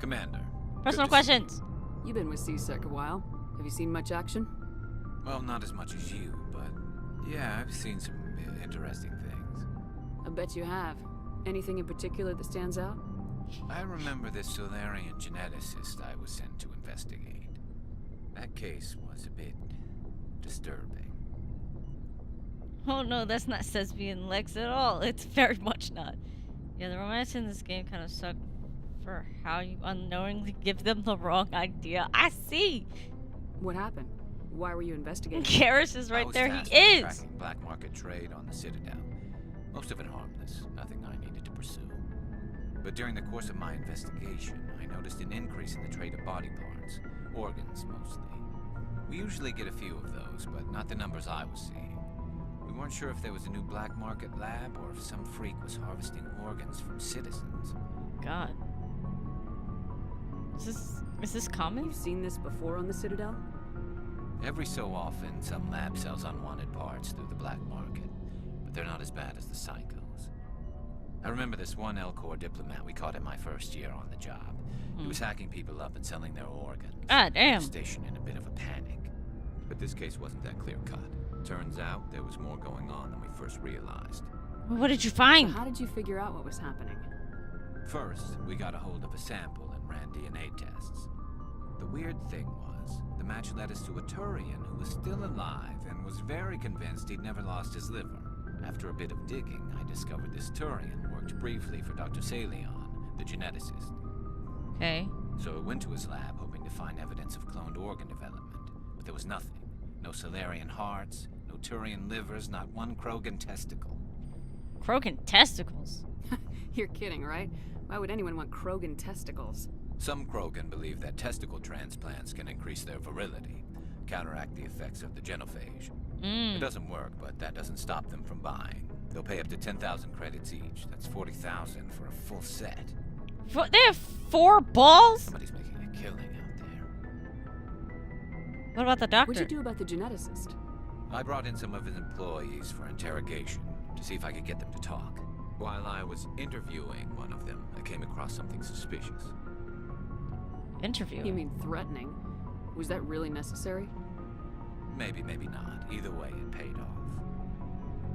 Commander.
Personal questions.
You've been with C-Sec a while. Have you seen much action?
Well, not as much as you, but yeah, I've seen some interesting things.
I bet you have. Anything in particular that stands out?
I remember this Solarian geneticist I was sent to investigate. That case was a bit disturbing.
Oh no, that's not Sesame and Lex at all. It's very much not. Yeah, the romance in this game kind of sucked for how you unknowingly give them the wrong idea. I see.
What happened? Why were you investigating?
Garrus is right there. He is.
Tracking black market trade on the Citadel. Most of it harmless. Nothing I needed to pursue. But during the course of my investigation, I noticed an increase in the trade of body parts. Organs, mostly. We usually get a few of those, but not the numbers I was seeing. We weren't sure if there was a new black market lab or if some freak was harvesting organs from citizens.
God. Is this common?
You've seen this before on the Citadel?
Every so often, some lab sells unwanted parts through the black market, but they're not as bad as the psychos. I remember this one Elcor diplomat we caught in my first year on the job. He was hacking people up and selling their organs.
Ah, damn.
The station in a bit of a panic. But this case wasn't that clear-cut. Turns out there was more going on than we first realized.
What did you find?
So how did you figure out what was happening?
First, we got a hold of a sample and ran DNA tests. The weird thing was, the match led us to a Turian who was still alive and was very convinced he'd never lost his liver. After a bit of digging, I discovered this Turian worked briefly for Dr. Salion, the geneticist.
Okay.
So I went to his lab hoping to find evidence of cloned organ development, but there was nothing. No Solarian hearts, no Turian livers, not one Krogan testicle.
Krogan testicles?
You're kidding, right? Why would anyone want Krogan testicles?
Some Krogan believe that testicle transplants can increase their virility, counteract the effects of the genophage. It doesn't work, but that doesn't stop them from buying. They'll pay up to 10,000 credits each. That's 40,000 for a full set.
They have 4 balls?
Somebody's making a killing out there.
What about the doctor?
What'd you do about the geneticist?
I brought in some of his employees for interrogation to see if I could get them to talk. While I was interviewing one of them, I came across something suspicious.
Interviewing?
You mean threatening? Was that really necessary?
Maybe, maybe not. Either way, it paid off.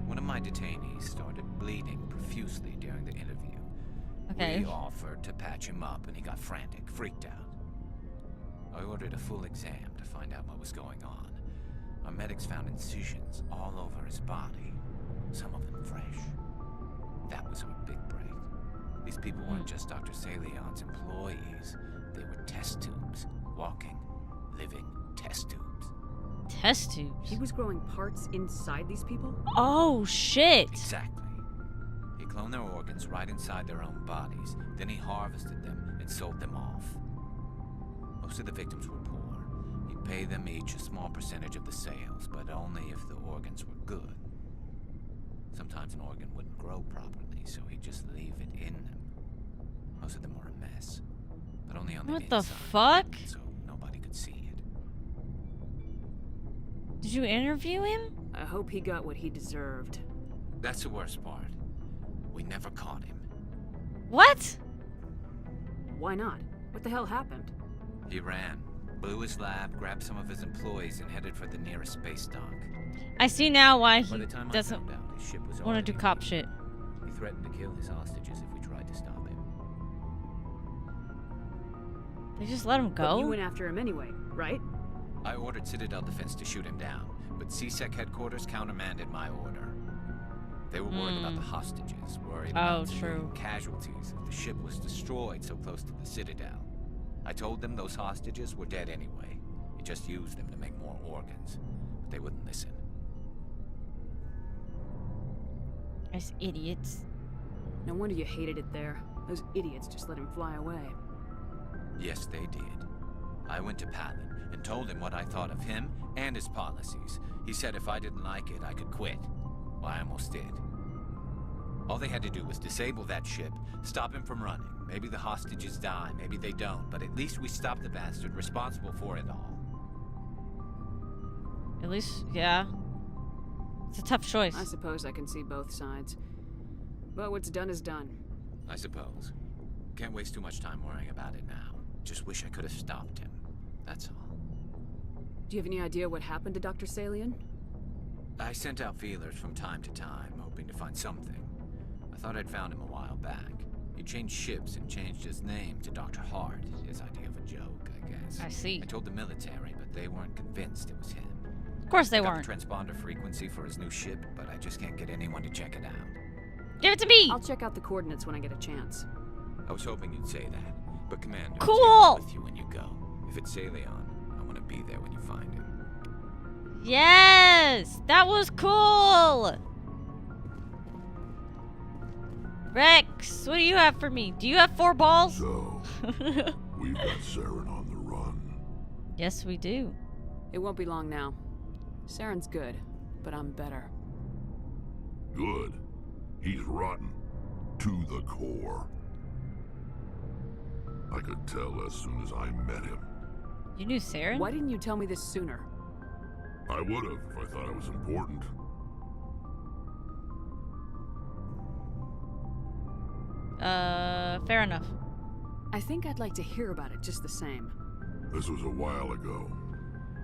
One of my detainees started bleeding profusely during the interview.
Okay.
We offered to patch him up, and he got frantic, freaked out. I ordered a full exam to find out what was going on. Our medics found incisions all over his body, some of them fresh. That was our big break. These people weren't just Dr. Salion's employees. They were test tubes. Walking, living test tubes.
Test tubes?
He was growing parts inside these people?
Oh, shit.
Exactly. He cloned their organs right inside their own bodies. Then he harvested them and sold them off. Most of the victims were poor. He'd pay them each a small percentage of the sales, but only if the organs were good. Sometimes an organ wouldn't grow properly, so he'd just leave it in them. Most of them were a mess, but only on the inside.
What the fuck?
So nobody could see it.
Did you interview him?
I hope he got what he deserved.
That's the worst part. We never caught him.
What?
Why not? What the hell happened?
He ran, blew his lab, grabbed some of his employees, and headed for the nearest space dock.
I see now why
By
he
the time
doesn't
I found out, his ship was
want to do
already
cop
moved.
shit.
He threatened to kill his hostages if we tried to stop him.
They just let him
But you
go?
went after him anyway, right?
I ordered Citadel Defense to shoot him down, but CSEC headquarters countermanded my order. They were worried about the hostages, worried about civilian casualties if the ship was destroyed so close to the Citadel. I told them those hostages were dead anyway. He just used them to make more organs, but they wouldn't listen.
Those idiots.
No wonder you hated it there. Those idiots just let him fly away.
Yes, they did. I went to Palin and told him what I thought of him and his policies. He said if I didn't like it, I could quit. Well, I almost did. All they had to do was disable that ship, stop him from running. Maybe the hostages die, maybe they don't, but at least we stopped the bastard responsible for it all.
At least, yeah. It's a tough choice.
I suppose I can see both sides. But what's done is done.
I suppose. Can't waste too much time worrying about it now. Just wish I could have stopped him. That's all.
Do you have any idea what happened to Dr. Salian?
I sent out feelers from time to time, hoping to find something. I thought I'd found him a while back. He changed ships and changed his name to Dr. Hart, his idea of a joke, I guess.
I see.
I told the military, but they weren't convinced it was him.
Of course they
got
weren't.
the transponder frequency for his new ship, but I just can't get anyone to check it out.
Give it to me!
I'll check out the coordinates when I get a chance.
I was hoping you'd say that, but Commander,
Cool!
take me with you when you go. If it's Salion, I want to be there when you find him.
Yes! That was cool! Rex, what do you have for me? Do you have 4 balls?
So, we've got Saren on the run.
Yes, we do.
It won't be long now. Saren's good, but I'm better.
Good. He's rotten. To the core. I could tell as soon as I met him.
You knew Saren?
Why didn't you tell me this sooner?
I would have if I thought it was important.
Fair enough.
I think I'd like to hear about it just the same.
This was a while ago.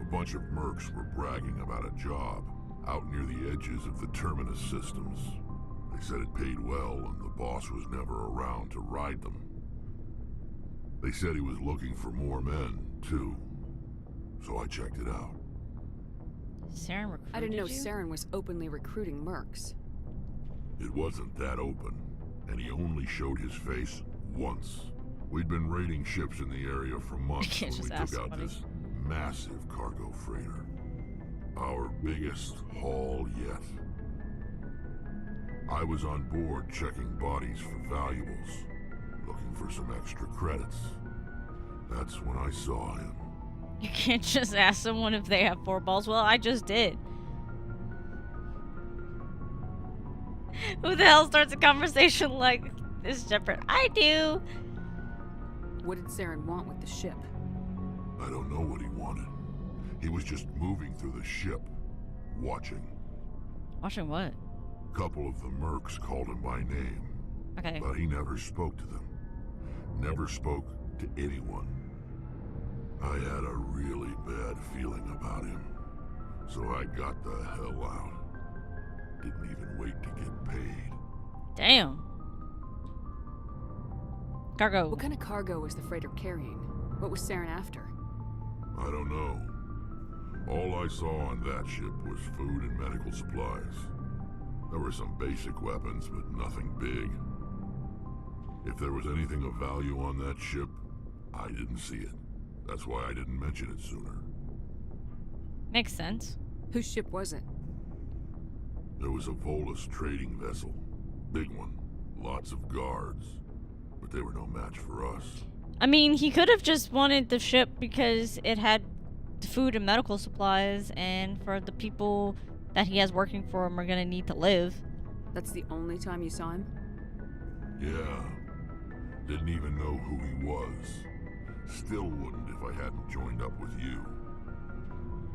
A bunch of mercs were bragging about a job out near the edges of the Terminus systems. They said it paid well and the boss was never around to ride them. They said he was looking for more men, too. So I checked it out.
Saren recruited
I didn't know
you?
Saren was openly recruiting mercs.
It wasn't that open, and he only showed his face once. We'd been raiding ships in the area for months when we took out this massive cargo freighter. Our biggest haul yet. I was on board checking bodies for valuables, looking for some extra credits. That's when I saw him.
You can't just ask someone if they have 4 balls. Well, I just did. Who the hell starts a conversation like this, Shepard? I do.
What did Saren want with the ship?
I don't know what he wanted. He was just moving through the ship, watching.
Watching what?
A couple of the mercs called him by name.
Okay.
But he never spoke to them. Never spoke to anyone. I had a really bad feeling about him. So I got the hell out. Didn't even wait to get paid.
Damn. Cargo.
What kind of cargo was the freighter carrying? What was Saren after?
I don't know. All I saw on that ship was food and medical supplies. There were some basic weapons, but nothing big. If there was anything of value on that ship, I didn't see it. That's why I didn't mention it sooner.
Makes sense.
Whose ship was it?
There was a Volus trading vessel. Big one. Lots of guards. But they were no match for us.
I mean, he could have just wanted the ship because it had food and medical supplies, and for the people that he has working for him are gonna need to live.
That's the only time you saw him?
Yeah. Didn't even know who he was. Still wouldn't if I hadn't joined up with you.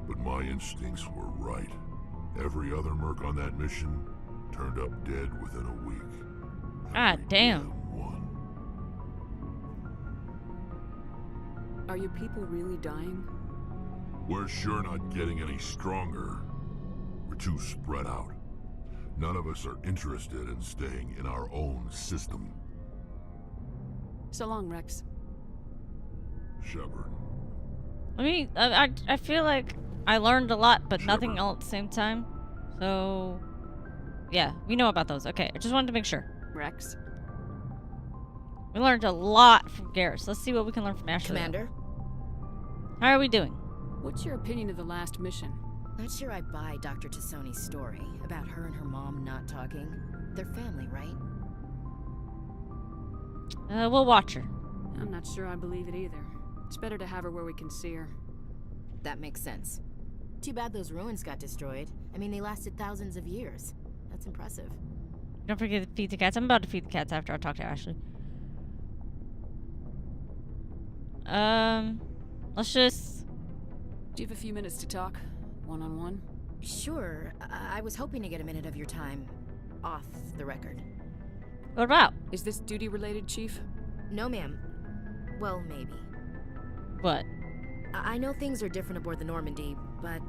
But my instincts were right. Every other merc on that mission turned up dead within a week.
God damn.
Are your people really dying?
We're sure not getting any stronger. We're too spread out. None of us are interested in staying in our own system.
So long, Rex.
Shepard.
I mean, I feel like I learned a lot, but
Shepard.
nothing all at the same time. So, yeah, we know about those. Okay, I just wanted to make sure.
Rex?
We learned a lot from Garrus. Let's see what we can learn from Ashley.
Commander?
How are we doing?
What's your opinion of the last mission?
Not sure I buy Dr. Tassoni's story about her and her mom not talking. They're family, right?
We'll watch her.
I'm not sure I believe it either. It's better to have her where we can see her.
That makes sense. Too bad those ruins got destroyed. I mean, they lasted thousands of years. That's impressive.
Don't forget to feed the cats. I'm about to feed the cats after I talk to Ashley. Let's just...
Do you have a few minutes to talk? One-on-one?
Sure. I was hoping to get a minute of your time. Off the record.
What about?
Is this duty-related, Chief?
No, ma'am. Well, maybe.
What?
I know things are different aboard the Normandy, but,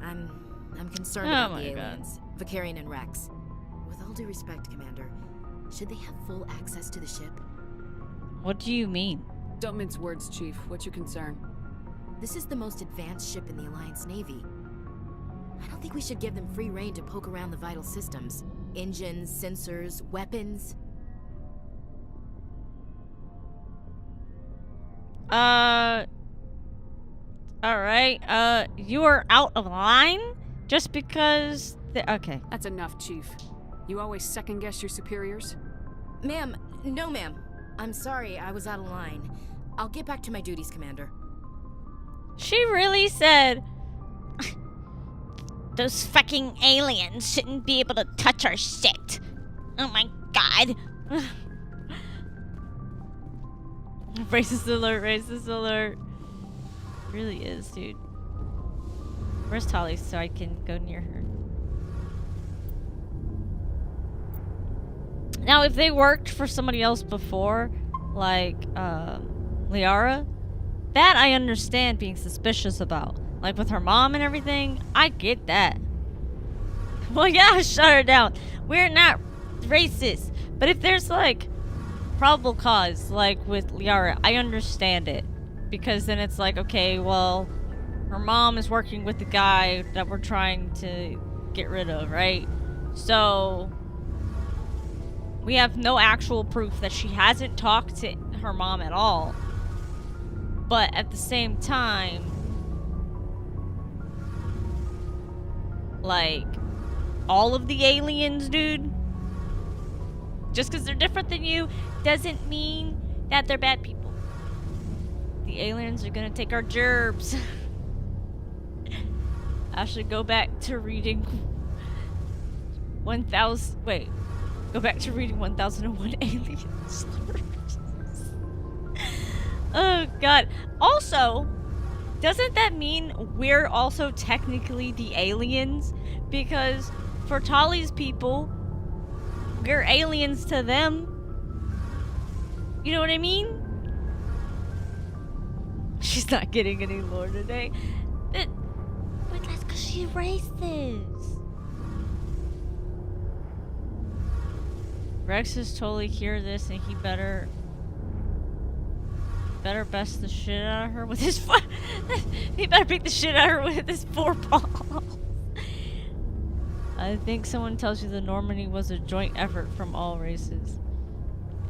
I'm concerned
Oh
about
my
the
God.
aliens. Vicarian and Rex. With all due respect, Commander, should they have full access to the ship?
What do you mean?
Don't mince words, Chief. What's your concern?
This is the most advanced ship in the Alliance Navy. I don't think we should give them free rein to poke around the vital systems. Engines, sensors, weapons.
Alright, you are out of line? Just because... Okay.
That's enough, Chief. You always second-guess your superiors?
Ma'am, no ma'am. I'm sorry, I was out of line. I'll get back to my duties, Commander.
She really said... Those fucking aliens shouldn't be able to touch our shit. Oh my god. Racist alert, racist alert. It really is, dude. Where's Tali so I can go near her? Now, if they worked for somebody else before, like, Liara, that I understand being suspicious about. Like, with her mom and everything, I get that. Well, yeah, shut her down. We're not racist. But if there's, like, probable cause, like with Liara, I understand it. Because then it's like, okay, well, her mom is working with the guy that we're trying to get rid of, right? So, we have no actual proof that she hasn't talked to her mom at all. But at the same time, like, all of the aliens, dude, just because they're different than you doesn't mean that they're bad people. The aliens are gonna take our gerbs. I should go back to reading 1000. Wait, go back to reading 1001 Aliens. Oh god. Also, doesn't that mean we're also technically the aliens? Because for Tali's people, we're aliens to them. You know what I mean? She's not getting any lore today. But that's because she's racist. Rex is totally hear this and he better best the shit out of her with his he better beat the shit out of her with his forepaw. I think someone tells you the Normandy was a joint effort from all races.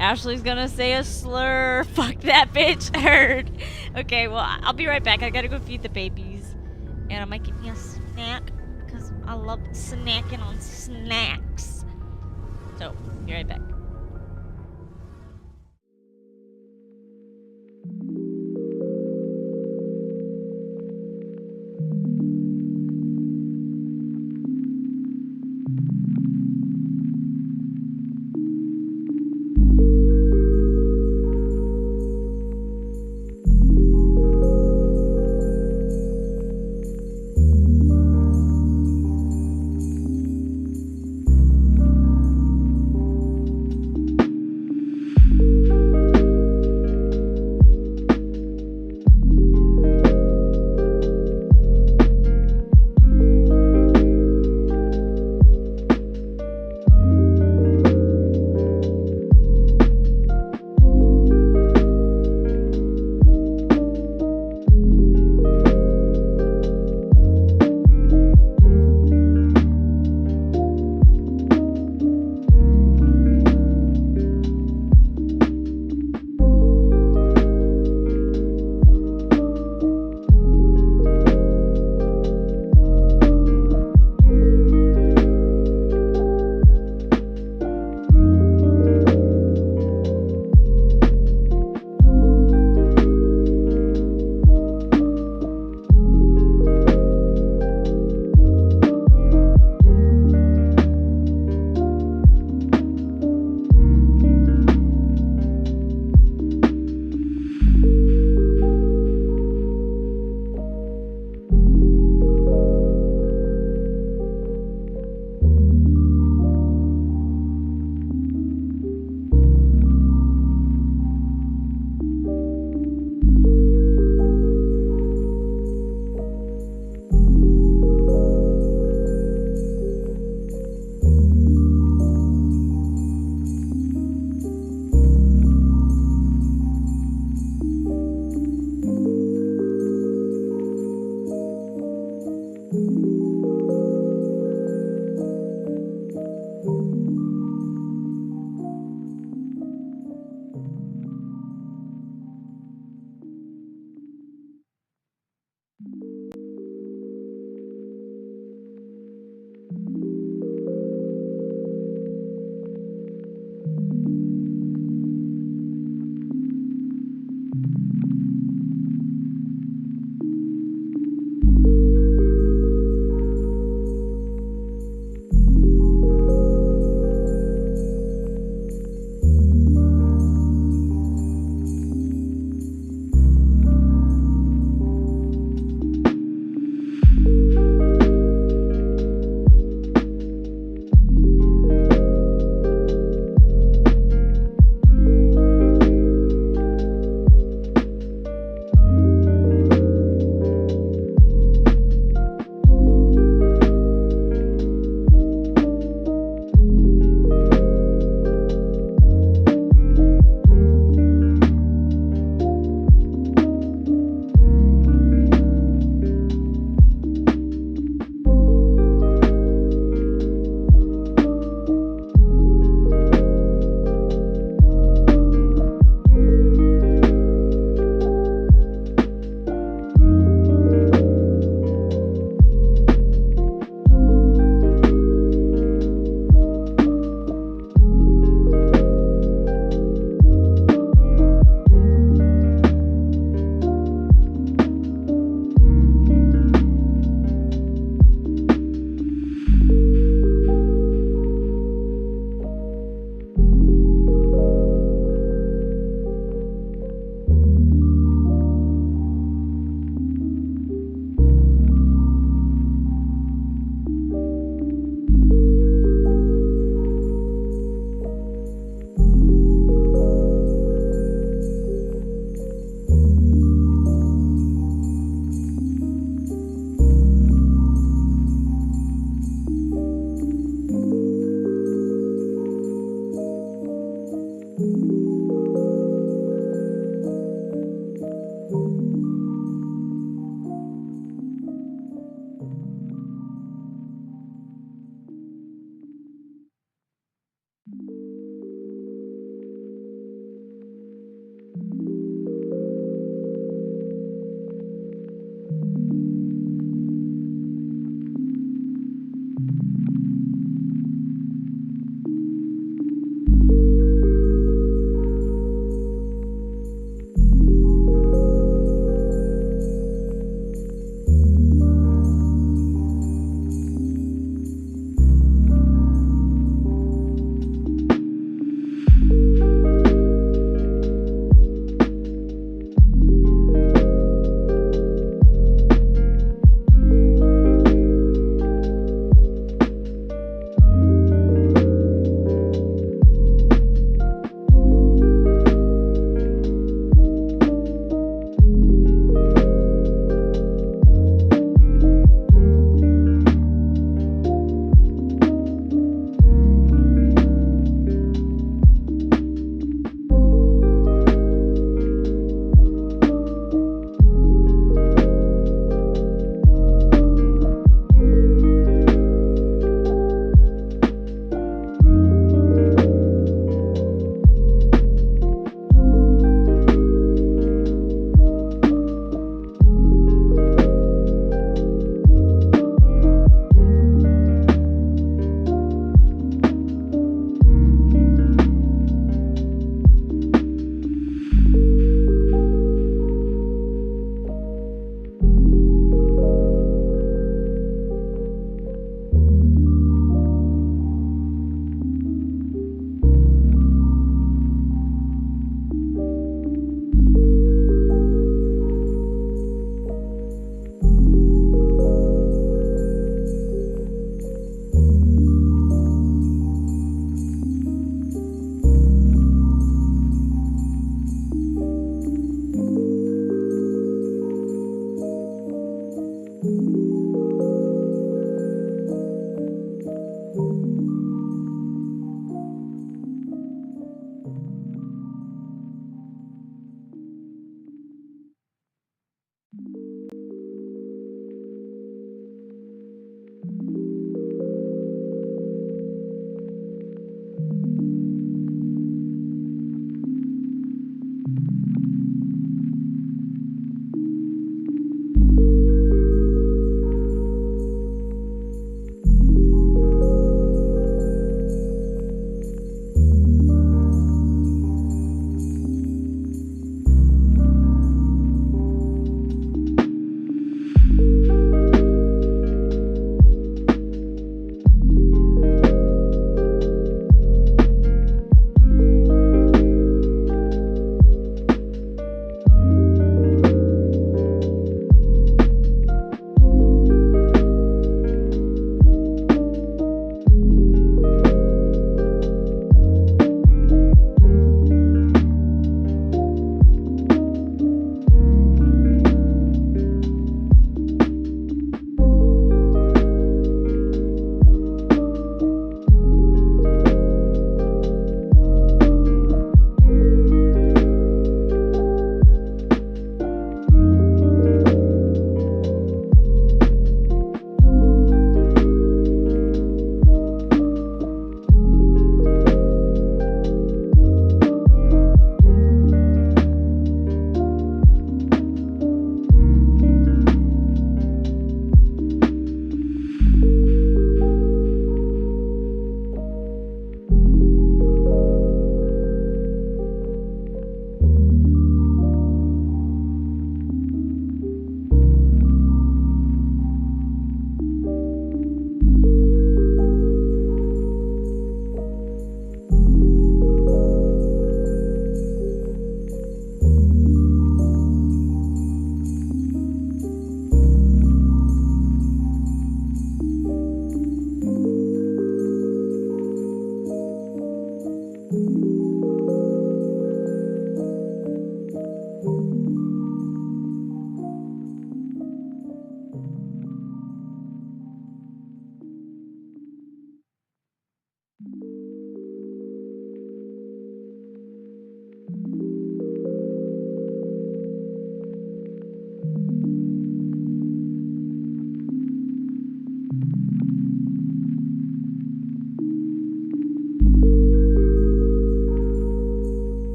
Ashley's gonna say a slur. Fuck that bitch. Heard. Okay, well, I'll be right back. I gotta go feed the babies. And I might get me a snack. Because I love snacking on snacks. So, be right back.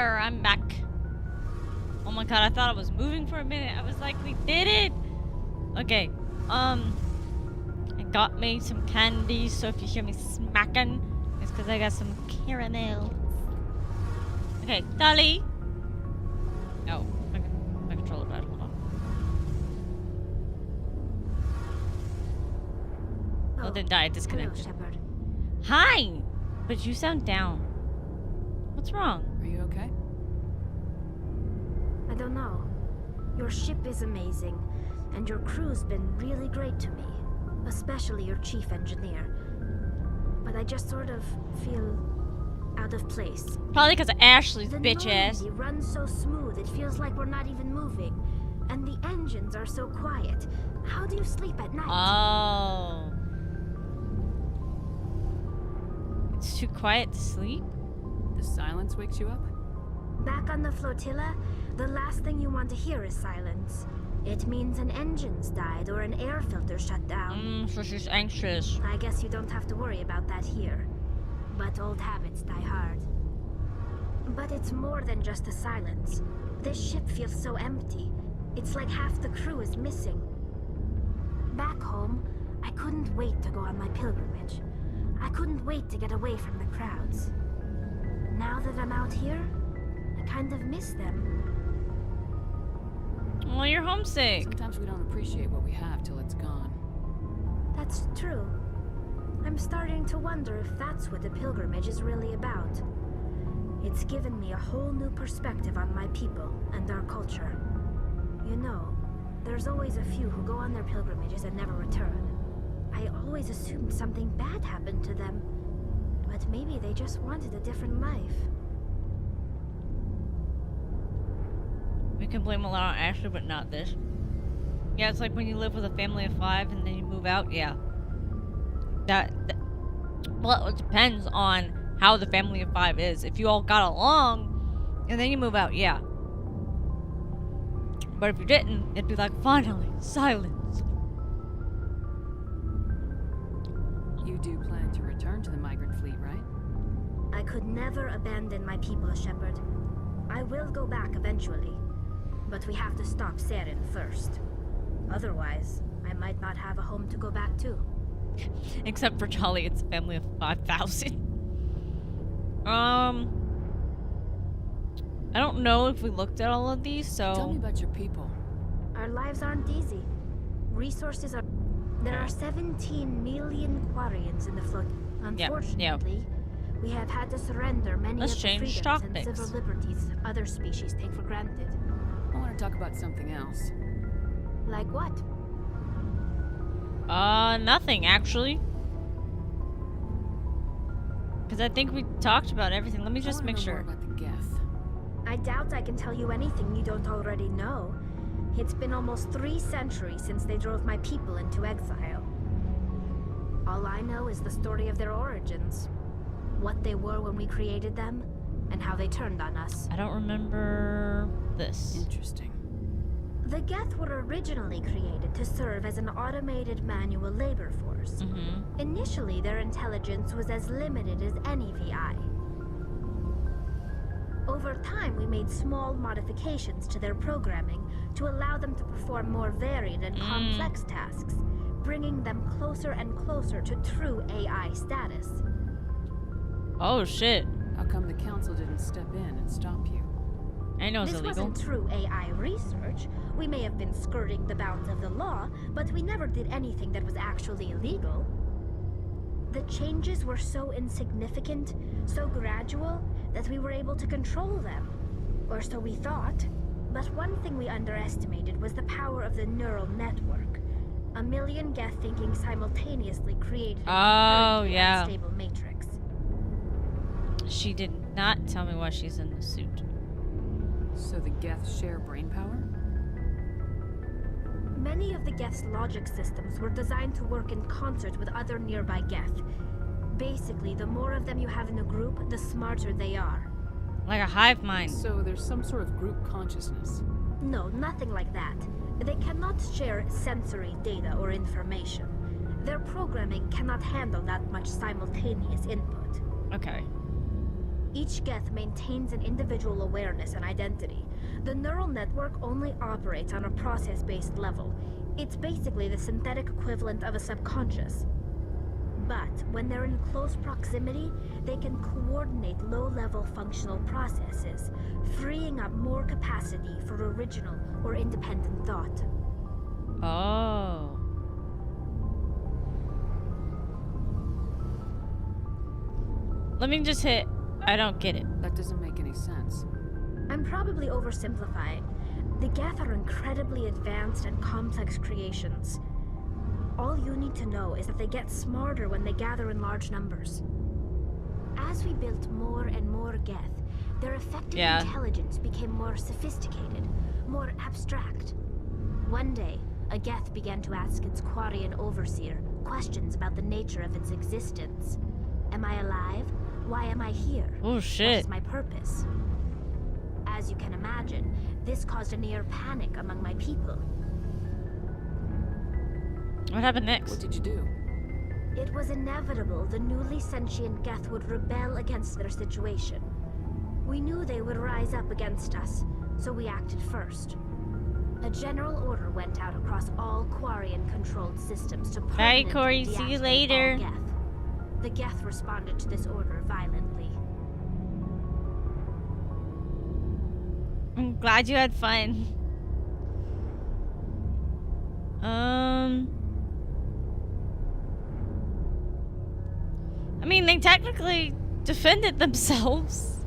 there. I'm back. Oh my god, I thought I was moving for a minute. I was like, we did it. Okay. I got me some candy, so if you hear me smacking, it's because I got some caramel. Okay, Dolly. Oh, my controller died. Hold on. Oh, didn't die. Disconnected.
Hello, Shepard.
Hi! But you sound down. What's wrong?
Are you okay?
I don't know. Your ship is amazing, and your crew's been really great to me. Especially your chief engineer. But I just sort of feel out of place.
Probably because of Ashley's
the
bitch ass.
The runs so smooth, it feels like we're not even moving. And the engines are so quiet. How do you sleep at night?
Oh. It's too quiet to sleep?
The silence wakes you up?
Back on the flotilla, the last thing you want to hear is silence. It means an engine's died or an air filter shut down.
So she's anxious.
I guess you don't have to worry about that here. But old habits die hard. But it's more than just the silence. This ship feels so empty. It's like half the crew is missing. Back home, I couldn't wait to go on my pilgrimage. I couldn't wait to get away from the crowds. Now that I'm out here, I kind of miss them.
Well, you're homesick.
Sometimes we don't appreciate what we have till it's gone.
That's true. I'm starting to wonder if that's what the pilgrimage is really about. It's given me a whole new perspective on my people and our culture. You know, there's always a few who go on their pilgrimages and never return. I always assumed something bad happened to them. But maybe they just wanted a different life.
We can blame a lot on Ashley, but not this. Yeah, it's like when you live with a family of 5 and then you move out. Yeah. Well, it depends on how the family of 5 is. If you all got along and then you move out, yeah. But if you didn't, it'd be like, finally, silence.
You do plan to return to the migrant fleet, right?
I could never abandon my people, Shepard. I will go back eventually. But we have to stop Saren first. Otherwise, I might not have a home to go back to.
Except for Charlie, it's a family of 5,000. I don't know if we looked at all of these, so...
Tell me about your people.
Our lives aren't easy. Resources are... There are 17 million Quarians in the float. Unfortunately, we have had to surrender many of the freedoms and civil liberties other species take for granted.
I want to talk about something else.
Like what?
Nothing, actually. Because I think we talked about everything. Let me just make sure.
About the Geth.
I doubt I can tell you anything you don't already know. It's been almost 3 centuries since they drove my people into exile. All I know is the story of their origins. What they were when we created them, and how they turned on us.
I don't remember this.
Interesting.
The Geth were originally created to serve as an automated manual labor force. Initially, their intelligence was as limited as any VI. Over time, we made small modifications to their programming to allow them to perform more varied and complex tasks, bringing them closer and closer to true AI status.
Oh, shit.
How come the Council didn't step in and stop you?
I know it's illegal.
This wasn't true AI research. We may have been skirting the bounds of the law, but we never did anything that was actually illegal. The changes were so insignificant, so gradual, that we were able to control them. Or so we thought. But one thing we underestimated was the power of the neural network. 1 million Geth thinking simultaneously created an unstable matrix.
She did not tell me why she's in the suit.
So the Geth share brain power?
Many of the Geth's logic systems were designed to work in concert with other nearby Geth. Basically, the more of them you have in a group, the smarter they are.
Like a hive mind.
So there's some sort of group consciousness?
No, nothing like that. They cannot share sensory data or information. Their programming cannot handle that much simultaneous input.
Okay.
Each Geth maintains an individual awareness and identity. The neural network only operates on a process-based level. It's basically the synthetic equivalent of a subconscious. But when they're in close proximity, they can coordinate low-level functional processes, freeing up more capacity for original or independent thought.
Oh. Let me just hit. I don't get it.
That doesn't make any sense.
I'm probably oversimplifying. The Geth are incredibly advanced and complex creations. All you need to know is that they get smarter when they gather in large numbers. As we built more and more Geth, their effective intelligence became more sophisticated, more abstract. One day, a Geth began to ask its Quarian overseer questions about the nature of its existence. Am I alive? Why am I here?
Oh shit.
What is my purpose? As you can imagine, this caused a near panic among my people.
What happened next?
What did you do?
It was inevitable the newly sentient Geth would rebel against their situation. We knew they would rise up against us, so we acted first. A general order went out across all Quarian-controlled systems to
Bye, Corey. See you later.
Geth. The Geth responded to this order violently.
I'm glad you had fun. I mean, they technically defended themselves.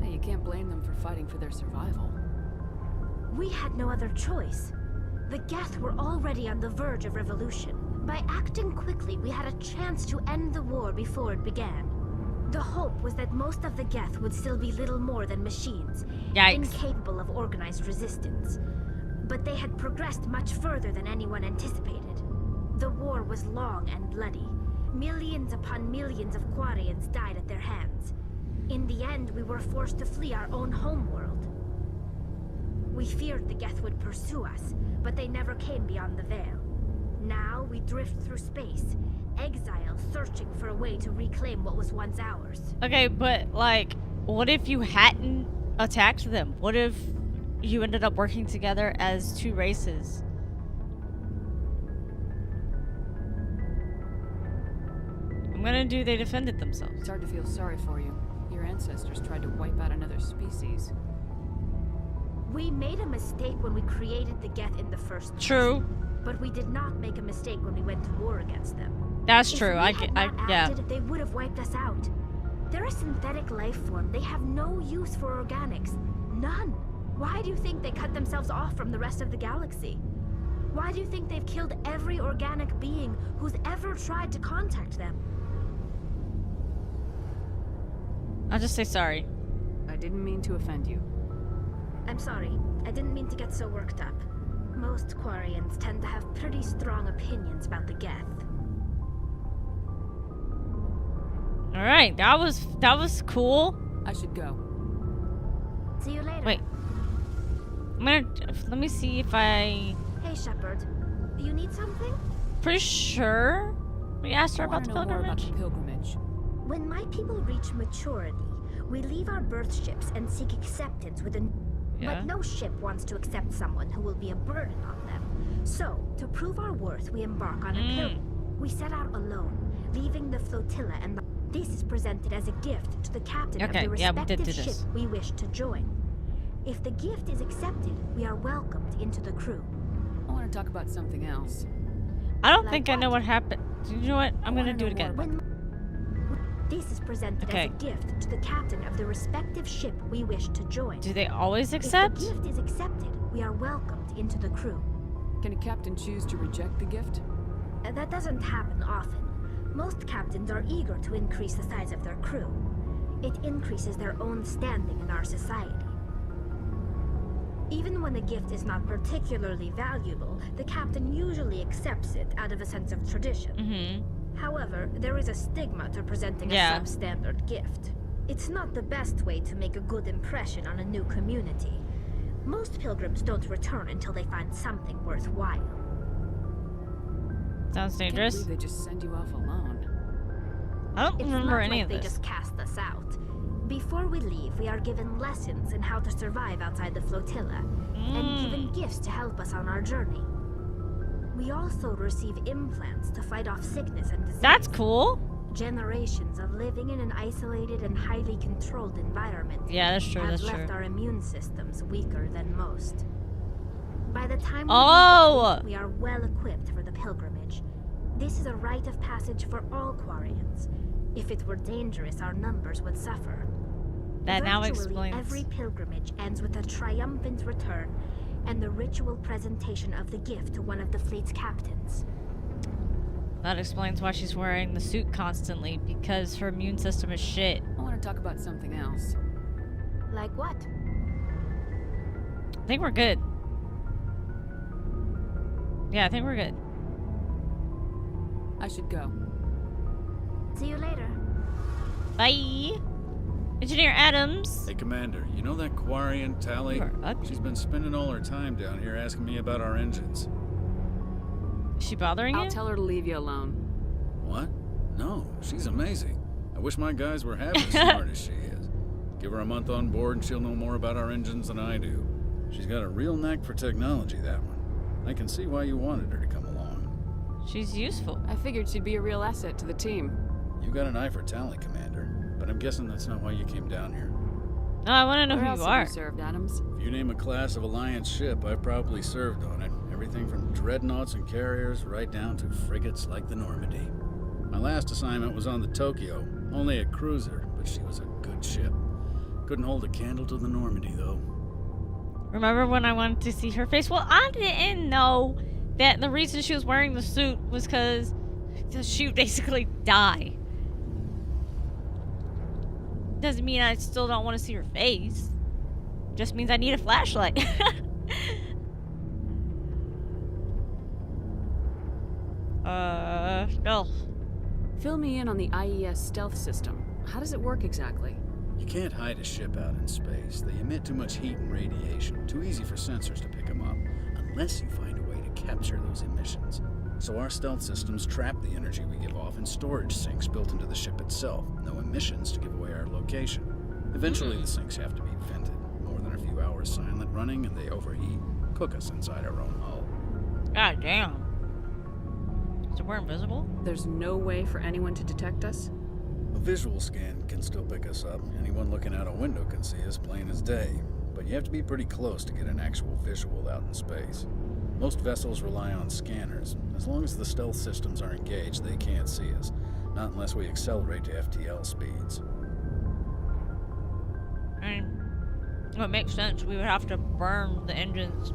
Hey, you can't blame them for fighting for their survival.
We had no other choice. The Geth were already on the verge of revolution. By acting quickly, we had a chance to end the war before it began. The hope was that most of the Geth would still be little more than machines, incapable of organized resistance. But they had progressed much further than anyone anticipated. The war was long and bloody. Millions upon millions of Quarians died at their hands. In the end, we were forced to flee our own homeworld. We feared the Geth would pursue us, but they never came beyond the Veil. Now we drift through space, exile, searching for a way to reclaim what was once ours.
Okay, but like, what if you hadn't attacked them? What if you ended up working together as two races? I'm gonna do they defended themselves.
It's hard to feel sorry for you. Your ancestors tried to wipe out another species.
We made a mistake when we created the Geth in the first place.
True.
But we did not make a mistake when we went to war against them.
That's
If
true.
we had not
yeah.
acted, they would have wiped us out. They're a synthetic life form. They have no use for organics. None. Why do you think they cut themselves off from the rest of the galaxy? Why do you think they've killed every organic being who's ever tried to contact them?
I'll just say sorry.
I didn't mean to offend you.
I'm sorry. I didn't mean to get so worked up. Most Quarians tend to have pretty strong opinions about the Geth.
All right, that was cool.
I should go.
See you later.
Wait. Let me see if I...
Hey, Shepard. You need something?
Pretty sure we asked her about the pilgrimage.
When my people reach maturity, we leave our birth ships and seek acceptance with a...
Yeah.
But no ship wants to accept someone who will be a burden on them. So, to prove our worth, we embark on a pilgrim. We set out alone, leaving the flotilla and this is presented as a gift to the captain of the respective ship we wish to join. If the gift is accepted, we are welcomed into the crew.
I want to talk about something else.
I don't think I know what happened. You know what? I'm gonna do it again.
This is presented as a gift to the captain of the respective ship we wish to join.
Do they always accept?
If the gift is accepted, we are welcomed into the crew.
Can a captain choose to reject the gift?
That doesn't happen often. Most captains are eager to increase the size of their crew. It increases their own standing in our society. Even when the gift is not particularly valuable, the captain usually accepts it out of a sense of tradition. However, there is a stigma to presenting a substandard gift. It's not the best way to make a good impression on a new community. Most pilgrims don't return until they find something worthwhile.
Sounds dangerous.
Can't believe they just send you off alone.
I don't
It's
remember
not
any
like
of
they
this.
just cast us out. Before we leave, we are given lessons in how to survive outside the flotilla, and given gifts to help us on our journey. We also receive implants to fight off sickness and disease.
That's cool.
Generations of living in an isolated and highly controlled environment
Yeah, that's true,
have
that's
left
true.
our immune systems weaker than most. By the time we leave
Oh!
the fleet, we are well equipped for the pilgrimage. This is a rite of passage for all Quarians. If it were dangerous, our numbers would suffer.
That now
Virtually
explains.
every pilgrimage ends with a triumphant return and the ritual presentation of the gift to one of the fleet's captains.
That explains why she's wearing the suit constantly, because her immune system is shit.
I want to talk about something else.
Like what?
I think we're good. Yeah, I think we're good.
I should go.
See you later.
Bye. Engineer Adams.
Hey, Commander, you know that Quarian, Tally?
You are ugly.
She's been spending all her time down here asking me about our engines.
Is she bothering you?
I'll tell her to leave you alone.
What? No, she's amazing. I wish my guys were half as smart as she is. Give her a month on board and she'll know more about our engines than I do. She's got a real knack for technology, that one. I can see why you wanted her to come along.
She's useful.
I figured she'd be a real asset to the team.
You got an eye for Tally, Commander. But I'm guessing that's not why you came down here.
No, I want to know
Where
who
else
you
have
are.
you served, Adams?
If you name a class of Alliance ship, I've probably served on it. Everything from dreadnoughts and carriers right down to frigates like the Normandy. My last assignment was on the Tokyo, only a cruiser, but she was a good ship. Couldn't hold a candle to the Normandy, though.
Remember when I wanted to see her face? Well, I didn't know that the reason she was wearing the suit was because she would basically die. Doesn't mean I still don't want to see her face. Just means I need a flashlight. Stealth.
Fill me in on the IES stealth system. How does it work exactly?
You can't hide a ship out in space. They emit too much heat and radiation. Too easy for sensors to pick them up, unless you find a way to capture those emissions. So our stealth systems trap the energy we give off in storage sinks built into the ship itself. No emissions to give away our location. Eventually the sinks have to be vented. More than a few hours silent running and they overheat. Cook us inside our own hull.
God damn. So we're invisible?
There's no way for anyone to detect us?
A visual scan can still pick us up. Anyone looking out a window can see us plain as day. But you have to be pretty close to get an actual visual out in space. Most vessels rely on scanners. As long as the stealth systems are engaged, they can't see us. Not unless we accelerate to FTL speeds.
Well, it makes sense. We would have to burn the engines.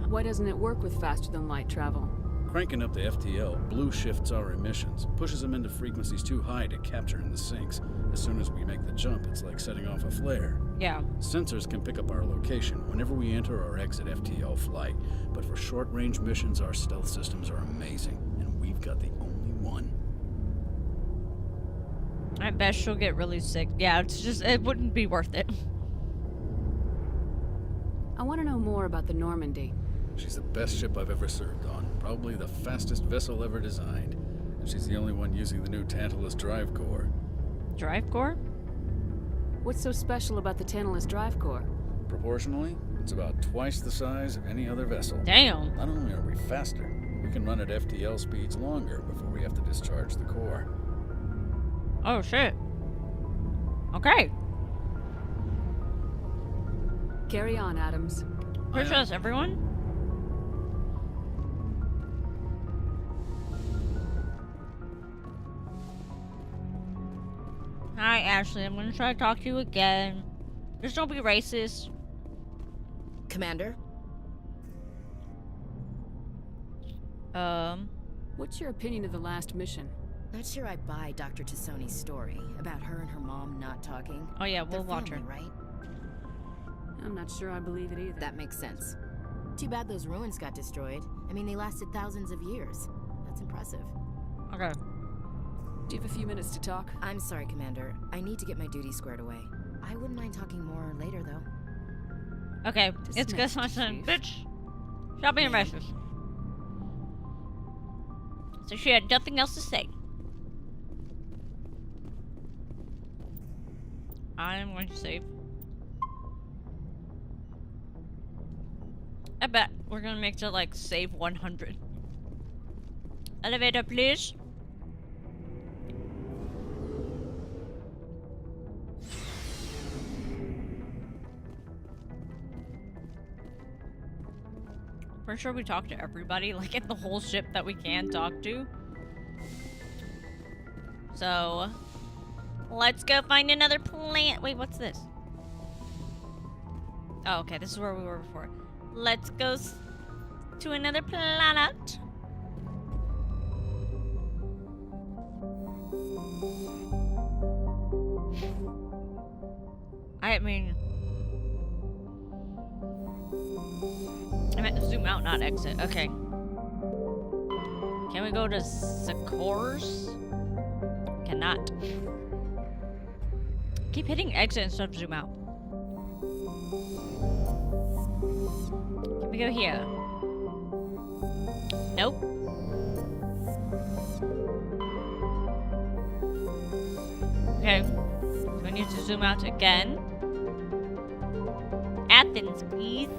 Why doesn't it work with faster than light travel?
Cranking up the FTL blue shifts our emissions, pushes them into frequencies too high to capture in the sinks. As soon as we make the jump, it's like setting off a flare.
Yeah.
Sensors can pick up our location whenever we enter or exit FTL flight, but for short-range missions, our stealth systems are amazing, and we've got the only one.
I bet she'll get really sick. Yeah, it wouldn't be worth it.
I want to know more about the Normandy.
She's the best ship I've ever served on, probably the fastest vessel ever designed, and she's the only one using the new Tantalus drive core.
Drive core?
What's so special about the Tantalus drive core?
Proportionally, it's about twice the size of any other vessel.
Damn.
Not only are we faster, we can run at FTL speeds longer before we have to discharge the core.
Oh, shit. Okay.
Carry on, Adams.
Pretty sure that's everyone. Hi, Ashley. I'm gonna try to talk to you again. Just don't be racist.
Commander?
What's your opinion of the last mission?
Not sure I buy Dr. Tassoni's story about her and her mom not talking.
Oh yeah, we'll watch her.
Right?
I'm not sure I believe it either.
That makes sense. Too bad those ruins got destroyed. I mean, they lasted thousands of years. That's impressive.
Okay.
Do you have a few minutes to talk?
I'm sorry, Commander. I need to get my duties squared away. I wouldn't mind talking more later, though.
Okay, it's good, my son. Bitch, stop being racist. So she had nothing else to say. I am going to save. I bet we're gonna make it like save 100. Elevator, please. Pretty sure we talk to everybody, like in the whole ship that we can talk to. So, let's go find another planet. Wait, what's this? Oh, okay, this is where we were before. Let's go to another planet. I mean, I meant to zoom out, not exit. Okay. Can we go to Zakors? Cannot. Keep hitting exit instead of zoom out. Can we go here? Nope. Okay. So we need to zoom out again. Athens, please.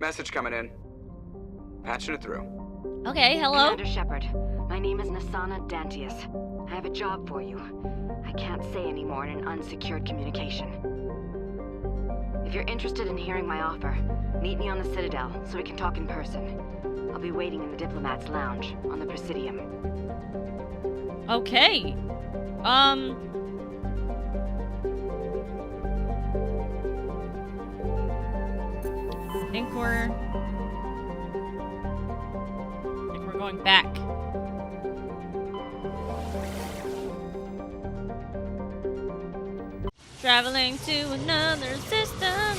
Message coming in. Patching it through.
Okay, hello?
Commander Shepard, my name is Nasana Dantius. I have a job for you. I can't say any more in an unsecured communication. If you're interested in hearing my offer, meet me on the Citadel so we can talk in person. I'll be waiting in the Diplomat's Lounge on the Presidium.
Okay. I think we're going back. Traveling to another system.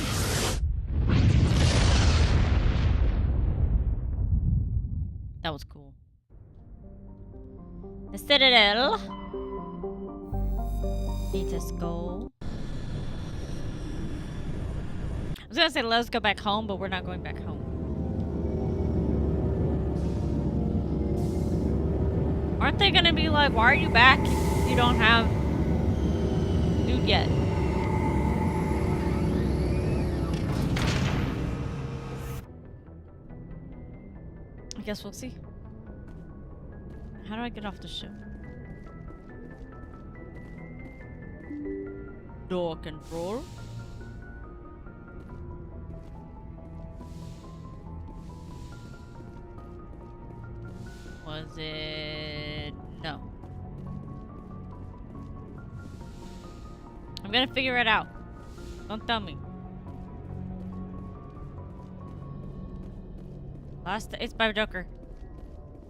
That was cool. The Citadel. Let us go. I was gonna say let's go back home, but we're not going back home. Aren't they gonna be like, why are you back? You don't have dude yet. I guess we'll see. How do I get off the ship? Door control. Was it? No. I'm gonna figure it out. Don't tell me. It's by Joker.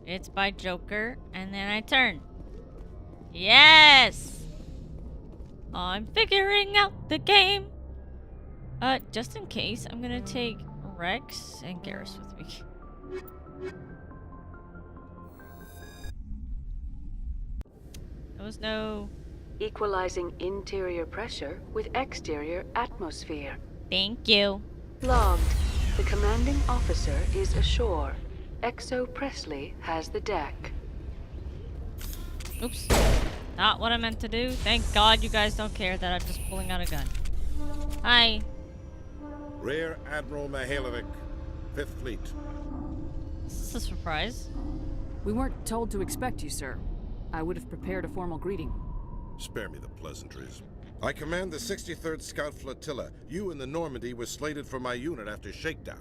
It's by Joker, and then I turn. Yes! I'm figuring out the game. Just in case, I'm gonna take Rex and Garrus with me. There was no...
Equalizing interior pressure with exterior atmosphere.
Thank you.
Logged. The commanding officer is ashore. Exo Presley has the deck.
Oops. Not what I meant to do. Thank God you guys don't care that I'm just pulling out a gun. Hi.
Rear Admiral Mihailovic, 5th Fleet.
This is a surprise.
We weren't told to expect you, sir. I would have prepared a formal greeting.
Spare me the pleasantries. I command the 63rd Scout Flotilla. You and the Normandy were slated for my unit after shakedown.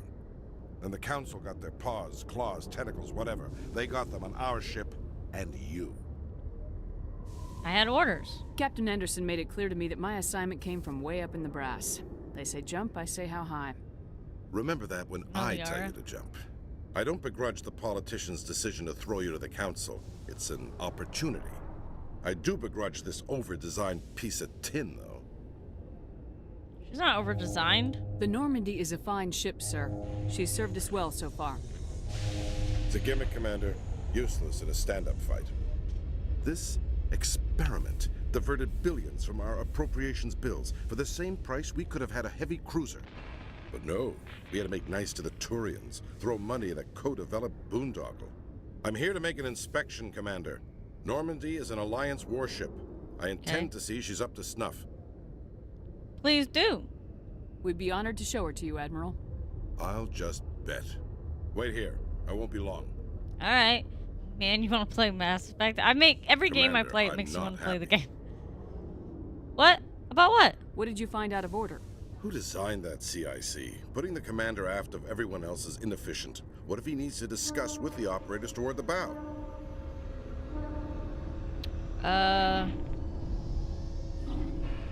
And the Council got their paws, claws, tentacles, whatever. They got them on our ship, and you.
I had orders.
Captain Anderson made it clear to me that my assignment came from way up in the brass. They say jump, I say how high.
Remember that when I tell you to jump. I don't begrudge the politician's decision to throw you to the Council. It's an opportunity. I do begrudge this over-designed piece of tin, though.
She's not over-designed.
The Normandy is a fine ship, sir. She's served us well so far.
It's a gimmick, Commander. Useless in a stand-up fight. This experiment diverted billions from our appropriations bills. For the same price, we could have had a heavy cruiser. But no, we had to make nice to the Turians, throw money at a co-developed boondoggle. I'm here to make an inspection, Commander. Normandy is an Alliance warship. I intend to see she's up to snuff.
Please do.
We'd be honored to show her to you, Admiral.
I'll just bet. Wait here. I won't be long.
All right. Man, you want to play Mass Effect? I make every game I play, it
I'm
makes you
not
want to play the
happy.
game. What? About what?
What did you find out of Order?
Who designed that CIC? Putting the commander aft of everyone else is inefficient. What if he needs to discuss with the operators toward the bow?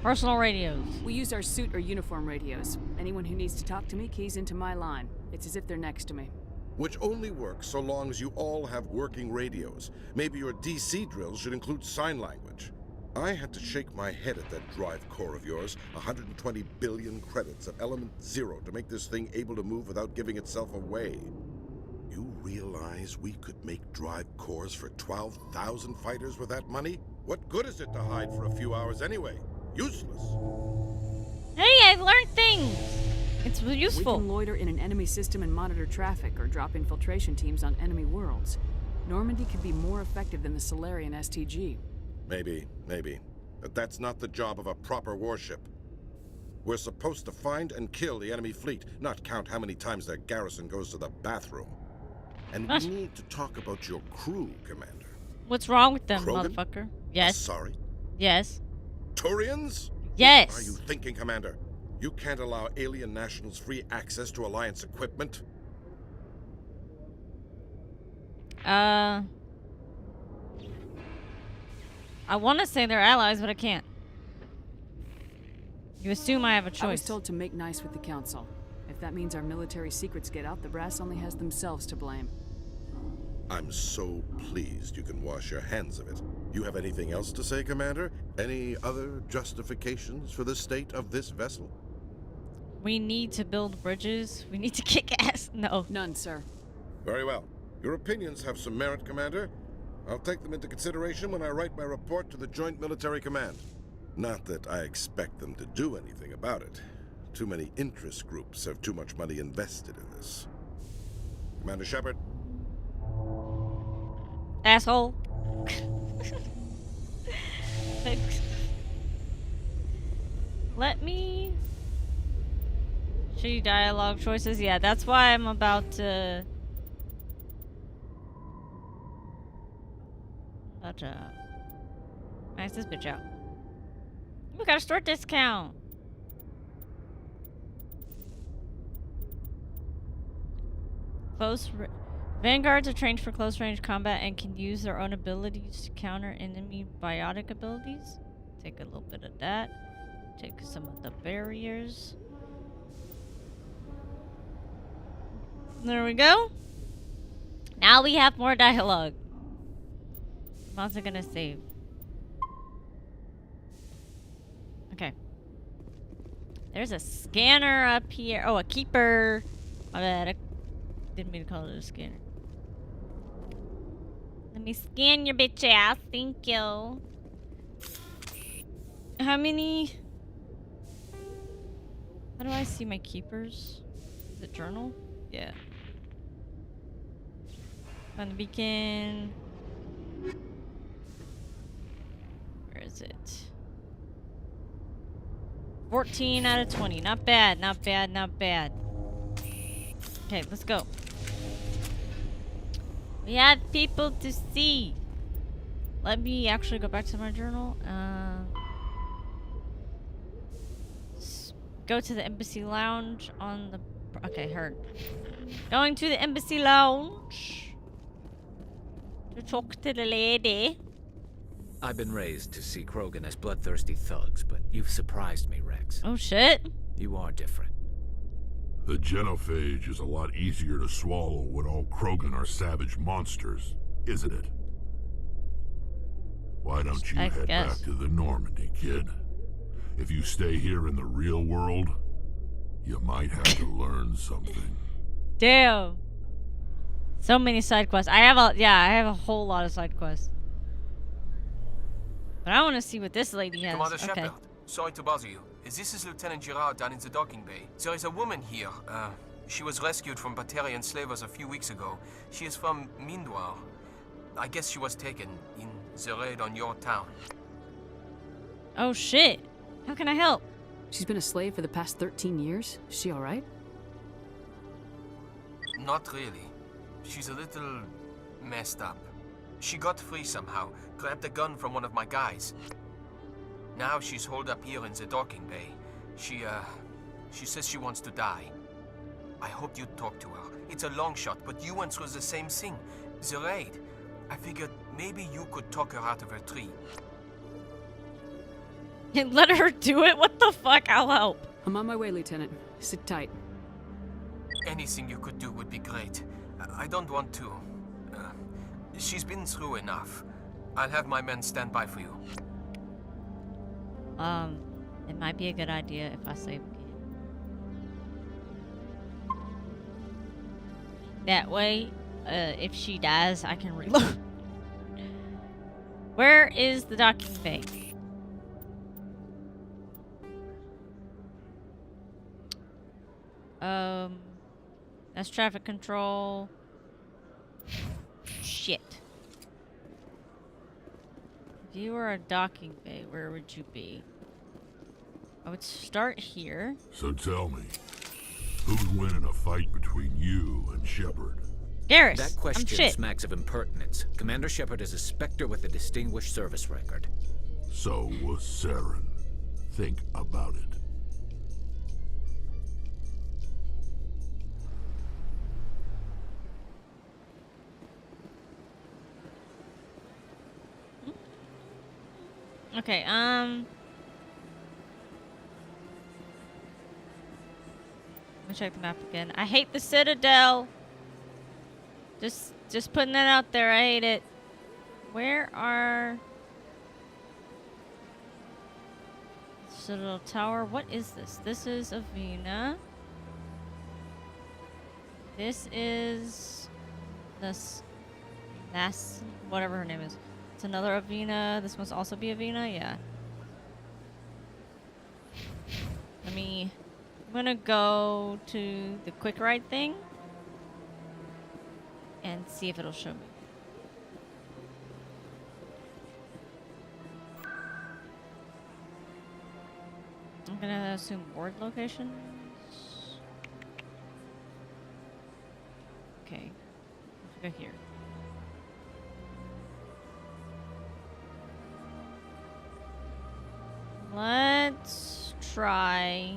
Personal radios.
We use our suit or uniform radios. Anyone who needs to talk to me keys into my line. It's as if they're next to me.
Which only works so long as you all have working radios. Maybe your DC drills should include sign language. I had to shake my head at that drive core of yours. 120 billion credits at element 0 to make this thing able to move without giving itself away. You realize we could make drive cores for 12,000 fighters with that money? What good is it to hide for a few hours anyway? Useless.
Hey, I learned things. It's useful.
We can loiter in an enemy system and monitor traffic or drop infiltration teams on enemy worlds. Normandy could be more effective than the Solarian STG.
Maybe. But that's not the job of a proper warship. We're supposed to find and kill the enemy fleet, not count how many times their garrison goes to the bathroom. And we need to talk about your crew, Commander.
What's wrong with them,
Krogan?
motherfucker? Yes.
Sorry?
Yes.
Turians?
Yes.
What are you thinking, Commander? You can't allow alien nationals free access to Alliance equipment?
I want to say they're allies, but I can't. You assume I have a choice.
I was told to make nice with the Council. If that means our military secrets get out, the brass only has themselves to blame.
I'm so pleased you can wash your hands of it. You have anything else to say, Commander? Any other justifications for the state of this vessel?
We need to build bridges. We need to kick ass. No.
None, sir.
Very well. Your opinions have some merit, Commander. I'll take them into consideration when I write my report to the Joint Military Command. Not that I expect them to do anything about it. Too many interest groups have too much money invested in this. Commander Shepard.
Asshole. Let me... Shitty dialogue choices. Yeah, that's why I'm about to... Max this bitch out. We got a store discount. Vanguards are trained for close range combat and can use their own abilities to counter enemy biotic abilities. Take a little bit of that. Take some of the barriers. There we go. Now we have more dialogue. I'm also gonna save. Okay. There's a scanner up here. Oh, a keeper. My bad. I didn't mean to call it a scanner. Let me scan your bitch ass. Thank you. How many? How do I see my keepers? Is it journal? Yeah. Find the beacon. Where is it? 14 out of 20. Not bad, not bad, not bad. Okay, let's go. We have people to see. Let me actually go back to my journal. Go to the embassy lounge on the... Okay, heard. Going to the embassy lounge to talk to the lady.
I've been raised to see Krogan as bloodthirsty thugs, but you've surprised me, Rex.
Oh, shit.
You are different.
The genophage is a lot easier to swallow when all Krogan are savage monsters, isn't it? Why don't you head back to the Normandy, kid? If you stay here in the real world, you might have to learn something.
Damn. So many side quests. I have a whole lot of side quests. But I want to see what this lady has.
Commander
Okay.
Shepard, sorry to bother you. This is Lieutenant Girard down in the docking bay. There is a woman here. She was rescued from Batarian slavers a few weeks ago. She is from Mindwar. I guess she was taken in the raid on your town.
Oh shit. How can I help?
She's been a slave for the past 13 years? Is she alright?
Not really. She's a little messed up. She got free somehow, grabbed a gun from one of my guys. Now she's holed up here in the docking bay. She says she wants to die. I hoped you'd talk to her. It's a long shot, but you went through the same thing. The raid. I figured maybe you could talk her out of her tree.
Let her do it? What the fuck? I'll help.
I'm on my way, Lieutenant. Sit tight.
Anything you could do would be great. I don't want to. She's been through enough. I'll have my men stand by for you.
It might be a good idea if I save again. That way, if she dies, I can reload. Where is the docking bay? That's traffic control. Shit. If you were a docking bay, where would you be? I would start here.
So tell me, who's winning a fight between you and Shepard?
Garrus,
That question smacks of impertinence. Commander Shepard is a Spectre with a distinguished service record.
So was Saren. Think about it.
Okay, let me check the map again. I hate the Citadel. Just putting that out there. I hate it. Where are Citadel Tower? What is this? This is Avina. This is this whatever her name is. It's another Avina. This must also be Avina. Yeah. I'm gonna go to the quick ride thing and see if it'll show me. I'm gonna assume board locations. Okay. Let's go here. Let's try.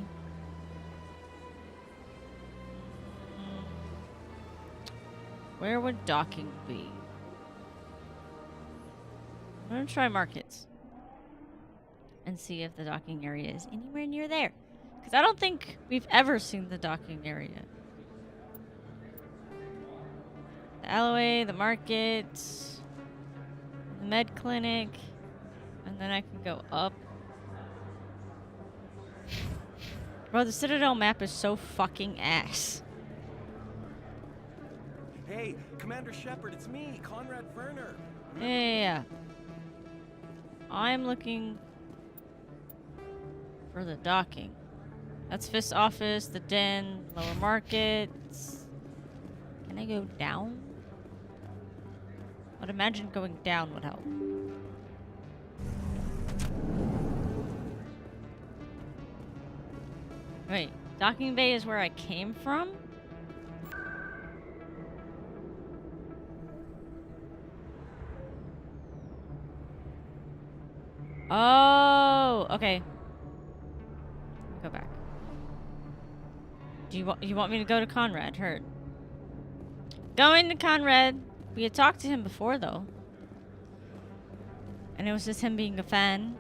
Where would docking be? I'm gonna try markets and see if the docking area is anywhere near there. Because I don't think we've ever seen the docking area. The alleyway, the market, the med clinic, and then I can go up. Bro, the Citadel map is so fucking ass.
Hey, Commander Shepard, it's me, Conrad Werner.
Yeah. I'm looking for the docking. That's Fist's office, the den, lower markets. Can I go down? I'd imagine going down would help. Wait, docking bay is where I came from? Oh, okay. Go back. Do you want me to go to Conrad? Heard. Going to Conrad. We had talked to him before though. And it was just him being a fan.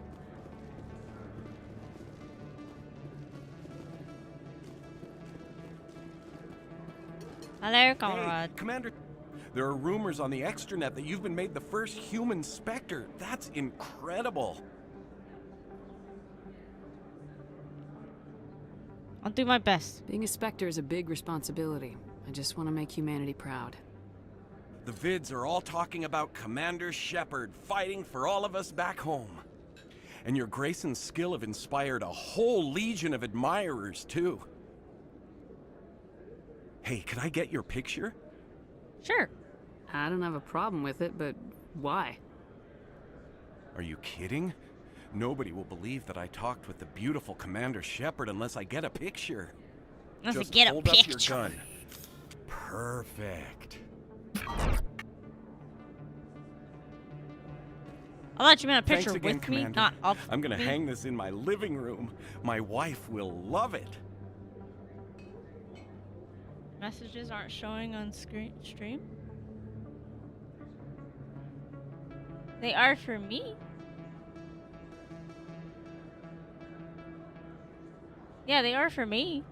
Hello, Conrad.
Hey, Commander, there are rumors on the extranet that you've been made the first human Spectre. That's incredible.
I'll do my best.
Being a Spectre is a big responsibility. I just want to make humanity proud.
The vids are all talking about Commander Shepard fighting for all of us back home. And your grace and skill have inspired a whole legion of admirers, too. Hey, can I get your picture?
Sure.
I don't have a problem with it, but why?
Are you kidding? Nobody will believe that I talked with the beautiful Commander Shepard unless I get a picture.
Unless
Just
we get a
hold up your
picture.
gun. Perfect.
I thought you meant a
Thanks
picture
again,
with me,
Commander.
not of
I'm gonna
me.
hang this in my living room. My wife will love it.
Messages aren't showing on stream. They are for me. Yeah, they are for me.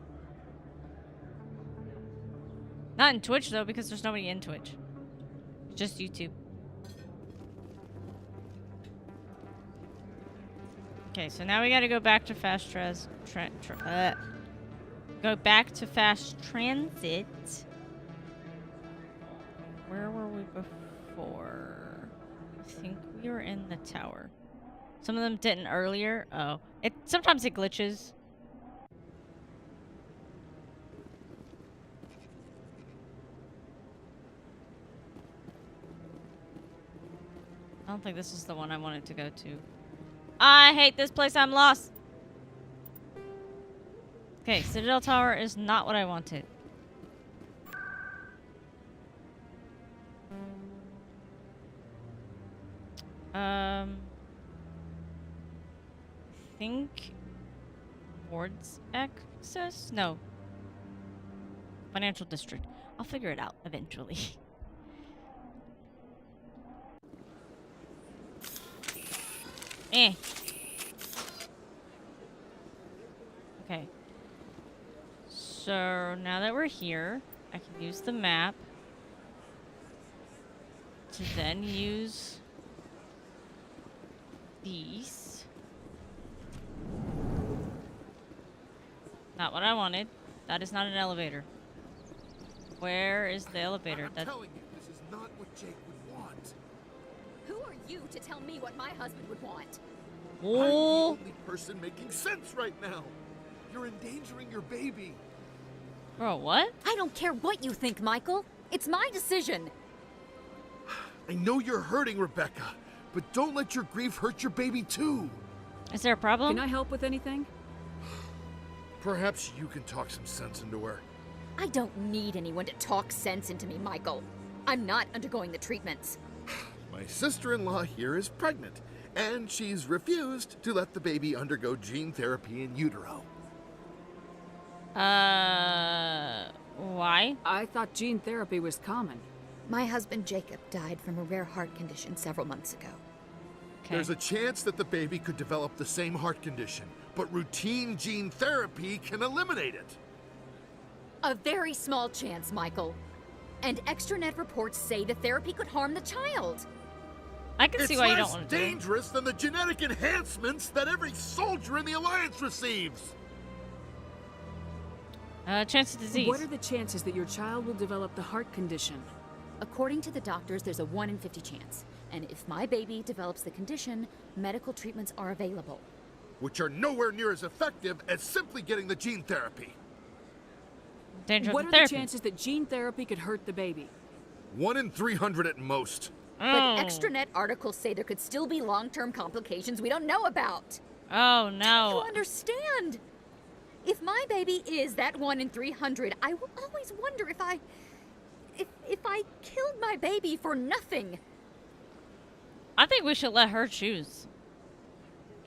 Not in Twitch though, because there's nobody in Twitch. It's just YouTube. Okay, so now we gotta go back to fast go back to fast transit. Where were we before? I think we were in the tower. Some of them didn't earlier. Oh, sometimes it glitches. I don't think this is the one I wanted to go to. I hate this place. I'm lost. Okay, Citadel Tower is not what I wanted. I think Wards access? No. Financial district. I'll figure it out eventually. Okay. So now that we're here, I can use the map to then use these. Not what I wanted. That is not an elevator. Where is the elevator?
I'm telling you, this is not what Jake would want.
Who are you to tell me what my husband would want?
I'm the only person making sense right now. You're endangering your baby.
Bro, what?
I don't care what you think, Michael. It's my decision.
I know you're hurting, Rebecca, but don't let your grief hurt your baby too.
Is there a problem?
Can I help with anything?
Perhaps you can talk some sense into her.
I don't need anyone to talk sense into me, Michael. I'm not undergoing the treatments.
My sister-in-law here is pregnant, and she's refused to let the baby undergo gene therapy in utero.
Why?
I thought gene therapy was common.
My husband Jacob died from a rare heart condition several months ago.
Okay.
There's a chance that the baby could develop the same heart condition, but routine gene therapy can eliminate it.
A very small chance, Michael. And extranet reports say the therapy could harm the child.
I can see why you don't want to do it.
It's less dangerous than the genetic enhancements that every soldier in the Alliance receives.
Chance of disease.
What are the chances that your child will develop the heart condition?
According to the doctors, there's a 1 in 50 chance. And if my baby develops the condition, medical treatments are available.
Which are nowhere near as effective as simply getting the gene therapy.
What are the chances that gene therapy could hurt the baby?
1 in 300 at most.
But extranet articles say there could still be long-term complications we don't know about.
Oh, no.
Do you understand? If my baby is that 1 in 300, I will always wonder if I killed my baby for nothing.
I think we should let her choose.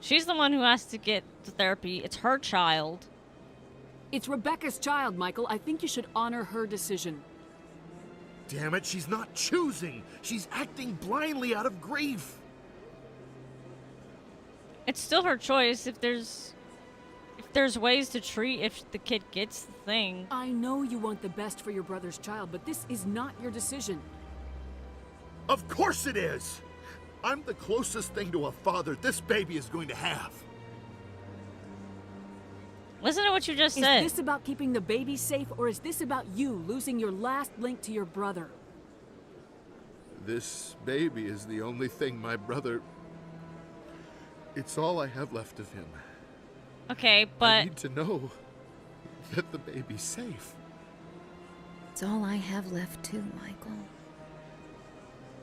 She's the one who has to get the therapy. It's her child.
It's Rebecca's child, Michael. I think you should honor her decision.
Damn it, she's not choosing. She's acting blindly out of grief.
It's still her choice if there's ways to treat if the kid gets the thing.
I know you want the best for your brother's child, but this is not your decision.
Of course it is. I'm the closest thing to a father this baby is going to have.
Listen to what you just said.
Is this about keeping the baby safe, or is this about you losing your last link to your brother?
This baby is the only thing my brother... It's all I have left of him.
Okay, but...
I need to know that the baby's safe.
It's all I have left too, Michael.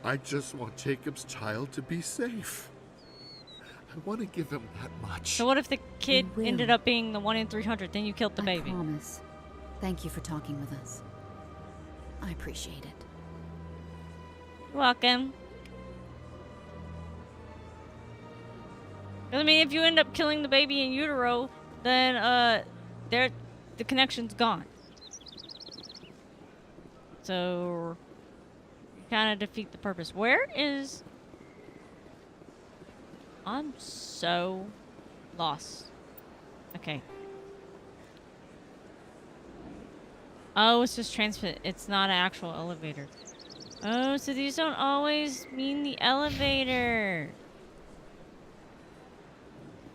I just want Jacob's child to be safe. I want to give him that much.
So what if the kid ended up being the 1 in 300, then you killed the baby?
I promise. Thank you for talking with us. I appreciate it.
You're welcome. I mean, if you end up killing the baby in utero, then the connection's gone. So you kind of defeat the purpose. Where is? I'm so lost. Okay. Oh, it's just transfer. It's not an actual elevator. Oh, so these don't always mean the elevator.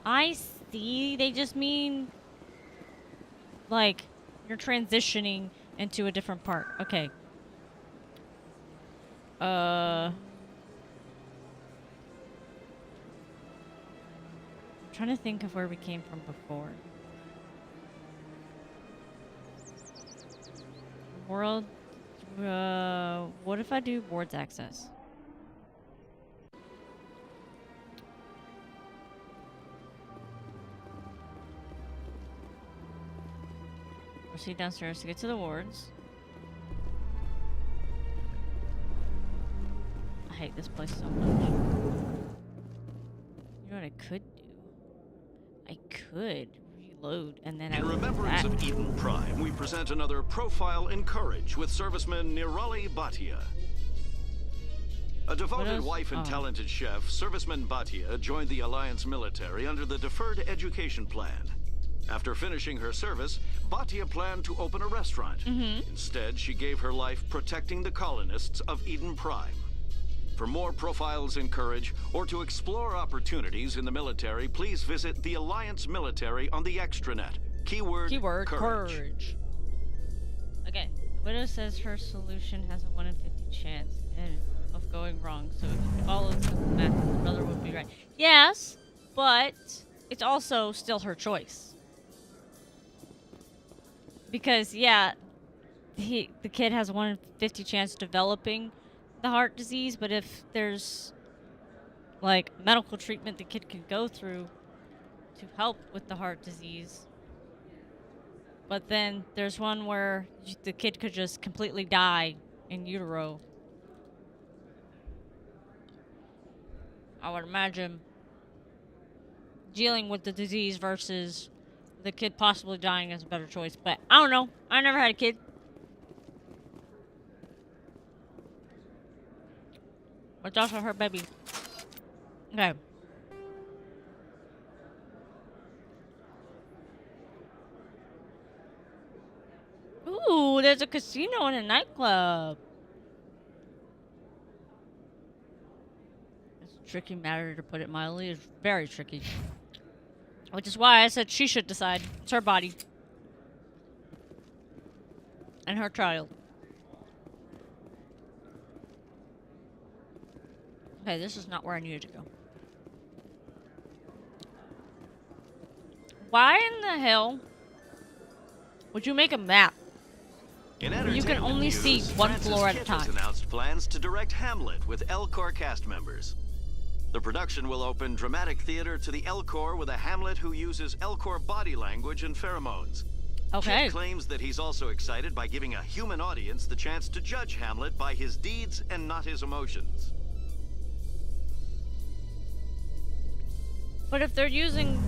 I see. They just mean like you're transitioning into a different part. Okay. I'm trying to think of where we came from before. World. What if I do boards access? Proceed downstairs to get to the wards. I hate this place so much. You know what I could do? I could reload and then I
In
would
remembrance of Eden Prime, we present another profile in courage with serviceman Nirali Bhatia. A devoted wife and talented chef, serviceman Bhatia joined the Alliance military under the Deferred Education Plan. After finishing her service, Bhatia planned to open a restaurant. Instead, she gave her life protecting the colonists of Eden Prime. For more profiles in courage, or to explore opportunities in the military, please visit the Alliance Military on the extranet. Keyword courage.
Okay. The widow says her solution has a 1 in 50 chance of going wrong, so if you follow the math, the brother would be right. Yes, but it's also still her choice. Because, yeah, the kid has a 1 in 50 chance of developing the heart disease, but if there's, like, medical treatment the kid can go through to help with the heart disease, but then there's one where the kid could just completely die in utero. I would imagine dealing with the disease versus the kid possibly dying is a better choice, but I don't know. I never had a kid. But it's also her baby. Okay. Ooh, there's a casino and a nightclub. It's a tricky matter, to put it mildly. It's very tricky. Which is why I said she should decide. It's her body. And her child. Okay, this is not where I needed to go. Why in the hell would you make a map? You can only see one floor at a time.
Francis Kidd has announced plans to direct Hamlet with Elcor cast members. The production will open dramatic theater to the Elcor with a Hamlet who uses Elcor body language and pheromones.
Okay.
Kidd claims that he's also excited by giving a human audience the chance to judge Hamlet by his deeds and not his emotions.
But if they're using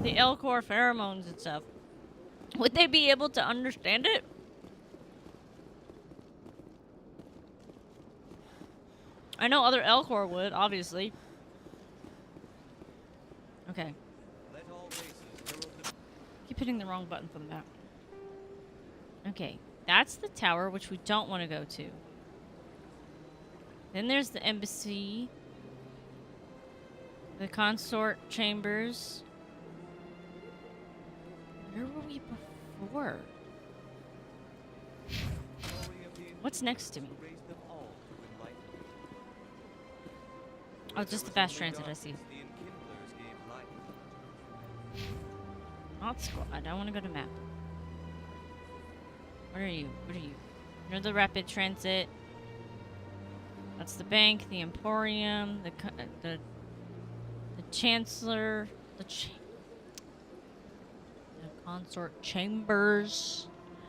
the Elcor pheromones and stuff, would they be able to understand it? I know other Elcor would, obviously. Okay. Keep hitting the wrong button for the map. Okay, that's the tower, which we don't want to go to. Then there's the embassy. The consort chambers. Where were we before? What's next to me? Oh, just the fast transit, I see. Not squad. I want to go to map. What are you? What are you? You're the rapid transit. That's the bank, the Emporium, the Chancellor, the Consort Chambers.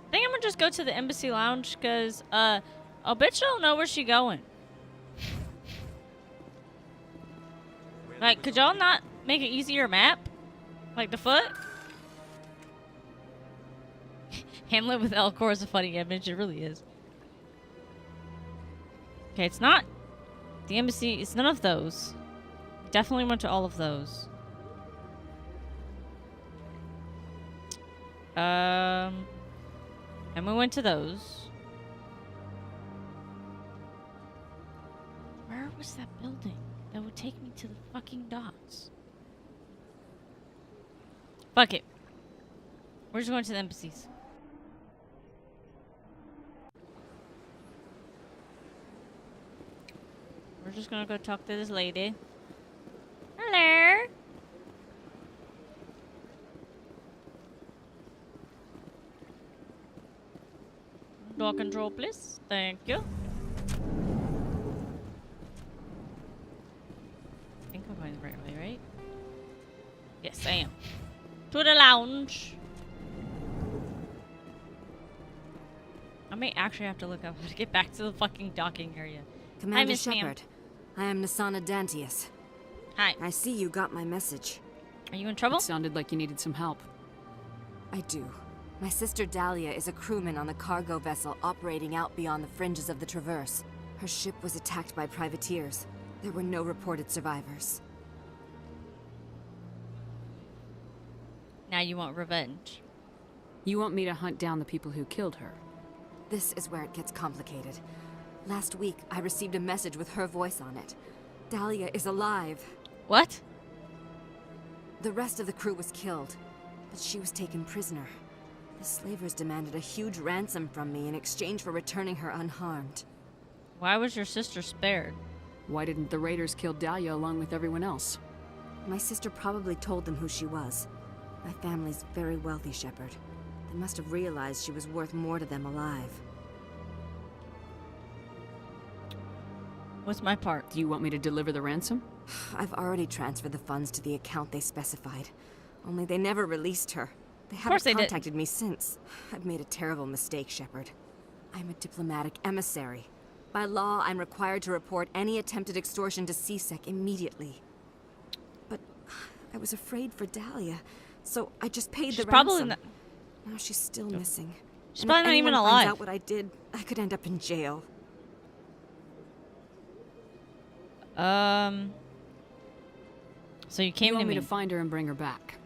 I think I'm gonna just go to the Embassy Lounge because oh bitch don't know where she going. Like, could y'all not make an easier map? Like the foot? Hamlet with Elcor is a funny image, it really is. Okay, it's not the embassy, it's none of those. Definitely went to all of those. And we went to those. Where was that building that would take me to the fucking docks? Fuck it. We're just going to the embassies. We're just gonna go talk to this lady. Hello. Door control, please. Thank you. I think I'm going the right way, right? Yes, I am. To the lounge. I may actually have to look up how to get back to the fucking docking area.
Commander Shepard, I am Nasana Dantius.
Hi.
I see you got my message.
Are you in trouble?
It sounded like you needed some help.
I do. My sister Dahlia is a crewman on the cargo vessel operating out beyond the fringes of the Traverse. Her ship was attacked by privateers. There were no reported survivors.
Now you want revenge.
You want me to hunt down the people who killed her?
This is where it gets complicated. Last week, I received a message with her voice on it. Dahlia is alive.
What?
The rest of the crew was killed, but she was taken prisoner. The slavers demanded a huge ransom from me in exchange for returning her unharmed.
Why was your sister spared?
Why didn't the raiders kill Dahlia along with everyone else?
My sister probably told them who she was. My family's very wealthy, Shepard. They must have realized she was worth more to them alive.
What's my part?
Do you want me to deliver the ransom?
I've already transferred the funds to the account they specified. Only they never released her. They
Of course
haven't
they did.
contacted me since. I've made a terrible mistake, Shepard. I'm a diplomatic emissary. By law, I'm required to report any attempted extortion to CSEC immediately. But I was afraid for Dahlia, so I just paid the
probably
ransom.
not-
Now she's still missing.
She's
And
probably
if
not even
anyone
alive.
finds out what I did, I could end up in jail.
So you came
you
to
want
me
me to find her and bring her back?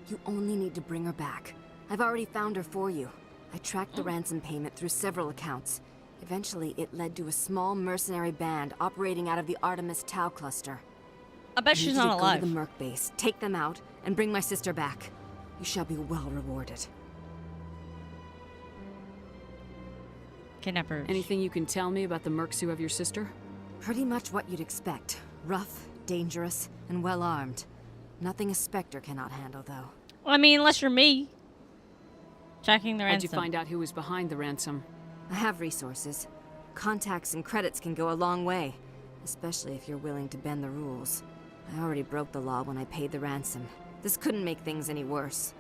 You only need to bring her back. I've already found her for you. I tracked the ransom payment through several accounts. Eventually, it led to a small mercenary band operating out of the Artemis Tau cluster.
I bet she's
need
not
you to
alive.
Go to the Merc base, take them out, and bring my sister back. You shall be well rewarded.
Kidnappers.
Anything you can tell me about the mercs who have your sister?
Pretty much what you'd expect. Rough, dangerous, and well armed. Nothing a Spectre cannot handle, though.
Well, I mean, unless you're me. Tracking the ransom.
How'd you find out who was behind the ransom?
I have resources. Contacts and credits can go a long way, especially if you're willing to bend the rules. I already broke the law when I paid the ransom. This couldn't make things any worse.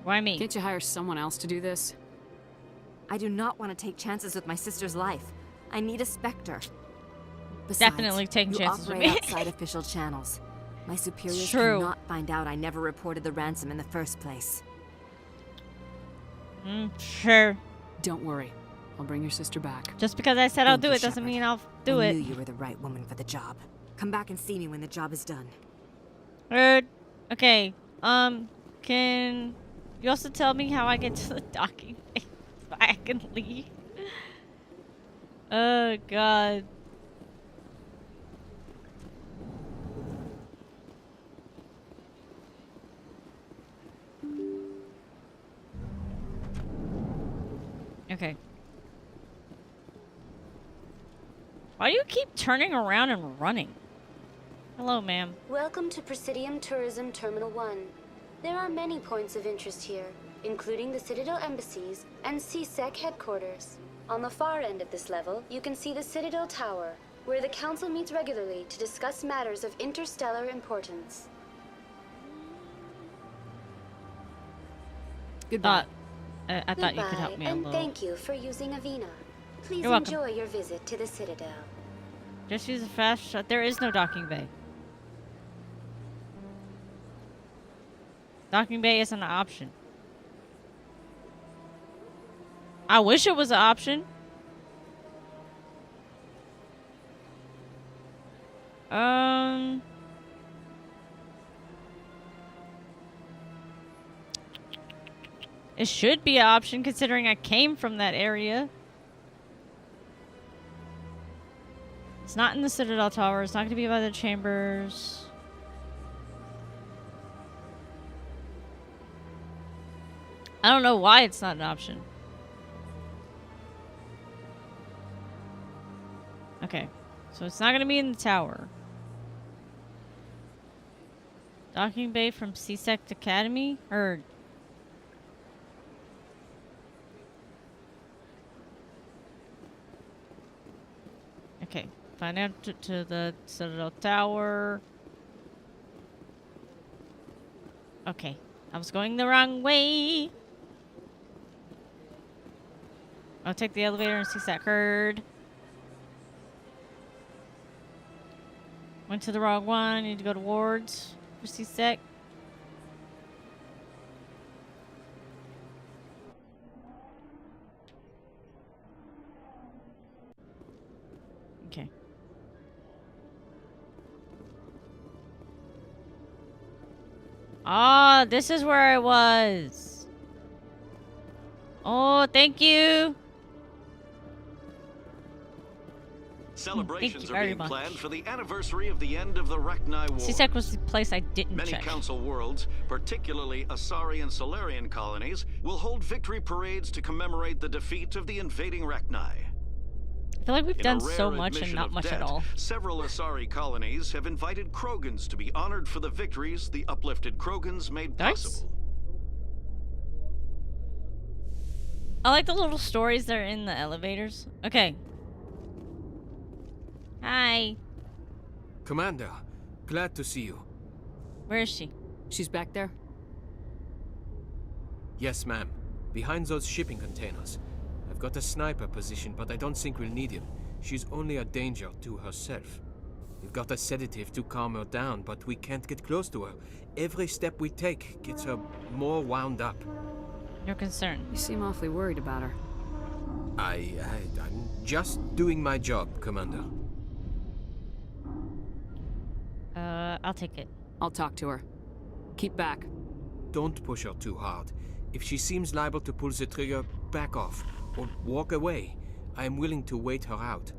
Why me?
Can't you hire someone else to do this?
I do not want to take chances with my sister's life. I need a Spectre. Besides,
Definitely taking
you
chances with
operate
me.
outside official channels. My superiors
True.
cannot find out I never reported the ransom in the first place.
Sure.
Don't worry. I'll bring your sister back.
Just because I said I'll
Thank
do
you,
it doesn't
Shepard.
mean I'll do
I
it.
knew you were the right woman for the job. Come back and see me when the job is done.
Okay. Can you also tell me how I get to the docking bay so I can leave? Oh God. Okay. Why do you keep turning around and running? Hello, ma'am.
Welcome to Presidium Tourism Terminal 1. There are many points of interest here, including the Citadel embassies and CSEC headquarters. On the far end of this level, you can see the Citadel Tower, where the Council meets regularly to discuss matters of interstellar importance.
Goodbye. I thought you could help me a
and
little.
Thank you for using Avina. Please
You're welcome.
enjoy your visit to the Citadel.
Just use a fast shot. There is no docking bay. Docking bay isn't an option. I wish it was an option. It should be an option considering I came from that area. It's not in the Citadel Tower. It's not going to be by the chambers. I don't know why it's not an option. Okay. So it's not going to be in the tower. Docking bay from C-Sect Academy? Or... Okay. Find out to the Citadel Tower. Okay. I was going the wrong way. I'll take the elevator and C-Sec herd. Went to the wrong one. Need to go to wards for C-Sec. Okay. Ah, this is where I was. Oh, thank you.
Celebrations are being planned for the anniversary of the end of the Rachni War.
C-Sec was the place I didn't
Many
check.
Council worlds, particularly Asari and Solarian colonies, will hold victory parades to commemorate the defeat of the invading Rachni.
I feel like we've done so much and not much at all.
Several Asari colonies have invited Krogans to be honored for the victories the uplifted Krogans made possible.
I like the little stories that are in the elevators. Okay. Hi.
Commander, glad to see you.
Where is she?
She's back there?
Yes, ma'am. Behind those shipping containers. I've got a sniper position, but I don't think we'll need him. She's only a danger to herself. We've got a sedative to calm her down, but we can't get close to her. Every step we take gets her more wound up.
You're concerned.
You seem awfully worried about her.
I'm just doing my job, Commander.
I'll take it.
I'll talk to her. Keep back.
Don't push her too hard. If she seems liable to pull the trigger, back off. Or walk away. I am willing to wait her out.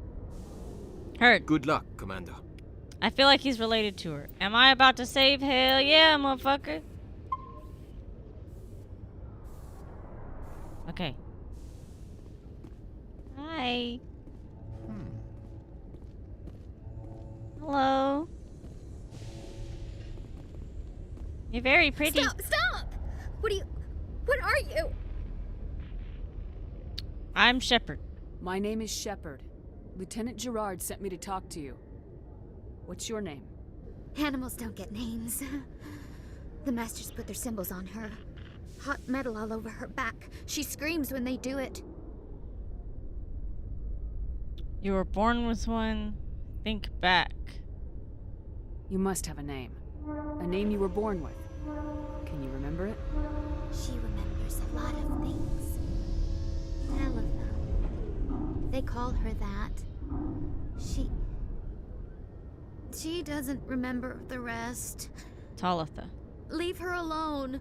Heard.
Good luck, Commander.
I feel like he's related to her. Am I about to save? Hell yeah, motherfucker. Okay. Hi. Hello. You're very pretty.
Stop! What are you?
I'm Shepard.
My name is Shepard. Lieutenant Gerard sent me to talk to you. What's your name?
Animals don't get names. The Masters put their symbols on her. Hot metal all over her back. She screams when they do it.
You were born with one. Think back.
You must have a name. A name you were born with. Can you remember it?
She remembers a lot of things. Talitha. They call her that. She doesn't remember the rest.
Talitha.
Leave her alone.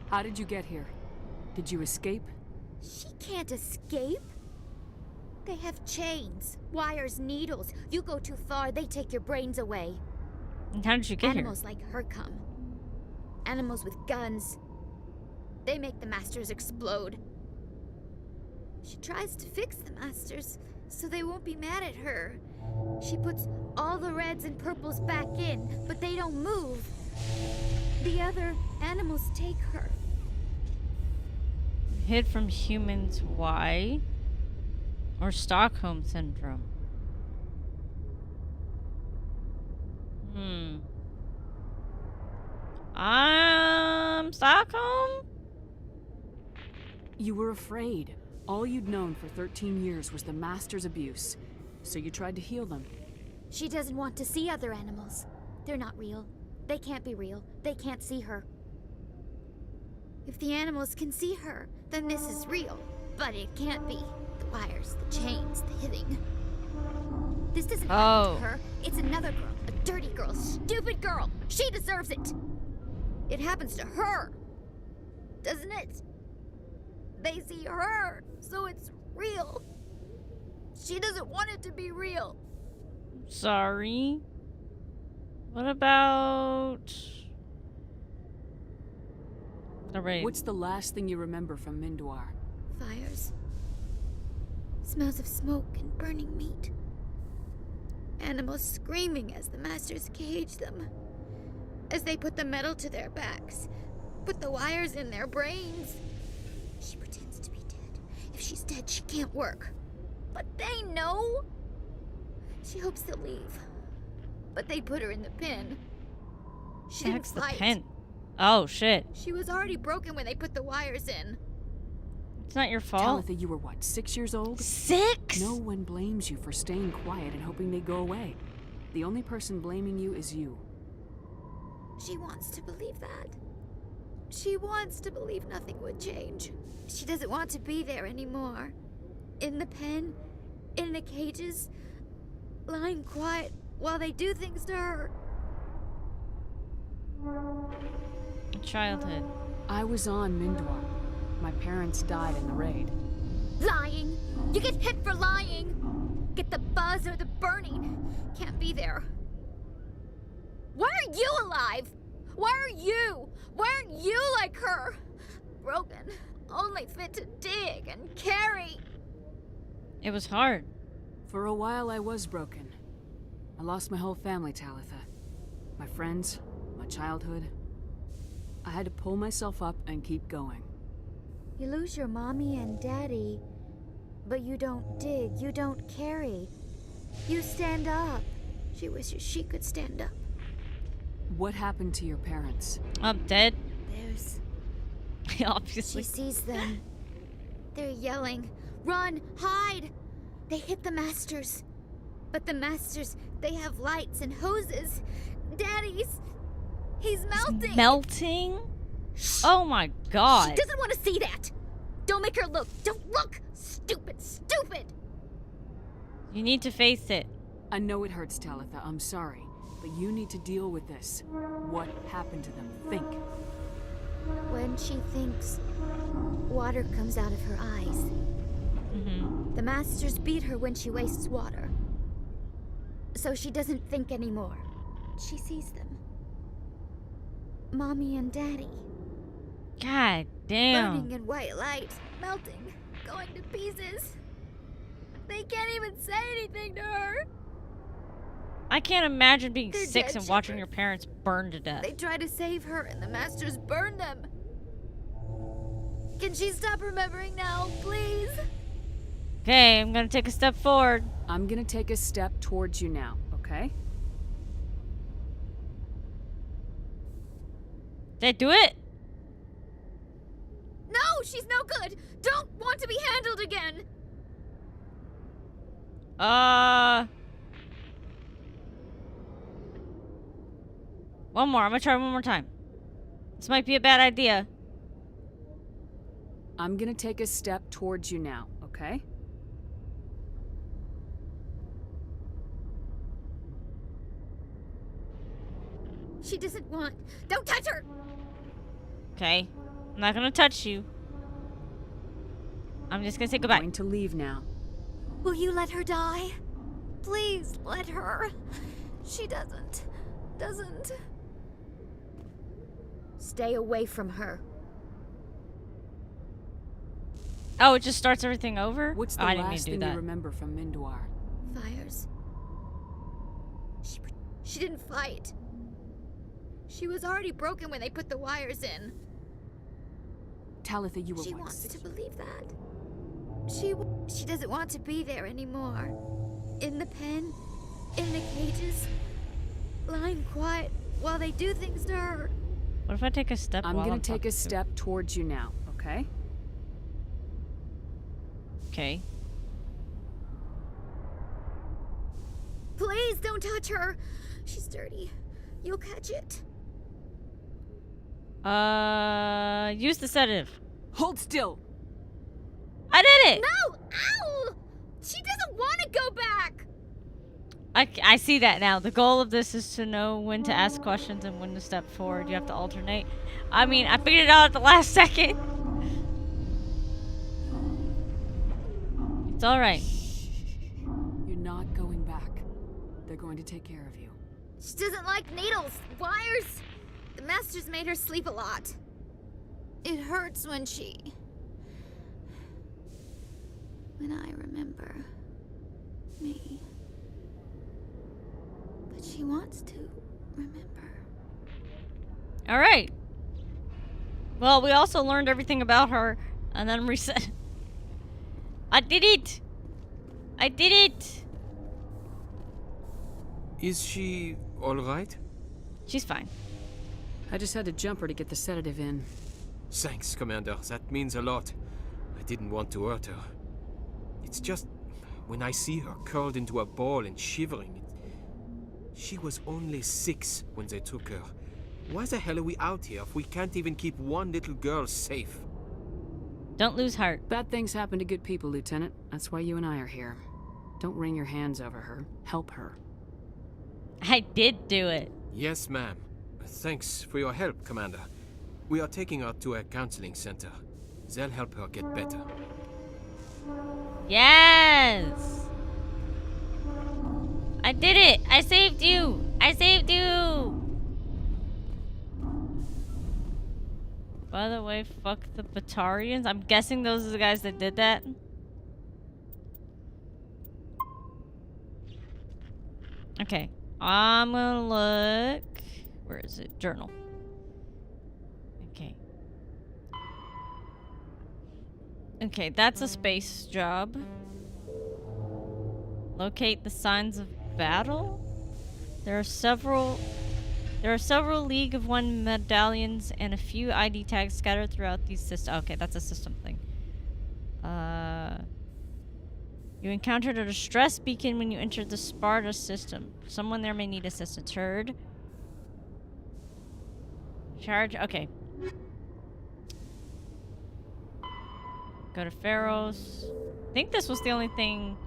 How did you get here? Did you escape?
She can't escape. They have chains, wires, needles. You go too far, they take your brains away.
And how did you get
Animals like her come. Animals with guns. They make the Masters explode. She tries to fix the Masters so they won't be mad at her. She puts all the reds and purples back in, but they don't move. The other animals take her.
hid from humans. Why? Or Stockholm Syndrome? Stockholm?
You were afraid. All you'd known for 13 years was the Master's abuse. So you tried to heal them.
She doesn't want to see other animals. They're not real. They can't be real. They can't see her. If the animals can see her, then this is real. But it can't be. The wires, the chains, the hitting. This doesn't happen to her. It's another girl. A dirty girl. Stupid girl. She deserves it. It happens to her. Doesn't it? They see her, so it's real. She doesn't want it to be real.
Sorry. What about the raid?
What's the last thing you remember from Mindoir?
Fires. Smells of smoke and burning meat. Animals screaming as the masters cage them. As they put the metal to their backs. Put the wires in their brains. She pretends to be dead. If she's dead, she can't work. But they know. She hopes they'll leave. But they put her in the pen. She didn't
the
fight.
pen? Oh, shit.
She was already broken when they put the wires in.
It's not your fault.
Talitha, you were what, 6 years old?
6?
No one blames you for staying quiet and hoping they'd go away. The only person blaming you is you.
She wants to believe that. She wants to believe nothing would change. She doesn't want to be there anymore. In the pen, in the cages, lying quiet while they do things to her.
Childhood.
I was on Mindoir. My parents died in the raid.
Lying! You get hit for lying! Get the buzz or the burning. Can't be there. Why are you alive? Why are you? Why aren't you like her? Broken. Only fit to dig and carry.
It was hard.
For a while I was broken. I lost my whole family, Talitha. My friends, my childhood. I had to pull myself up and keep going.
You lose your mommy and daddy, but you don't dig, you don't carry. You stand up. She wishes she could stand up.
What happened to your parents?
I'm dead.
There's...
Obviously.
She sees them. They're yelling, run, hide! They hit the masters. But the masters, they have lights and hoses. Daddy's... he's melting!
Melting? Oh my god.
She doesn't want to see that! Don't make her look! Don't look! Stupid, stupid!
You need to face it.
I know it hurts, Talitha. I'm sorry. But you need to deal with this. What happened to them? Think.
When she thinks, water comes out of her eyes. The masters beat her when she wastes water. So she doesn't think anymore. She sees them. Mommy and Daddy.
God damn.
Burning in white light, melting, going to pieces. They can't even say anything to her.
I can't imagine being
They're
6
dead,
and watching
Shepard.
your parents burn to death.
They try to save her and the masters burn them. Can she stop remembering now, please?
Okay, I'm gonna take a step forward.
I'm gonna take a step towards you now, okay?
Did I do it?
No, she's no good. Don't want to be handled again.
One more. I'm gonna try one more time. This might be a bad idea.
I'm gonna take a step towards you now, okay?
She doesn't want. Don't touch her.
Okay. I'm not gonna touch you. I'm just gonna say goodbye.
I'm going to leave now.
Will you let her die? Please let her. She doesn't. Stay away from her.
Oh, it just starts everything over?
What's the
I didn't mean
last
to do
thing
that.
you remember from Mindoir?
Fires. She didn't fight. She was already broken when they put the wires in.
Talitha, you were
She
once.
wants to believe that. She doesn't want to be there anymore. In the pen, in the cages, lying quiet while they do things to her.
What if I take a step?
I'm gonna take a step towards you now, okay?
Okay.
Please don't touch her. She's dirty. You'll catch it.
Use the sedative.
Hold still.
I did it.
No! Ow! She doesn't want to go back.
I see that now. The goal of this is to know when to ask questions and when to step forward. You have to alternate. I mean, I figured it out at the last second. It's alright.
You're not going back. They're going to take care of you.
She doesn't like needles, wires. The masters made her sleep a lot. It hurts when I remember me. But she wants to remember.
Alright. Well, we also learned everything about her and then reset. I did it! I did it!
Is she alright?
She's fine.
I just had to jump her to get the sedative in.
Thanks, Commander. That means a lot. I didn't want to hurt her. It's just, when I see her curled into a ball and shivering, she was only 6 when they took her. Why the hell are we out here if we can't even keep one little girl safe?
Don't lose heart.
Bad things happen to good people, Lieutenant. That's why you and I are here. Don't wring your hands over her. Help her.
I did do it.
Yes, ma'am. Thanks for your help, Commander. We are taking her to a counseling center. They'll help her get better.
Yes! I did it! I saved you! I saved you! By the way, fuck the Batarians. I'm guessing those are the guys that did that. Okay. I'm gonna look. Where is it? Journal. Okay. Okay, that's a space job. Locate the signs of battle. There are several League of One medallions and a few ID tags scattered throughout these systems. Okay, that's a system thing. You encountered a distress beacon when you entered the Sparta system. Someone there may need assistance. Heard. Charge. Okay. Go to Pharos. I think this was the only thing.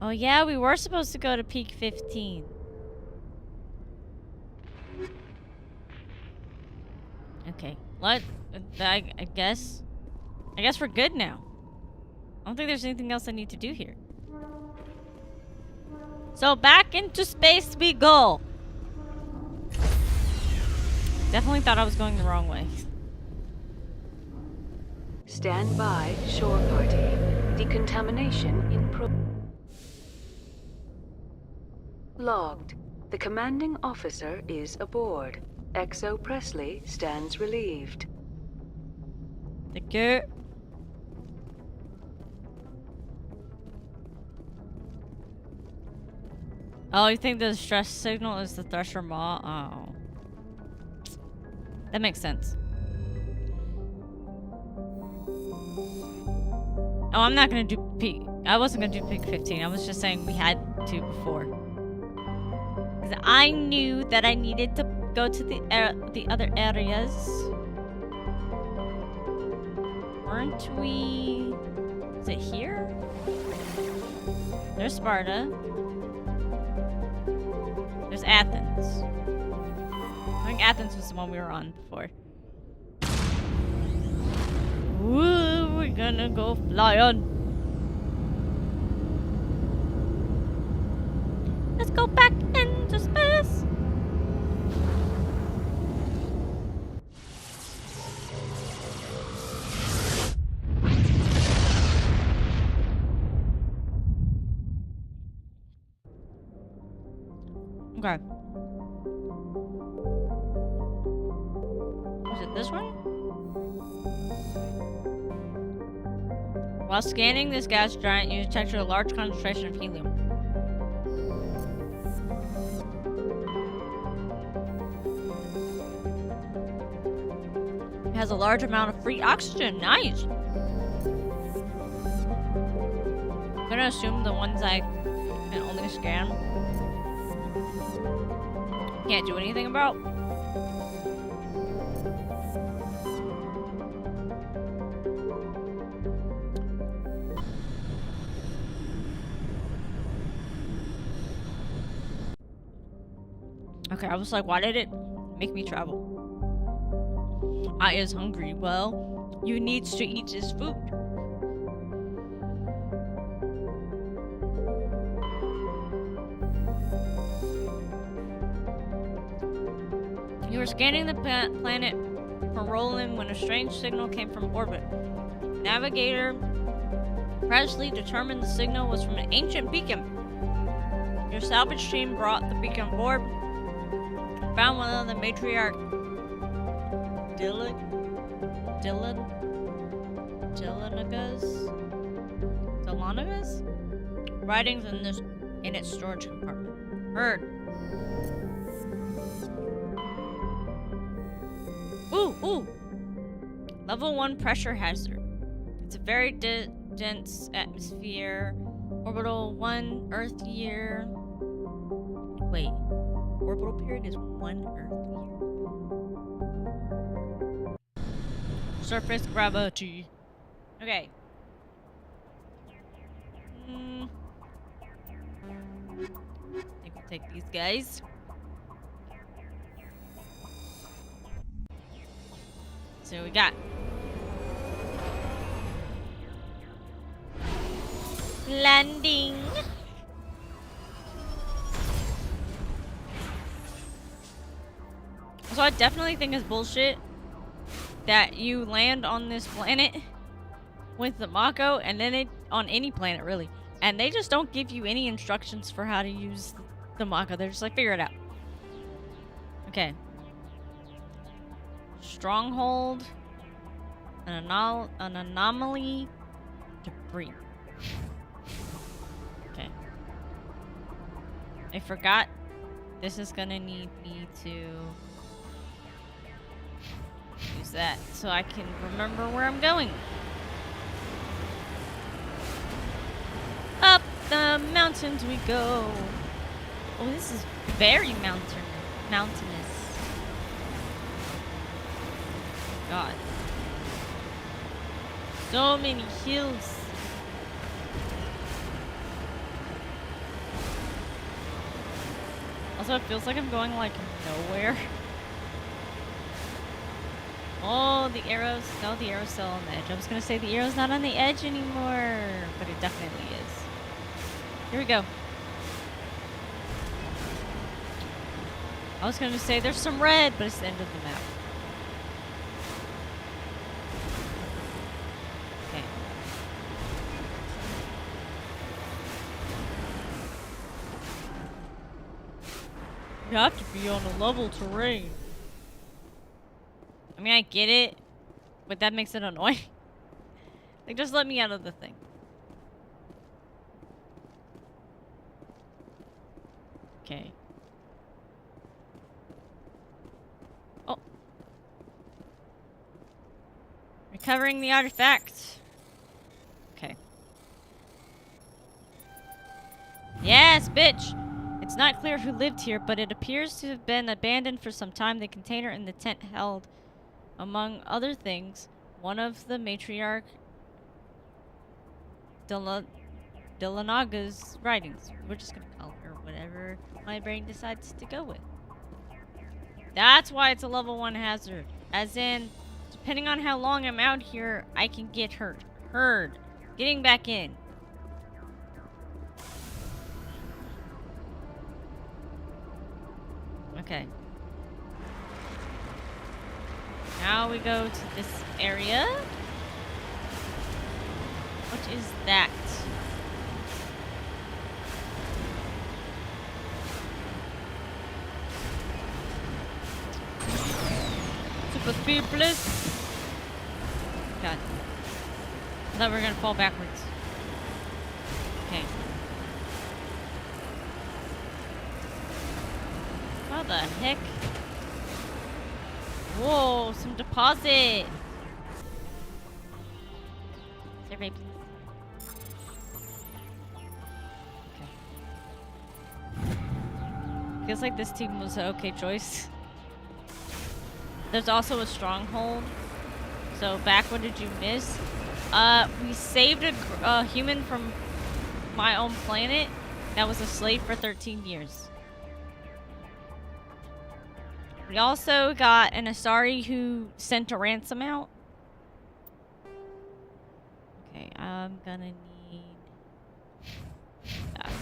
Oh yeah, we were supposed to go to Peak 15. Okay. I guess we're good now. I don't think there's anything else I need to do here. So back into space we go. Definitely thought I was going the wrong way.
Stand by, shore party. Decontamination in Logged. The commanding officer is aboard. XO Presley stands relieved.
Thank you. Oh, you think the distress signal is the Thresher Maw? Oh. That makes sense. Oh, I'm not gonna do peak. I wasn't gonna do peak 15. I was just saying we had to before. Because I knew that I needed to go to the other areas. Weren't we... Is it here? There's Sparta. There's Athens. I think Athens was the one we were on before. Ooh, we're gonna go fly on. Let's go back into space. Okay. Was it this one? While scanning this gas giant, you detected a large concentration of helium. It has a large amount of free oxygen. Nice. I'm gonna assume the ones I can only scan can't do anything about. Okay, I was like, why did it make me travel? I is hungry. Well, you needs to eat his food. You were scanning the planet for Roland when a strange signal came from orbit. Navigator Presley determined the signal was from an ancient beacon. Your salvage team brought the beacon aboard and found one of the matriarch Delanagas writings in its storage compartment. Heard. Ooh! Level 1 pressure hazard. It's a very dense atmosphere. Orbital 1 Earth year. Wait. Orbital period is 1 Earth year. Surface gravity. Okay. I think we'll take these guys. So we got landing. So I definitely think it's bullshit that you land on this planet with the Mako, and then on any planet really, and they just don't give you any instructions for how to use the Mako. They're just like, figure it out. Okay. Stronghold, an anomaly, debris. Okay. I forgot. This is gonna need me to use that so I can remember where I'm going. Up the mountains we go. Oh, this is very mountainous. God. So many hills. Also, it feels like I'm going like nowhere. Oh, the arrows. No, the arrow's still on the edge. I was gonna say the arrow's not on the edge anymore, but it definitely is. Here we go. I was gonna say there's some red, but it's the end of the map. Okay. You have to be on a level terrain. I mean, I get it, but that makes it annoying. Like, just let me out of the thing. Okay. Oh. Recovering the artifact. Okay. Yes, bitch! It's not clear who lived here, but it appears to have been abandoned for some time. The container in the tent held, among other things, one of the matriarch Delanaga's writings. We're just gonna call her whatever my brain decides to go with. That's why it's a level 1 hazard. As in, depending on how long I'm out here, I can get hurt. Heard. Getting back in. Okay. Now we go to this area. What is that? Super speed, please. God. thought we were gonna fall backwards. Okay. How the heck? Whoa, some deposit. Survey, please. Okay. Feels like this team was an okay choice. There's also a stronghold. So back, what did you miss? We saved a human from my own planet that was a slave for 13 years. We also got an Asari who sent a ransom out. Okay, I'm gonna need that.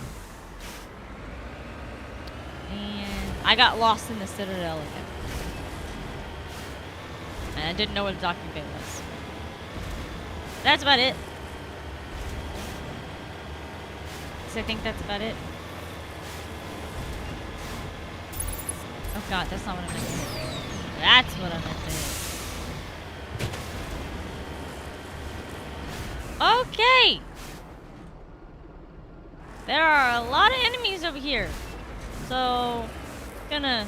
And I got lost in the Citadel again. And I didn't know what a docking bay was. That's about it. So I think that's about it. Oh god, that's not what I meant to hit. That's what I meant to hit. Okay! There are a lot of enemies over here. So, gonna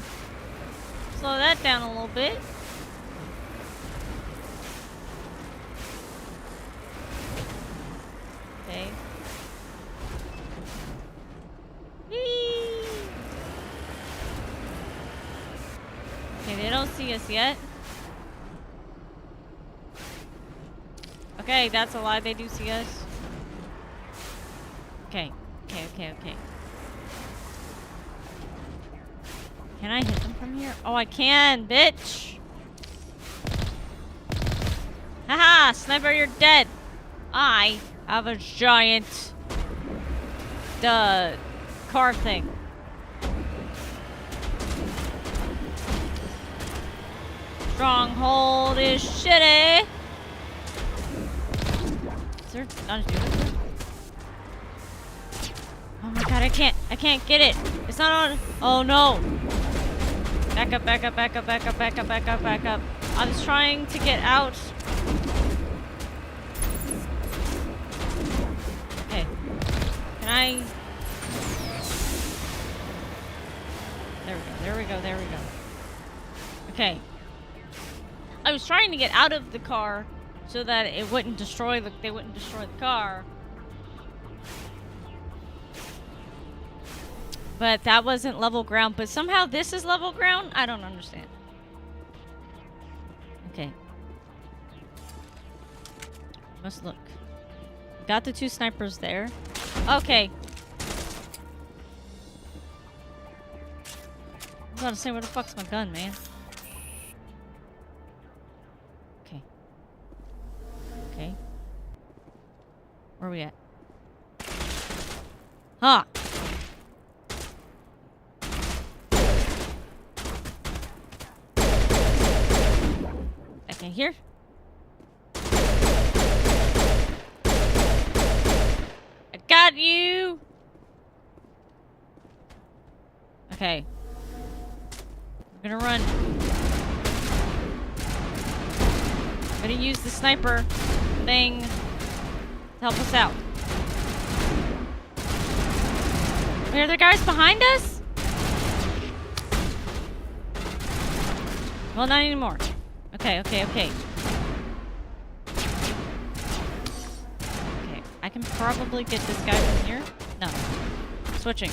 slow that down a little bit. Okay. Whee! Okay, they don't see us yet. Okay, that's a lie. They do see us. Okay. Okay. Can I hit them from here? Oh, I can, bitch! Haha! Sniper, you're dead! I have a giant... car thing. Stronghold is shitty! Is there not a dude up there? Oh my god, I can't get it! It's not on... Oh no! Back up. I was trying to get out. Okay. Can I... There we go. Okay. I was trying to get out of the car so that it wouldn't destroy they wouldn't destroy the car. But that wasn't level ground, but somehow this is level ground? I don't understand. Okay. Let's look. Got the 2 snipers there. Okay. I was about to say, where the fuck's my gun, man? Okay. Where are we at? Huh. Back in here. I got you. Okay. I'm gonna run. I'm gonna use the sniper thing to help us out. Wait, are there guys behind us? Well, not anymore. Okay. Okay, I can probably get this guy from here. No. Switching.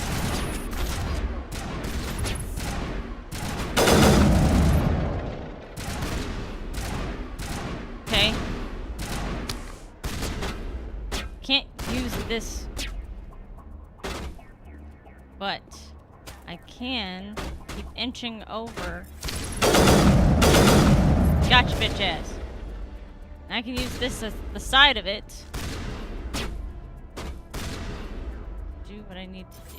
Okay. Can't use this. But I can keep inching over. Gotcha, bitch ass. I can use this as the side of it. Do what I need to do.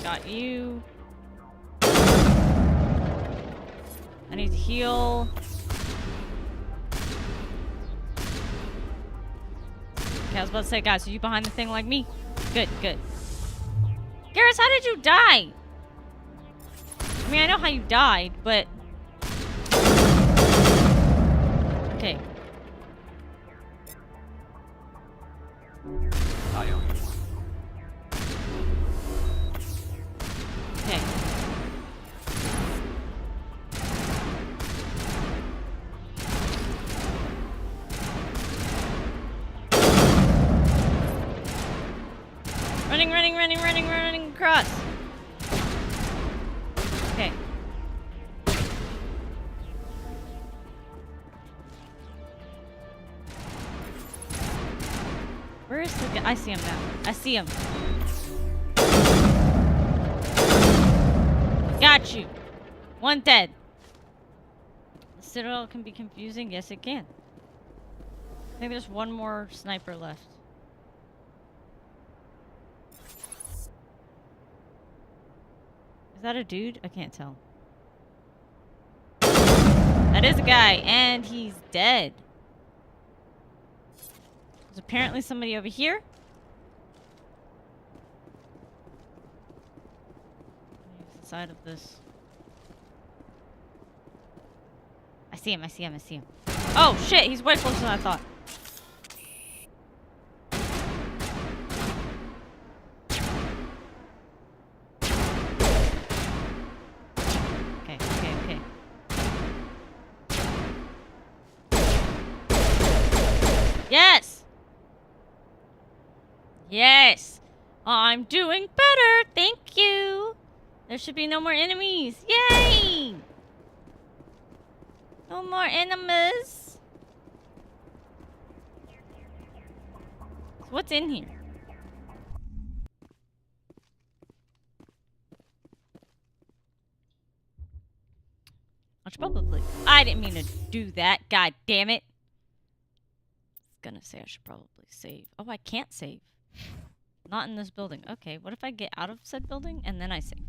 Got you. I need to heal. Okay, I was about to say, guys, are you behind the thing like me? Good. Garrus, how did you die? I mean, I know how you died, but... Okay.
I owe you one.
Okay. Running across. Okay. Where is the guy? I see him now. I see him. Got you. One dead. The Citadel can be confusing. Yes, it can. I think there's one more sniper left. Is that a dude? I can't tell. That is a guy, and he's dead. There's apparently somebody over here. Use the side of this. I see him. Oh, shit. He's way closer than I thought. Okay. Yes! I'm doing better! Thank you! There should be no more enemies! Yay! No more enemies! What's in here? I should probably... I didn't mean to do that. God damn it. I was gonna say I should probably save. Oh, I can't save. Not in this building. Okay, what if I get out of said building and then I save?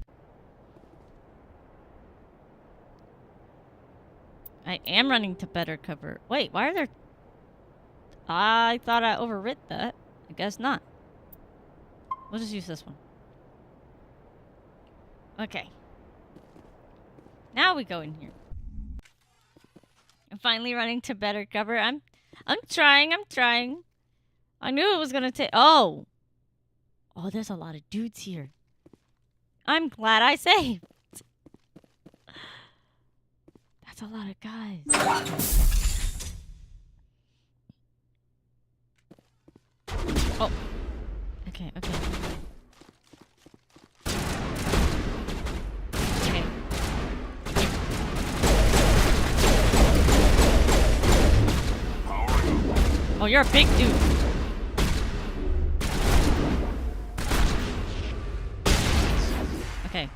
I am running to better cover. Wait, why are there... I thought I overwrit that. I guess not. We'll just use this one. Okay. Now we go in here. I'm finally running to better cover. I'm trying. I knew it was gonna take... Oh, there's a lot of dudes here. I'm glad I saved. That's a lot of guys. Oh. Okay. Okay. Oh, you're a big dude. Okay.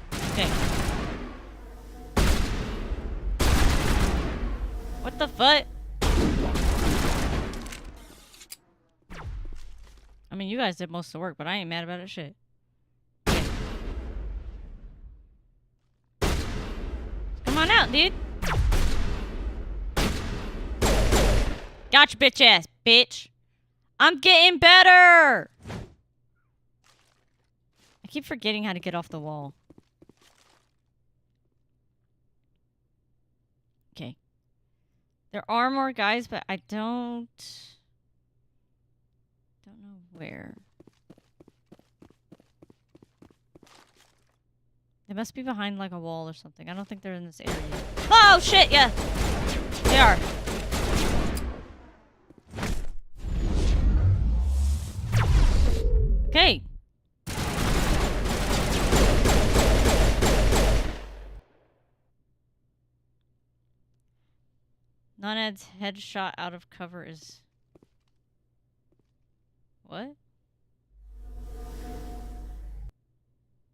What the fuck? I mean, you guys did most of the work, but I ain't mad about it, shit. Come on out, dude. Gotcha, bitch ass, bitch. I'm getting better. I keep forgetting how to get off the wall. Okay. There are more guys, but I don't know where. They must be behind like a wall or something. I don't think they're in this area. Oh shit, yeah. They are. Okay. Nonad's headshot out of cover is... What?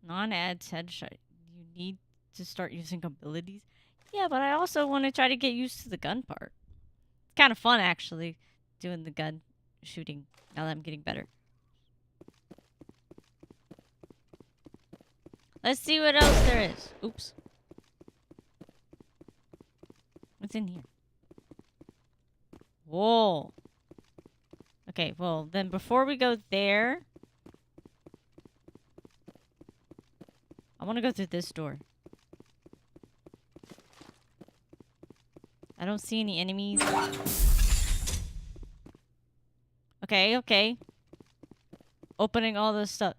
Non-ad's headshot. You need to start using abilities? Yeah, but I also want to try to get used to the gun part. It's kind of fun, actually, doing the gun shooting now that I'm getting better. Let's see what else there is. Oops. What's in here? Whoa. Okay, well, then before we go there... I want to go through this door. I don't see any enemies. Okay, okay. Opening all this stuff.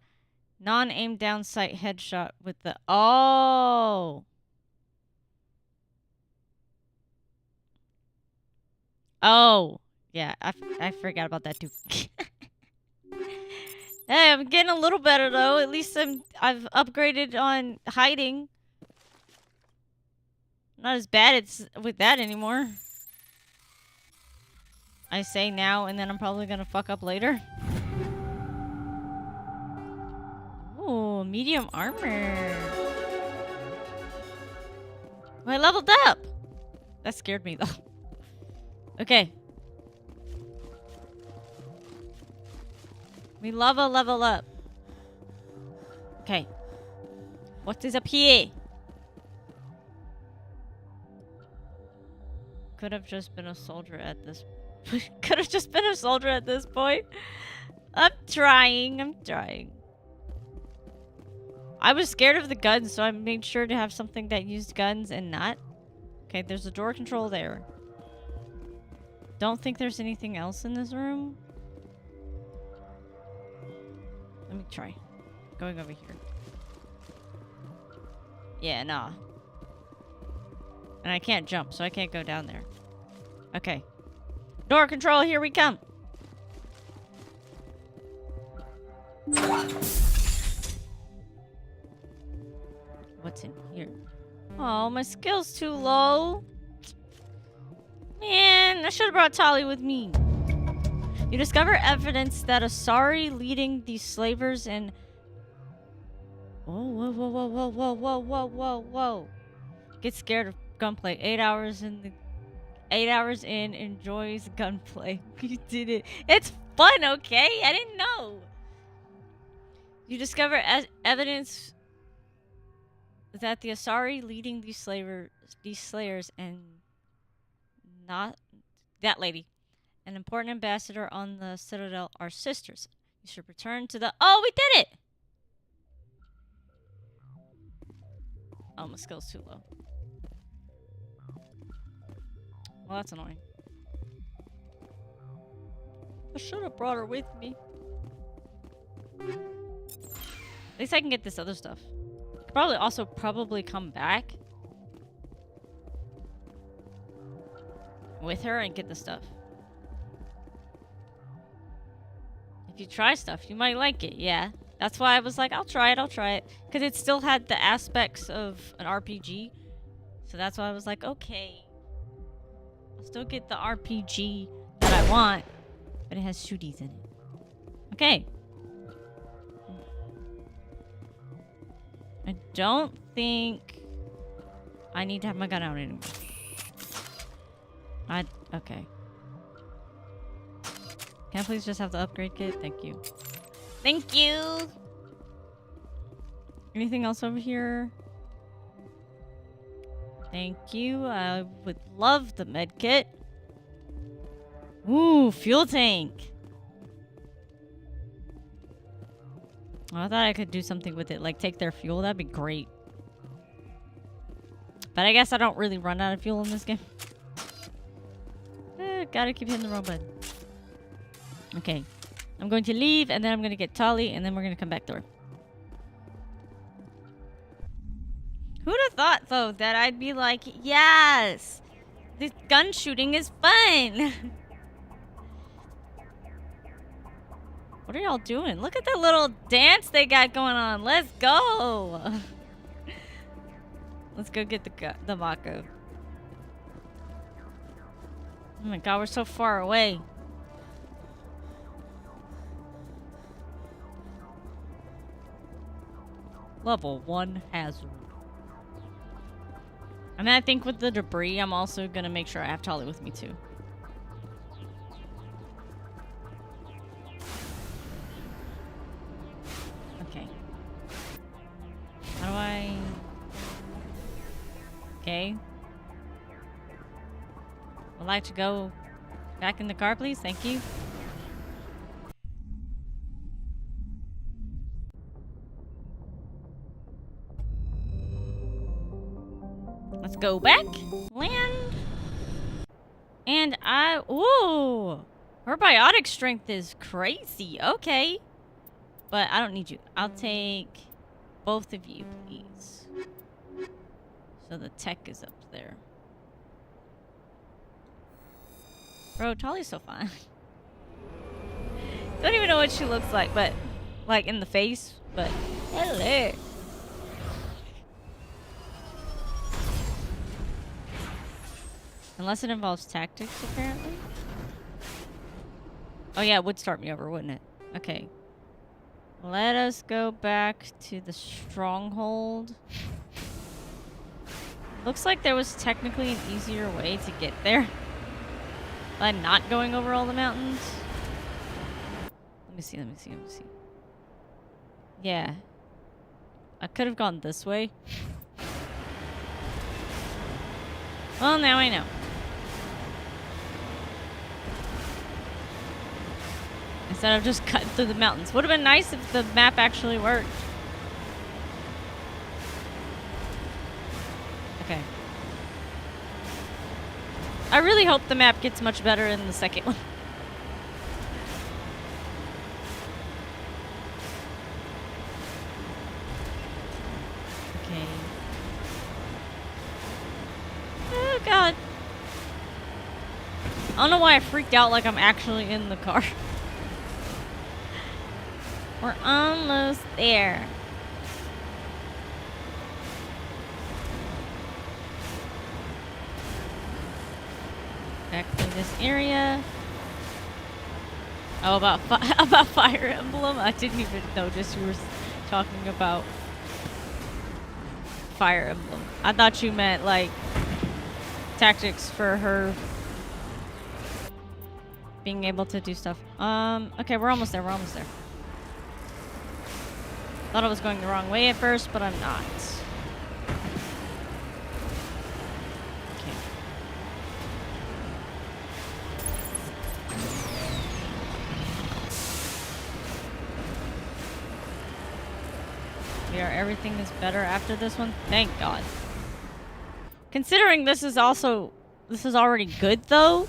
Non-aim down sight headshot with the... Oh! Oh! Yeah, I forgot about that too. Hey, I'm getting a little better though. At least I've upgraded on hiding. Not as bad with that anymore. I say now, and then I'm probably gonna fuck up later. Ooh, medium armor. Oh, I leveled up! That scared me, though. Okay. We level up. Okay. What is up here? Could have just been a soldier at this... Could have just been a soldier at this point. I'm trying. I was scared of the guns, so I made sure to have something that used guns and not. Okay, there's a door control there. Don't think there's anything else in this room. Let me try. Going over here. Yeah, nah. And I can't jump, so I can't go down there. Okay. Door control, here we come. What's in here? Oh, my skill's too low. Man, I should have brought Tali with me. You discover evidence that Asari leading these slavers in... Whoa. Get scared of gunplay. 8 hours in, enjoys gunplay. You did it. It's fun, okay? I didn't know. You discover evidence that the Asari leading these slayers and not that lady, an important ambassador on the Citadel, are sisters. You should return to the... Oh, we did it! Oh, my skill's too low. Well, that's annoying. I should have brought her with me. At least I can get this other stuff. Probably come back with her and get the stuff. If you try stuff, you might like it. Yeah, that's why I was like, I'll try it, because it still had the aspects of an RPG. So that's why I was like, okay, I'll still get the RPG that I want, but it has shooties in it. Okay. I don't think I need to have my gun out anymore. Okay. Can I please just have the upgrade kit? Thank you. Thank you! Anything else over here? Thank you. I would love the med kit. Ooh, fuel tank. I thought I could do something with it, like take their fuel. That'd be great. But I guess I don't really run out of fuel in this game. Gotta keep hitting the wrong button. Okay. I'm going to leave, and then I'm going to get Tali, and then we're going to come back to her. Who'd have thought, though, that I'd be like, yes! This gun shooting is fun! What are y'all doing? Look at the little dance they got going on. Let's go! Let's go get the Mako. Oh my god, we're so far away. Level 1 hazard. I mean, I think with the debris, I'm also gonna make sure I have Tali with me too. Okay. How do I... Okay. Would like to go back in the car, please? Thank you. Let's go back. Land. And ooh. Her biotic strength is crazy. Okay. But I don't need you. I'll take both of you, please. So the tech is up there. Bro, Tali's so fine. Don't even know what she looks like, but like in the face, but hello. Unless it involves tactics, apparently. Oh yeah, it would start me over, wouldn't it? Okay. Let us go back to the stronghold. Looks like there was technically an easier way to get there. By not going over all the mountains. Let me see. Yeah. I could have gone this way. Well, now I know. Instead of just cutting through the mountains. Would have been nice if the map actually worked. Okay. I really hope the map gets much better in the second one. Okay. Oh god. I don't know why I freaked out like I'm actually in the car. We're almost there. Back through this area. Oh, about Fire Emblem? I didn't even notice you were talking about Fire Emblem. I thought you meant like tactics for her being able to do stuff. Okay, we're almost there. Thought I was going the wrong way at first, but I'm not. Everything is better after this one. Thank God. Considering this is already good though,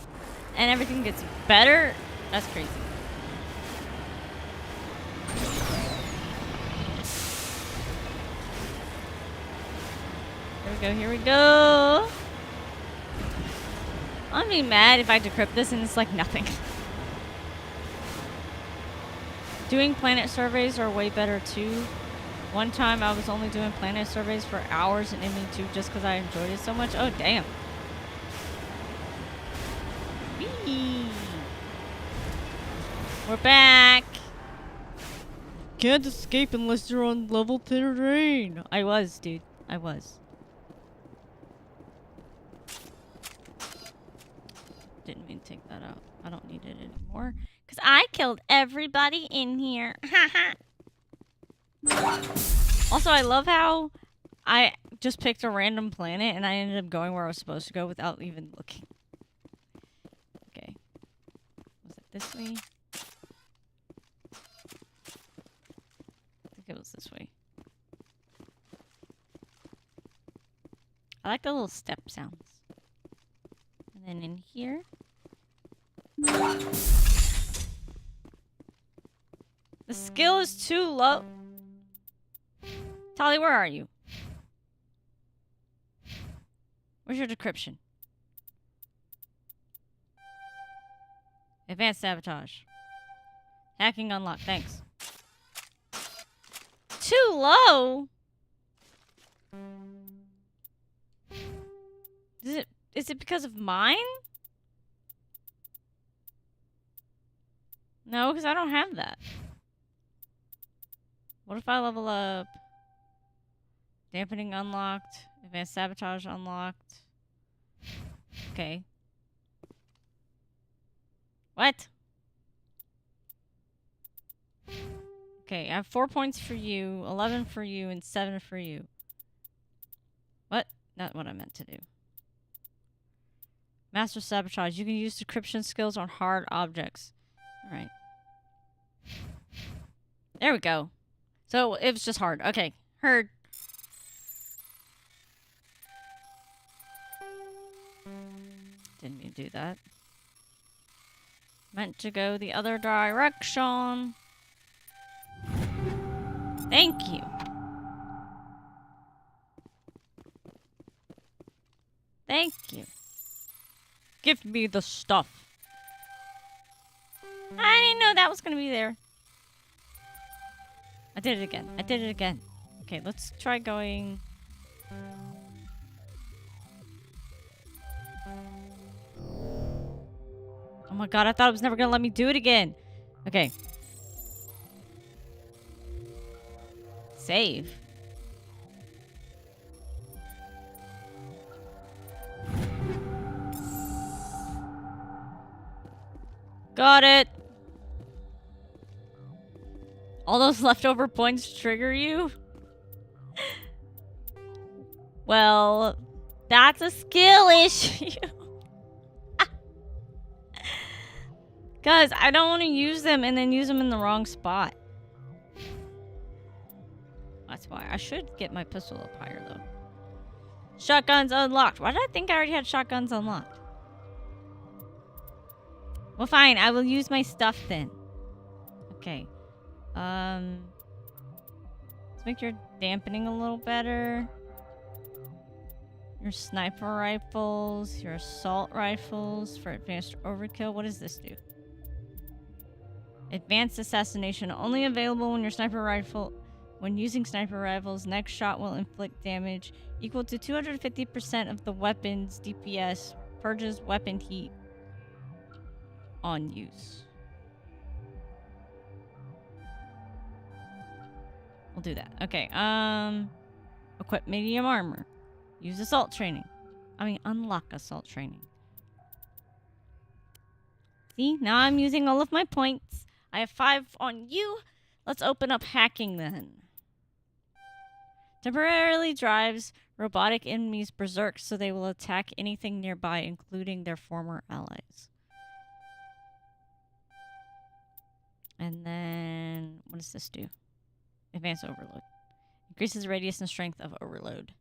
and everything gets better, that's crazy. Here we go. I'd be mad if I decrypt this and it's like nothing. Doing planet surveys are way better too. One time I was only doing planet surveys for hours in ME2 just because I enjoyed it so much. Oh, damn. Whee! We're back. Can't escape unless you're on level terrain. I was, dude. I was. Didn't mean to take that out. I don't need it anymore. Because I killed everybody in here. Haha. Also, I love how I just picked a random planet and I ended up going where I was supposed to go without even looking. Okay. Was it this way? I think it was this way. I like the little step sounds. And then in here. The skill is too low. Tali, where are you? Where's your decryption? Advanced sabotage. Hacking unlocked. Thanks. Too low? Is it because of mine? No, because I don't have that. What if I level up? Dampening unlocked. Advanced sabotage unlocked. Okay. What? Okay, I have 4 points for you, 11 for you, and 7 for you. What? Not what I meant to do. Master sabotage. You can use decryption skills on hard objects. Alright. There we go. So, it was just hard. Okay. Heard. Didn't mean to do that. Meant to go the other direction. Thank you. Thank you. Give me the stuff. I didn't know that was gonna be there. I did it again. I did it again. Okay, let's try going. Oh my god, I thought it was never gonna let me do it again. Okay. Save. Got it. All those leftover points trigger you? Well, that's a skill issue. Guys, I don't want to use them and then use them in the wrong spot. That's why. I should get my pistol up higher, though. Shotguns unlocked. Why did I think I already had shotguns unlocked? Well, fine. I will use my stuff then. Okay. Let's make your dampening a little better. Your sniper rifles, your assault rifles for advanced overkill. What does this do? Advanced assassination only available when your sniper rifle. When using sniper rifles, next shot will inflict damage equal to 250% of the weapon's DPS. Purges weapon heat on use. We'll do that. Okay. Equip medium armor. Use assault training. Unlock assault training. See, now I'm using all of my points. I have 5 on you. Let's open up hacking then. Temporarily drives robotic enemies berserk so they will attack anything nearby, including their former allies. And then, what does this do? Advanced overload. Increases the radius and strength of overload.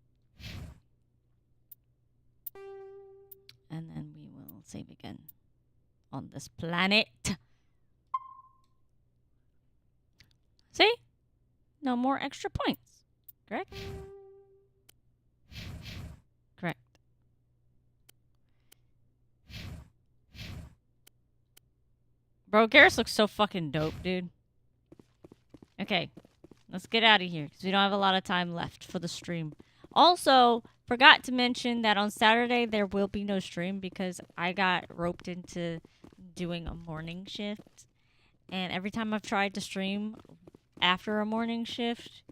And then we will save again on this planet. See? No more extra points. Correct? Correct. Bro, Garrus looks so fucking dope, dude. Okay. Let's get out of here because we don't have a lot of time left for the stream. Also, forgot to mention that on Saturday there will be no stream because I got roped into doing a morning shift. And every time I've tried to stream after a morning shift,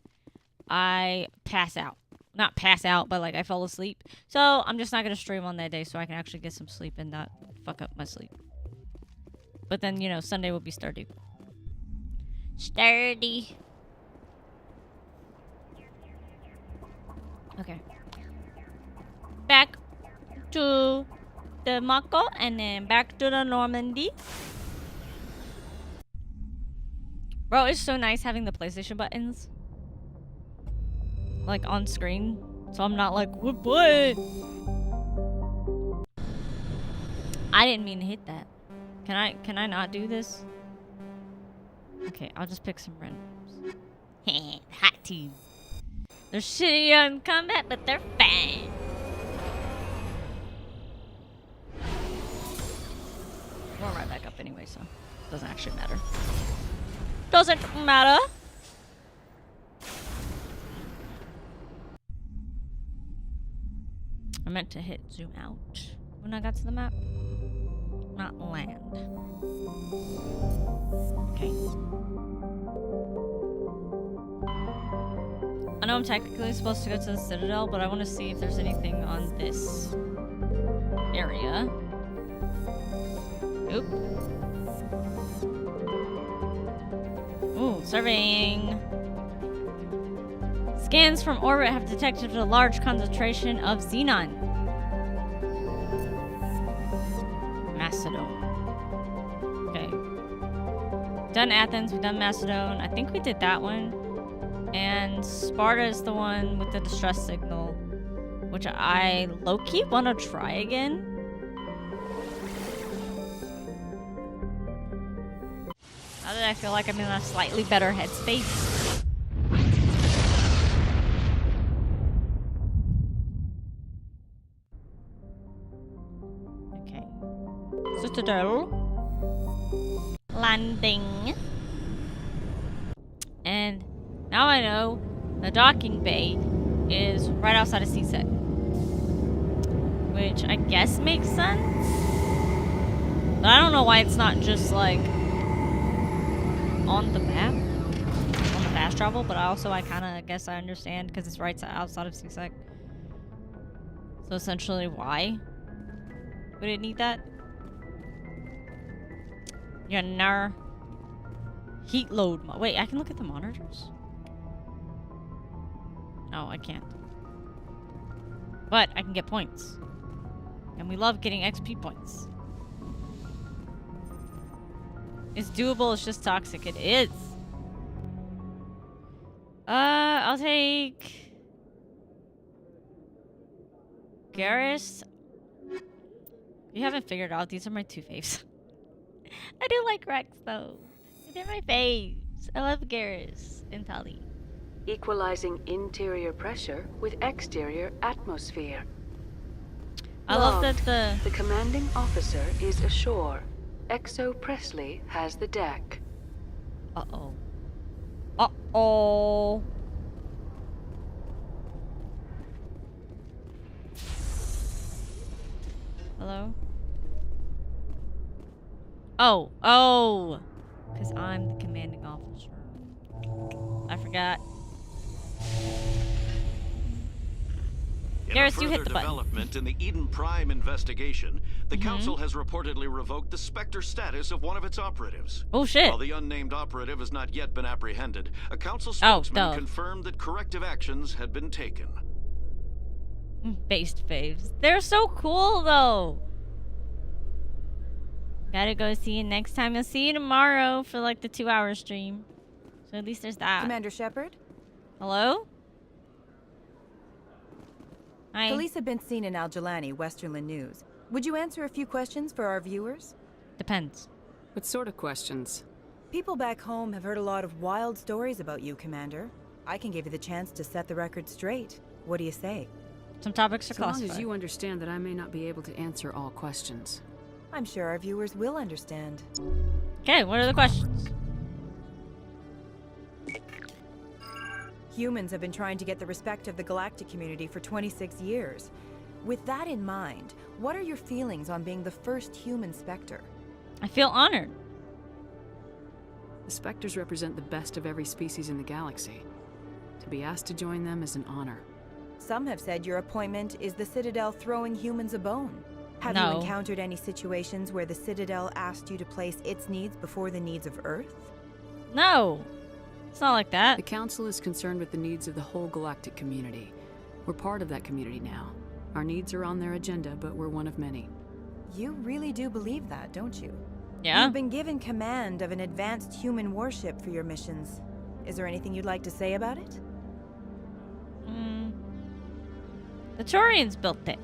I pass out. Not pass out, but like I fall asleep. So I'm just not going to stream on that day so I can actually get some sleep and not fuck up my sleep. But then, you know, Sunday will be sturdy. Sturdy. Okay. Back to the Mako and then back to the Normandy. Bro, it's so nice having the PlayStation buttons like on screen. So I'm not like, what? I didn't mean to hit that. Can I not do this? Okay, I'll just pick some randoms. Hot team. They're shitty on combat, but they're fine. We're right back up anyway, so it doesn't actually matter. Doesn't matter. I meant to hit zoom out when I got to the map. Not land. Okay. I know I'm technically supposed to go to the Citadel, but I want to see if there's anything on this area. Oop. Ooh, surveying. Scans from orbit have detected a large concentration of xenon. Macedon. Okay. Done Athens, we've done Macedon. I think we did that one. And Sparta is the one with the distress signal, which I low-key want to try again. Usually I feel like I'm in a slightly better headspace. Okay. Citadel. Landing. And now I know the docking bay is right outside of C-Sec. Which I guess makes sense. But I don't know why it's not just like on the map, on the fast travel, but I kind of guess I understand because it's right outside of C-Sec. So essentially, why would it need that? Yeah, nar. Heat load. Wait, I can look at the monitors? No, I can't. But I can get points. And we love getting XP points. It's doable, it's just toxic. It is. I'll take Garrus. You haven't figured out. These are my 2 faves. I do like Rex though. They're my faves. I love Garrus and Tali.
Equalizing interior pressure with exterior atmosphere.
I love that
the commanding officer is ashore. Exo Presley has the deck.
Uh-oh. Uh-oh. Hello? Oh. Because I'm the commanding officer. I forgot.
In a further development in the Eden Prime investigation, the Council has reportedly revoked the Spectre status of one of its operatives.
Oh shit.
While the unnamed operative has not yet been apprehended, a Council spokesman confirmed that corrective actions had been taken.
Based faves. They're so cool though. Gotta go see you next time. I'll see you tomorrow for like the 2-hour stream. So at least there's that.
Commander Shepard?
Hello? Hi.
Police have been seen in Al-Jalani, Westerland News. Would you answer a few questions for our viewers?
Depends.
What sort of questions?
People back home have heard a lot of wild stories about you, Commander. I can give you the chance to set the record straight. What do you say?
Some topics are
classified. As long as you understand that I may not be able to answer all questions.
I'm sure our viewers will understand.
Okay, what are the questions?
Humans have been trying to get the respect of the galactic community for 26 years. With that in mind, what are your feelings on being the first human Spectre?
I feel honored.
The Spectres represent the best of every species in the galaxy. To be asked to join them is an honor.
Some have said your appointment is the Citadel throwing humans a bone. Have you encountered any situations where the Citadel asked you to place its needs before the needs of Earth?
No. It's not like that.
The Council is concerned with the needs of the whole galactic community. We're part of that community now. Our needs are on their agenda, but we're one of many.
You really do believe that, don't you?
Yeah.
You've been given command of an advanced human warship for your missions. Is there anything you'd like to say about it?
The Turians built it.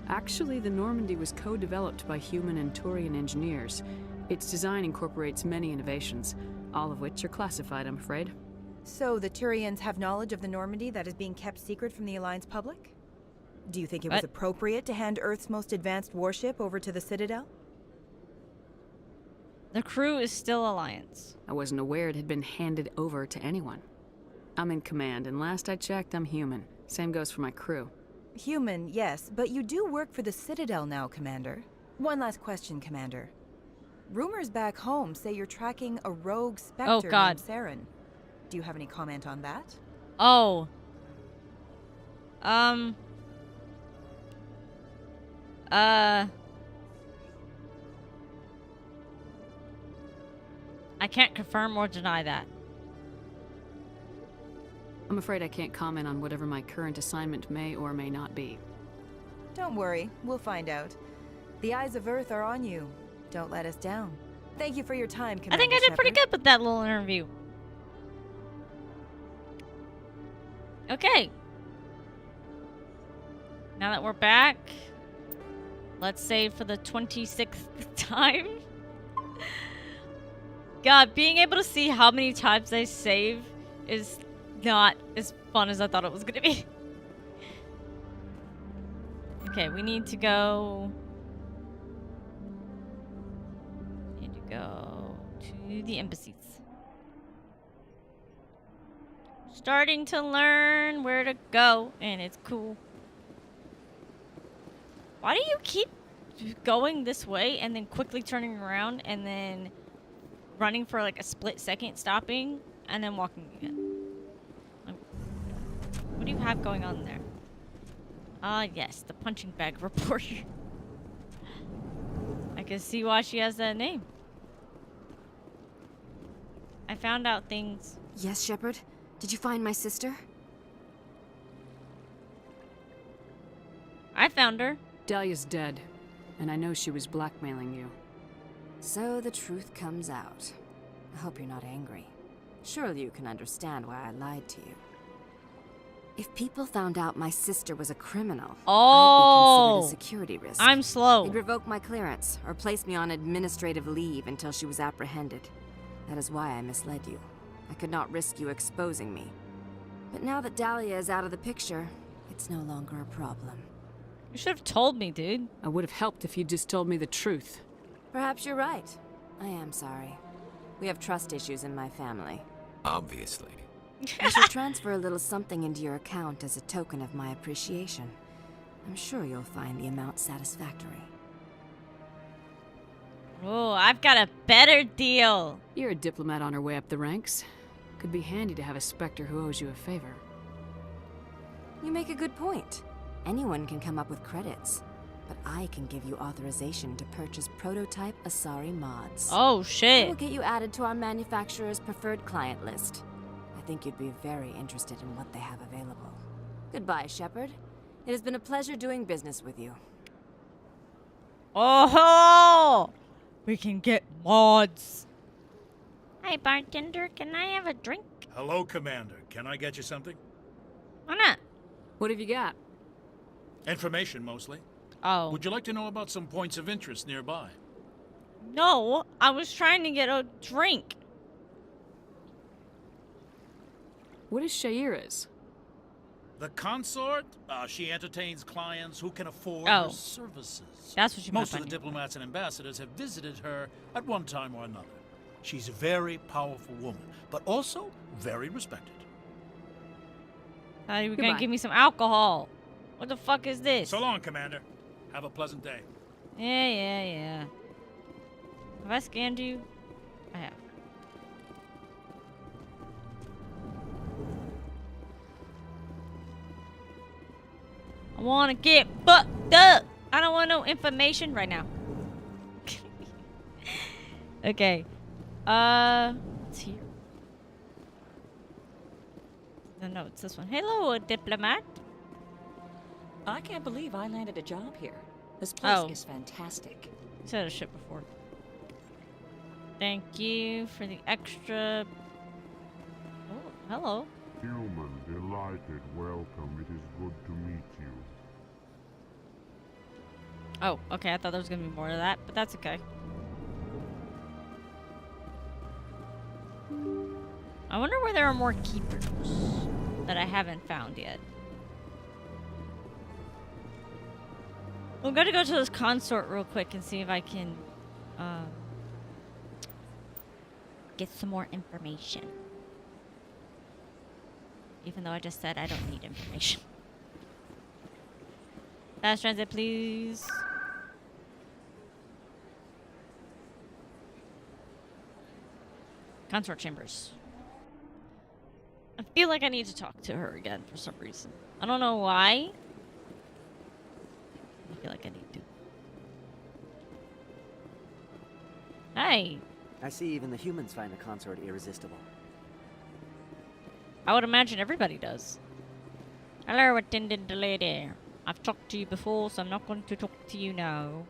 Actually, the Normandy was co-developed by human and Turian engineers. Its design incorporates many innovations, all of which are classified, I'm afraid.
So the Turians have knowledge of the Normandy that is being kept secret from the Alliance public? Do you think it was appropriate to hand Earth's most advanced warship over to the Citadel?
The crew is still Alliance.
I wasn't aware it had been handed over to anyone. I'm in command, and last I checked, I'm human. Same goes for my crew.
Human, yes, but you do work for the Citadel now, Commander. One last question, Commander. Rumors back home say you're tracking a rogue Spectre named Saren. Do you have any comment on that?
Oh. I can't confirm or deny that.
I'm afraid I can't comment on whatever my current assignment may or may not be.
Don't worry, we'll find out. The eyes of Earth are on you. Don't let us down. Thank you for your time, Commander
I think I did pretty good with that little interview. Okay. Now that we're back, let's save for the 26th time. god, being able to see how many times I save is not as fun as I thought it was gonna be. Okay, we need to go... to the embassies. Starting to learn where to go, and it's cool. Why do you keep going this way and then quickly turning around and then running for like a split second, stopping, and then walking again? What do you have going on there? Ah, yes, the punching bag reporter. I can see why she has that name. I found out things.
Yes, Shepard? Did you find my sister?
I found her.
Dahlia's dead, and I know she was blackmailing you.
So the truth comes out. I hope you're not angry. Surely you can understand why I lied to you. If people found out my sister was a criminal, I'd be considered a security risk.
I'm slow.
They'd revoke my clearance or place me on administrative leave until she was apprehended. That is why I misled you. I could not risk you exposing me. But now that Dahlia is out of the picture, it's no longer a problem.
You should have told me, dude.
I would have helped if you just told me the truth.
Perhaps you're right. I am sorry. We have trust issues in my family.
Obviously.
I should transfer a little something into your account as a token of my appreciation. I'm sure you'll find the amount satisfactory.
Oh, I've got a better deal.
You're a diplomat on her way up the ranks. Could be handy to have a Spectre who owes you a favor.
You make a good point. Anyone can come up with credits, but I can give you authorization to purchase prototype Asari mods.
Oh, shit.
I will get you added to our manufacturer's preferred client list. I think you'd be very interested in what they have available. Goodbye, Shepard. It has been a pleasure doing business with you.
Oh, we can get mods. Hi, bartender. Can I have a drink?
Hello, Commander. Can I get you something?
Why not?
What have you got?
Information, mostly.
Oh.
Would you like to know about some points of interest nearby?
No, I was trying to get a drink.
What is Sha'ira's?
The consort? She entertains clients who can afford her services.
That's what you
Most of the diplomats and ambassadors have visited her at one time or another. She's a very powerful woman, but also very respected.
You were gonna give me some alcohol. What the fuck is this?
So long, Commander. Have a pleasant day.
Yeah. Have I scanned you? I have. I wanna get fucked up. I don't want no information right now. Okay. It's here. No, it's this one. Hello, diplomat.
I can't believe I landed a job here. This place is fantastic.
You said a shit before. Thank you for the extra. Oh, hello.
Human, delighted, welcome. It is good to meet you.
Oh, okay. I thought there was gonna be more of that, but that's okay. I wonder where there are more keepers that I haven't found yet. I'm gonna go to this consort real quick and see if I can get some more information. Even though I just said I don't need information. Fast transit, please. Consort chambers. I feel like I need to talk to her again for some reason. I don't know why. I feel like I need to. Hi.
I see even the humans find the consort irresistible.
I would imagine everybody does. Hello, attendant lady. I've talked to you before, so I'm not going to talk to you now.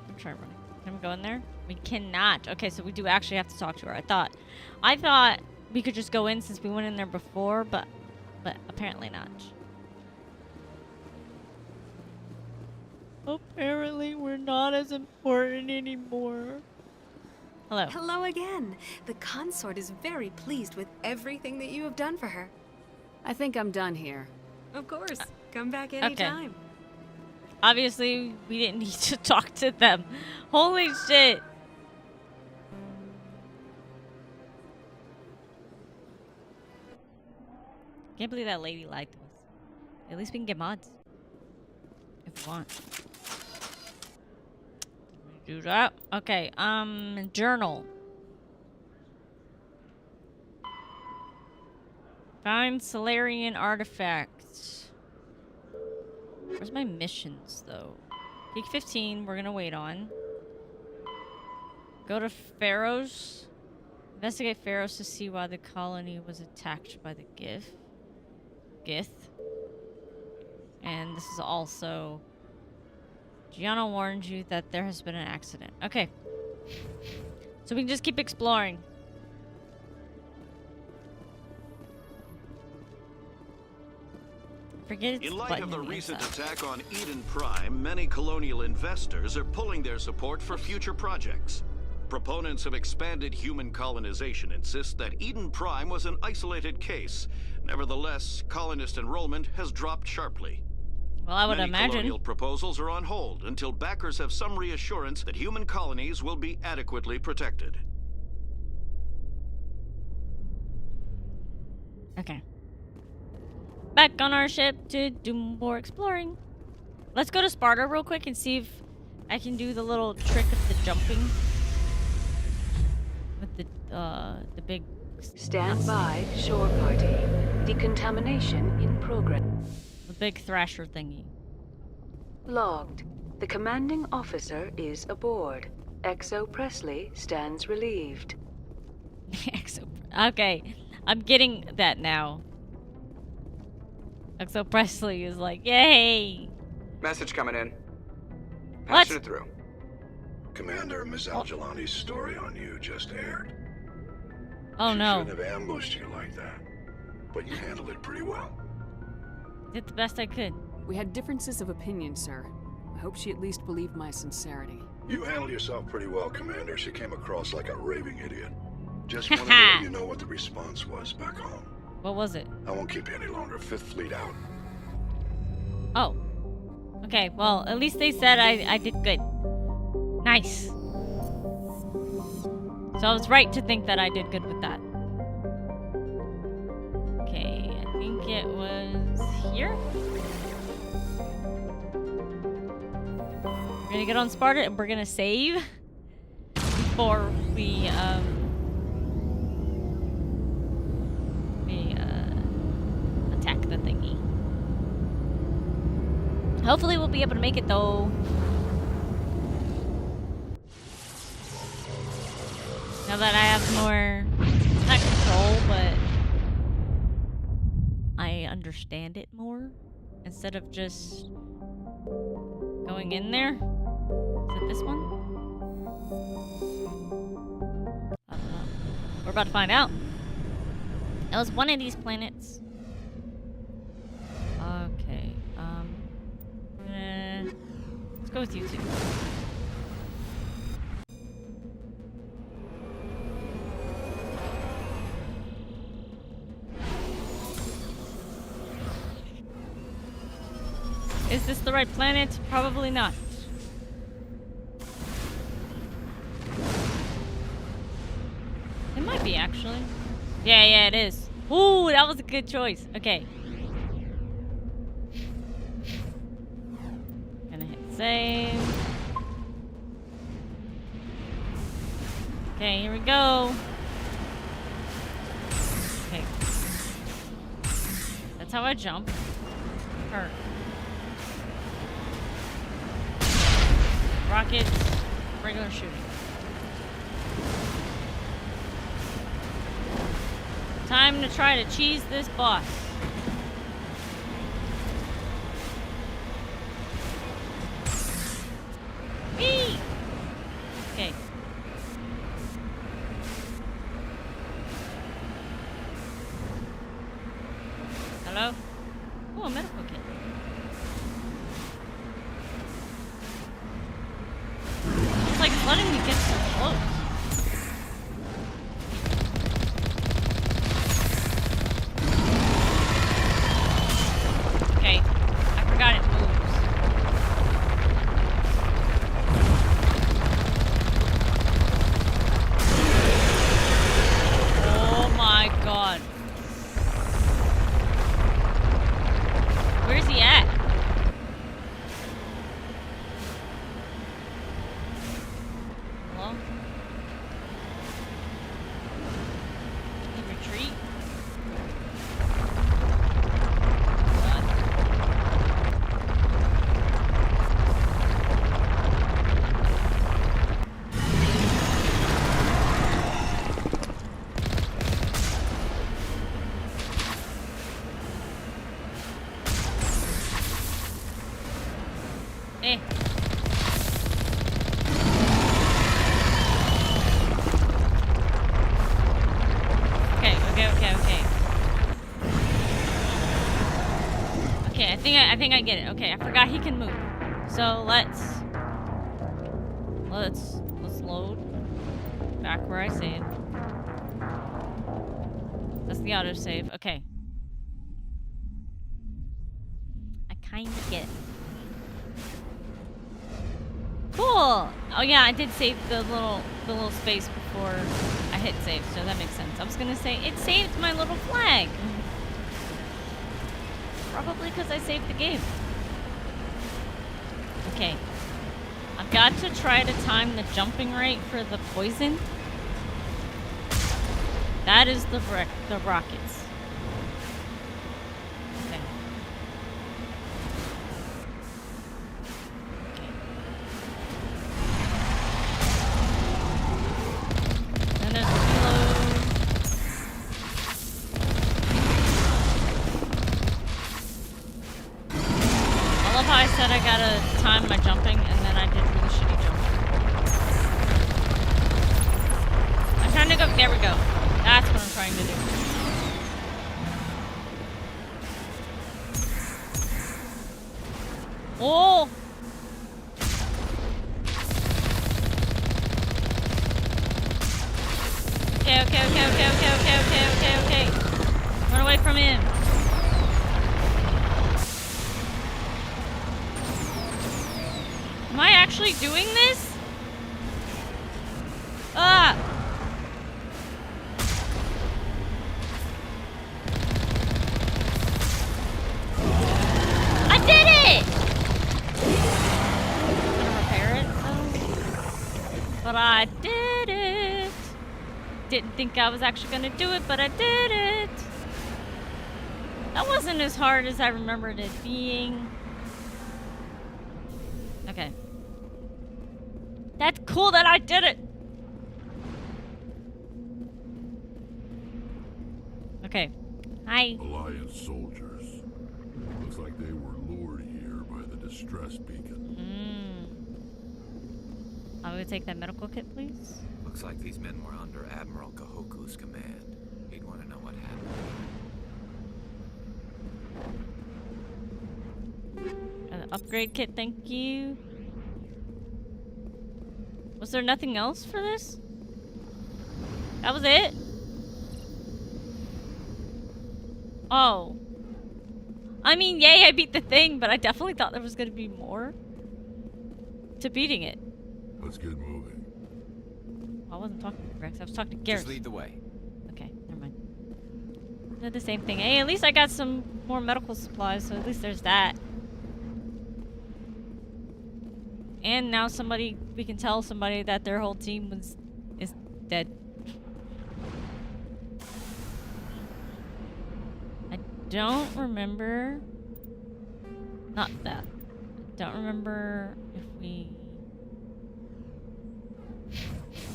I'm trying running. Can we go in there? We cannot. Okay, so we do actually have to talk to her. I thought we could just go in since we went in there before, but apparently not. Apparently, we're not as important anymore. Hello.
Hello again. The consort is very pleased with everything that you have done for her.
I think I'm done here.
Of course. Come back anytime.
Obviously, we didn't need to talk to them. Holy shit. Can't believe that lady lied to us. At least we can get mods. If we want. Do that. Okay, journal. Find Solarian artifacts. Where's my missions, though? Peak 15, we're gonna wait on. Go to Pharaohs. Investigate Pharaohs to see why the colony was attacked by the Gith. And this is also... Gianna warned you that there has been an accident. Okay. So we can just keep exploring. Forget it's
in light of the recent attack on Eden Prime, many colonial investors are pulling their support for future projects. Proponents of expanded human colonization insist that Eden Prime was an isolated case. Nevertheless, colonist enrollment has dropped sharply.
Well, I would
Many
imagine.
Colonial proposals are on hold until backers have some reassurance that human colonies will be adequately protected.
Okay. Back on our ship to do more exploring. Let's go to Sparta real quick and see if I can do the little trick of the jumping. With the big...
Stand by, shore party. Decontamination in progress.
The big thrasher thingy.
Logged. The commanding officer is aboard. Exo Presley stands relieved.
Okay, I'm getting that now. Exo Presley is like, yay!
Message coming in.
What?
Patching it through.
Commander, Ms. Al-Jalani's story on you just aired.
Oh no.
She shouldn't have ambushed you like that, but you handled it pretty well.
Did the best I could.
We had differences of opinion, sir. I hope she at least believed my sincerity.
You handled yourself pretty well, Commander. She came across like a raving idiot. Just wanted to let you know what the response was back home.
What was it?
I won't keep you any longer. Fifth Fleet out.
Oh. Okay, well, at least they said I did good. Nice. So I was right to think that I did good with that. Okay, I think it was here. We're gonna get on Sparta and we're gonna save before we attack the thingy. Hopefully we'll be able to make it though. Now that I have more, not control, but I understand it more instead of just going in there. Is it this one? I don't know. We're about to find out. It was one of these planets. Okay. Let's go with you two. Is this the right planet? Probably not. It might be, actually. Yeah, it is. Ooh, that was a good choice. Okay. Gonna hit save. Okay, here we go. Okay. That's how I jump. Her. Rockets, regular shooting. Time to try to cheese this boss. Whee! Okay. Hello? Oh, a medical kit. I think I get it. Okay, I forgot he can move. So let's load back where I saved. That's the autosave. Okay. I kind of get it. Cool. Oh yeah, I did save the little space before I hit save, so that makes sense. I was gonna say it saved my little flag. Probably because I saved the game. Okay. I've got to try to time the jumping rate for the poison. That is the rockets. Okay. Then there's the reload. I love how I said I gotta time my jumping and then I did really shitty jumping. I'm trying to go. There we go. That's what I'm trying to do. Oh! Okay. Run away from him. Am I actually doing this? Ah! I did it! I'm gonna repair it, though. But I did it. Didn't think I was actually gonna do it, but I did it. That wasn't as hard as I remembered it being. Okay. That's cool that I did it. Okay. Hi.
Alliance soldiers. Looks like they were lured here by the distress beacon.
I would take that medical kit, please.
Looks like these men were under Admiral Kahoku's command. He'd want to know what happened.
An upgrade kit, thank you. Was there nothing else for this? That was it? Oh. I mean, yay, I beat the thing, but I definitely thought there was going to be more to beating it.
Let's get moving.
I wasn't talking to Rex, I was talking to Garrus.
Just lead the way.
Okay, never mind. Did the same thing. Hey, at least I got some more medical supplies, so at least there's that. And now we can tell somebody that their whole team is dead. I don't remember. Not that. Don't remember if we.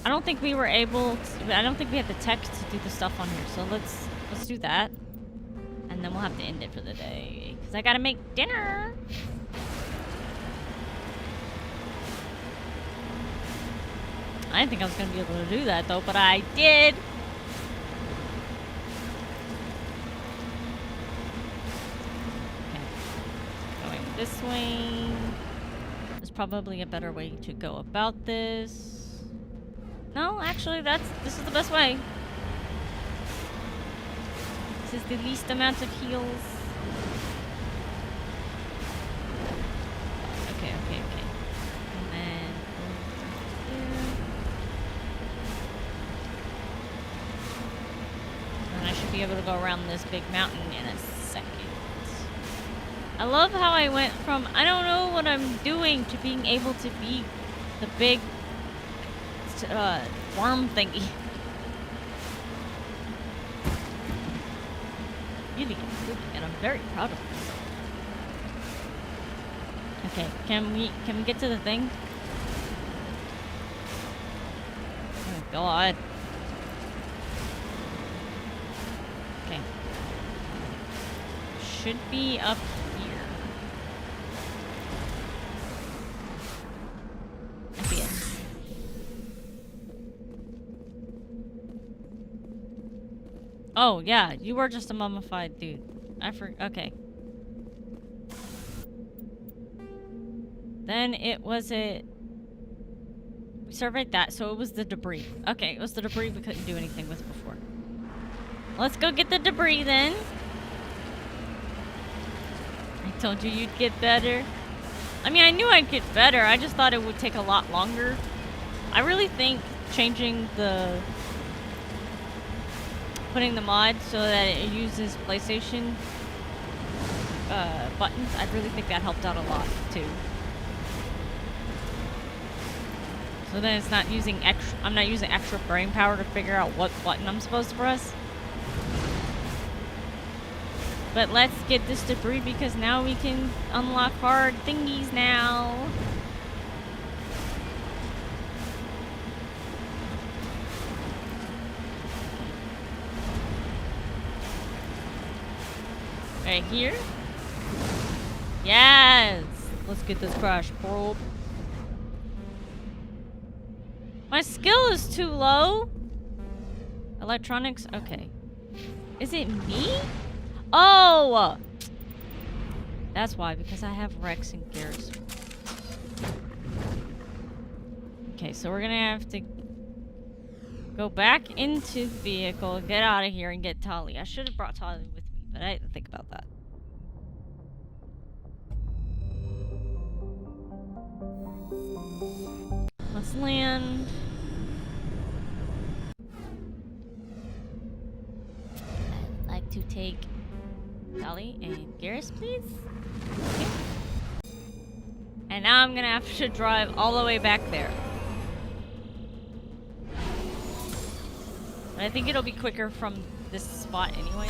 I don't think we were able to. I don't think we had the tech to do the stuff on here. So let's do that, and then we'll have to end it for the day because I gotta make dinner. I didn't think I was gonna be able to do that though, but I did. Okay. Going this way. There's probably a better way to go about this. No, actually, this is the best way. This is the least amount of heals. Okay. And then and I should be able to go around this big mountain in a second. I love how I went from I don't know what I'm doing to being able to beat the big worm thingy. Really good, and I'm very proud of myself. Okay, can we get to the thing? Oh god. Okay. Should be up here. I see it. Oh, yeah, you were just a mummified dude. Okay. Then it was it. We surveyed that, so it was the debris. Okay, it was the debris we couldn't do anything with before. Let's go get the debris then. I told you you'd get better. I mean, I knew I'd get better. I just thought it would take a lot longer. I really think changing the... putting the mod so that it uses PlayStation buttons, I really think that helped out a lot, too. So then it's not using extra... I'm not using extra brain power to figure out what button I'm supposed to press. But let's get this debris because now we can unlock hard thingies now. Right here? Yes! Let's get this crash probe. My skill is too low. Electronics? Okay. Is it me? Oh! That's why, because I have Rex and Garrus. Okay, so we're gonna have to go back into the vehicle, get out of here, and get Tali. I should have brought Tali with me, but I didn't think about that. Let's land. I'd like to take Tali and Garrus, please. Okay. And now I'm gonna have to drive all the way back there. But I think it'll be quicker from this spot anyway.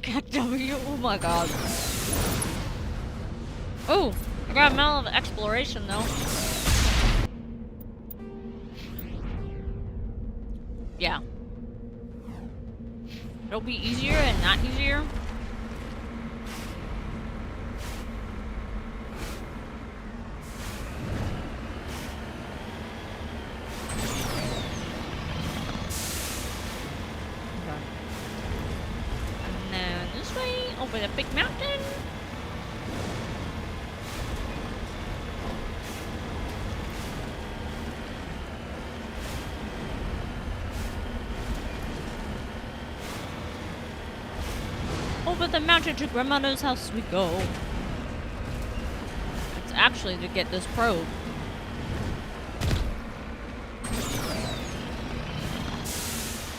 God W, oh my god. Oh, I got a medal of exploration though. Yeah. It'll be easier and not easier. Okay. And then this way, over the big mountain. Over the mountain to Grandmother's house we go. It's actually to get this probe.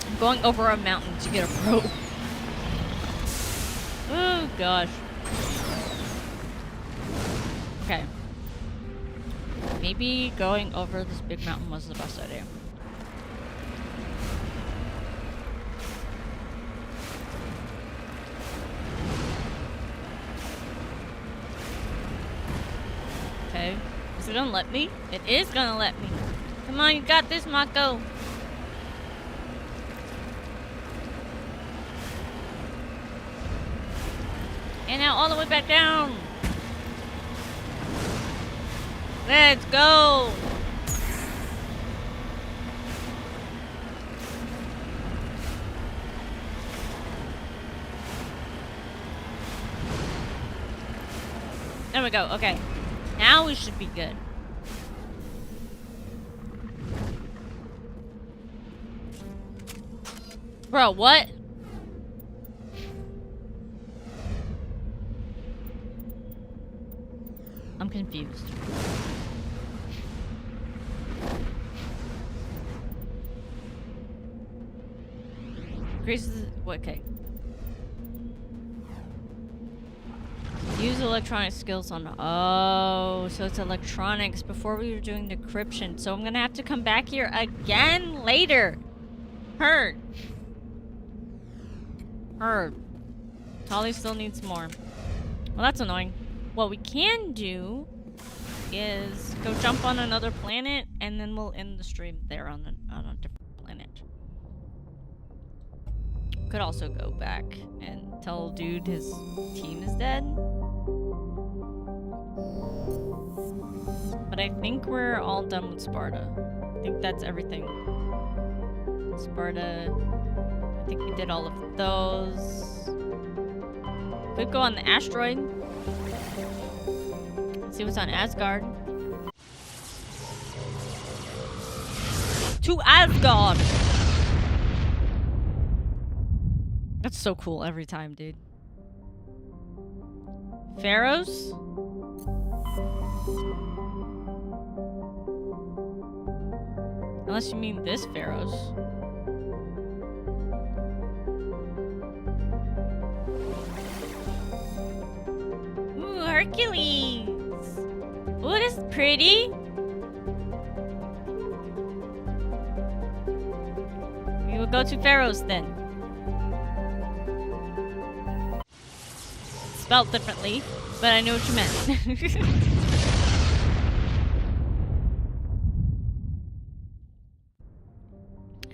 I'm going over a mountain to get a probe. Oh gosh. Okay. Maybe going over this big mountain was the best idea. Okay. Is it gonna let me? It is gonna let me. Come on, you got this, Mako. And now all the way back down. Let's go. There we go. Okay. Now we should be good. Bro, what? I'm confused. Grace is... okay. Use electronic skills on... oh, so it's electronics before we were doing decryption. So I'm gonna have to come back here again later. Heard. Tali still needs more. Well, that's annoying. What we can do is go jump on another planet, and then we'll end the stream there on a different planet. Could also go back and tell dude his team is dead. But I think we're all done with Sparta. I think that's everything. Sparta. I think we did all of those. Could go on the asteroid. Let's see what's on Asgard. To Asgard! That's so cool every time, dude. Pharaohs? Unless you mean this Pharaohs. Ooh, Hercules! Ooh, this is pretty! We will go to Pharaohs then. Spelled differently, but I know what you meant.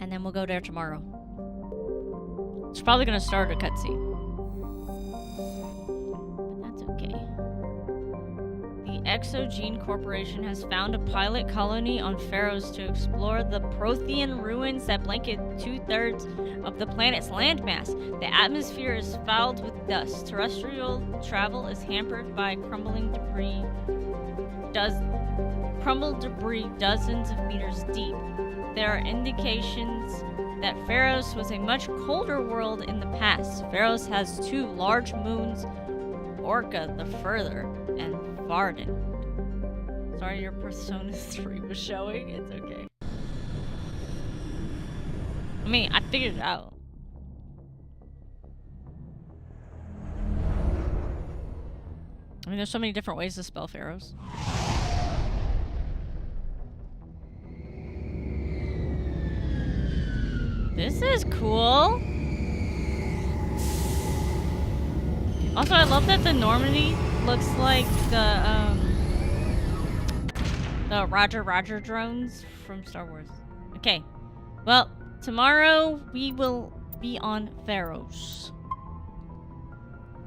And then we'll go there tomorrow. It's probably gonna start a cutscene. But that's okay. The Exogene Corporation has found a pilot colony on Pharaohs to explore the Prothean ruins that blanket 2/3 of the planet's landmass. The atmosphere is fouled with dust. Terrestrial travel is hampered by crumbling debris. Crumbled debris dozens of meters deep. There are indications that Pharaohs was a much colder world in the past. Pharaohs has 2 large moons, Orca the Further and Varden. Sorry your Persona 3 was showing. It's okay. I mean, I figured it out. I mean, there's so many different ways to spell Pharaohs. This is cool. Also, I love that the Normandy looks like the Roger drones from Star Wars. Okay. Well, tomorrow we will be on Pharaohs.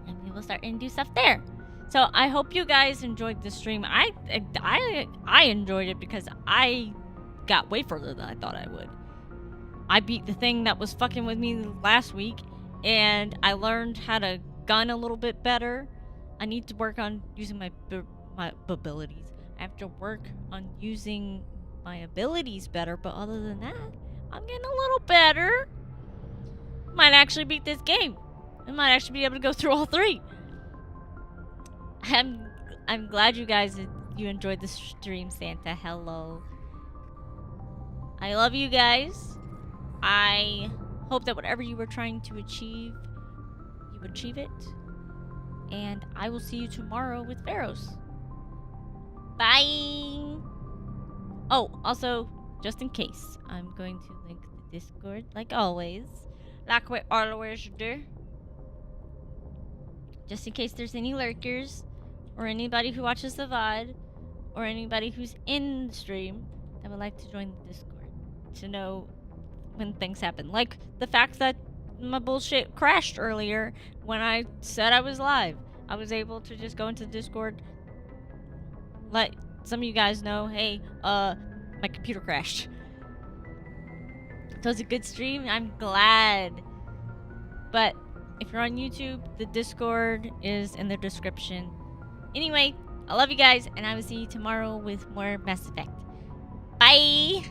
And we will start and do stuff there. So I hope you guys enjoyed this stream. I enjoyed it because I got way further than I thought I would. I beat the thing that was fucking with me last week, and I learned how to gun a little bit better. I need to work on using my abilities. I have to work on using my abilities better, but other than that, I'm getting a little better. Might actually beat this game. I might actually be able to go through all 3. I'm glad you guys enjoyed the stream, Santa. Hello. I love you guys. I hope that whatever you were trying to achieve, you achieve it. And I will see you tomorrow with Pharaohs. Bye! Oh, also, just in case, I'm going to link the Discord, like always. Like we always do. Just in case there's any lurkers, or anybody who watches the VOD, or anybody who's in the stream that would like to join the Discord to know when things happen. Like the fact that my bullshit crashed earlier when I said I was live. I was able to just go into Discord, let some of you guys know, hey, my computer crashed. So it's a good stream. I'm glad. But if you're on YouTube, the Discord is in the description. Anyway, I love you guys, and I will see you tomorrow with more Mass Effect. Bye!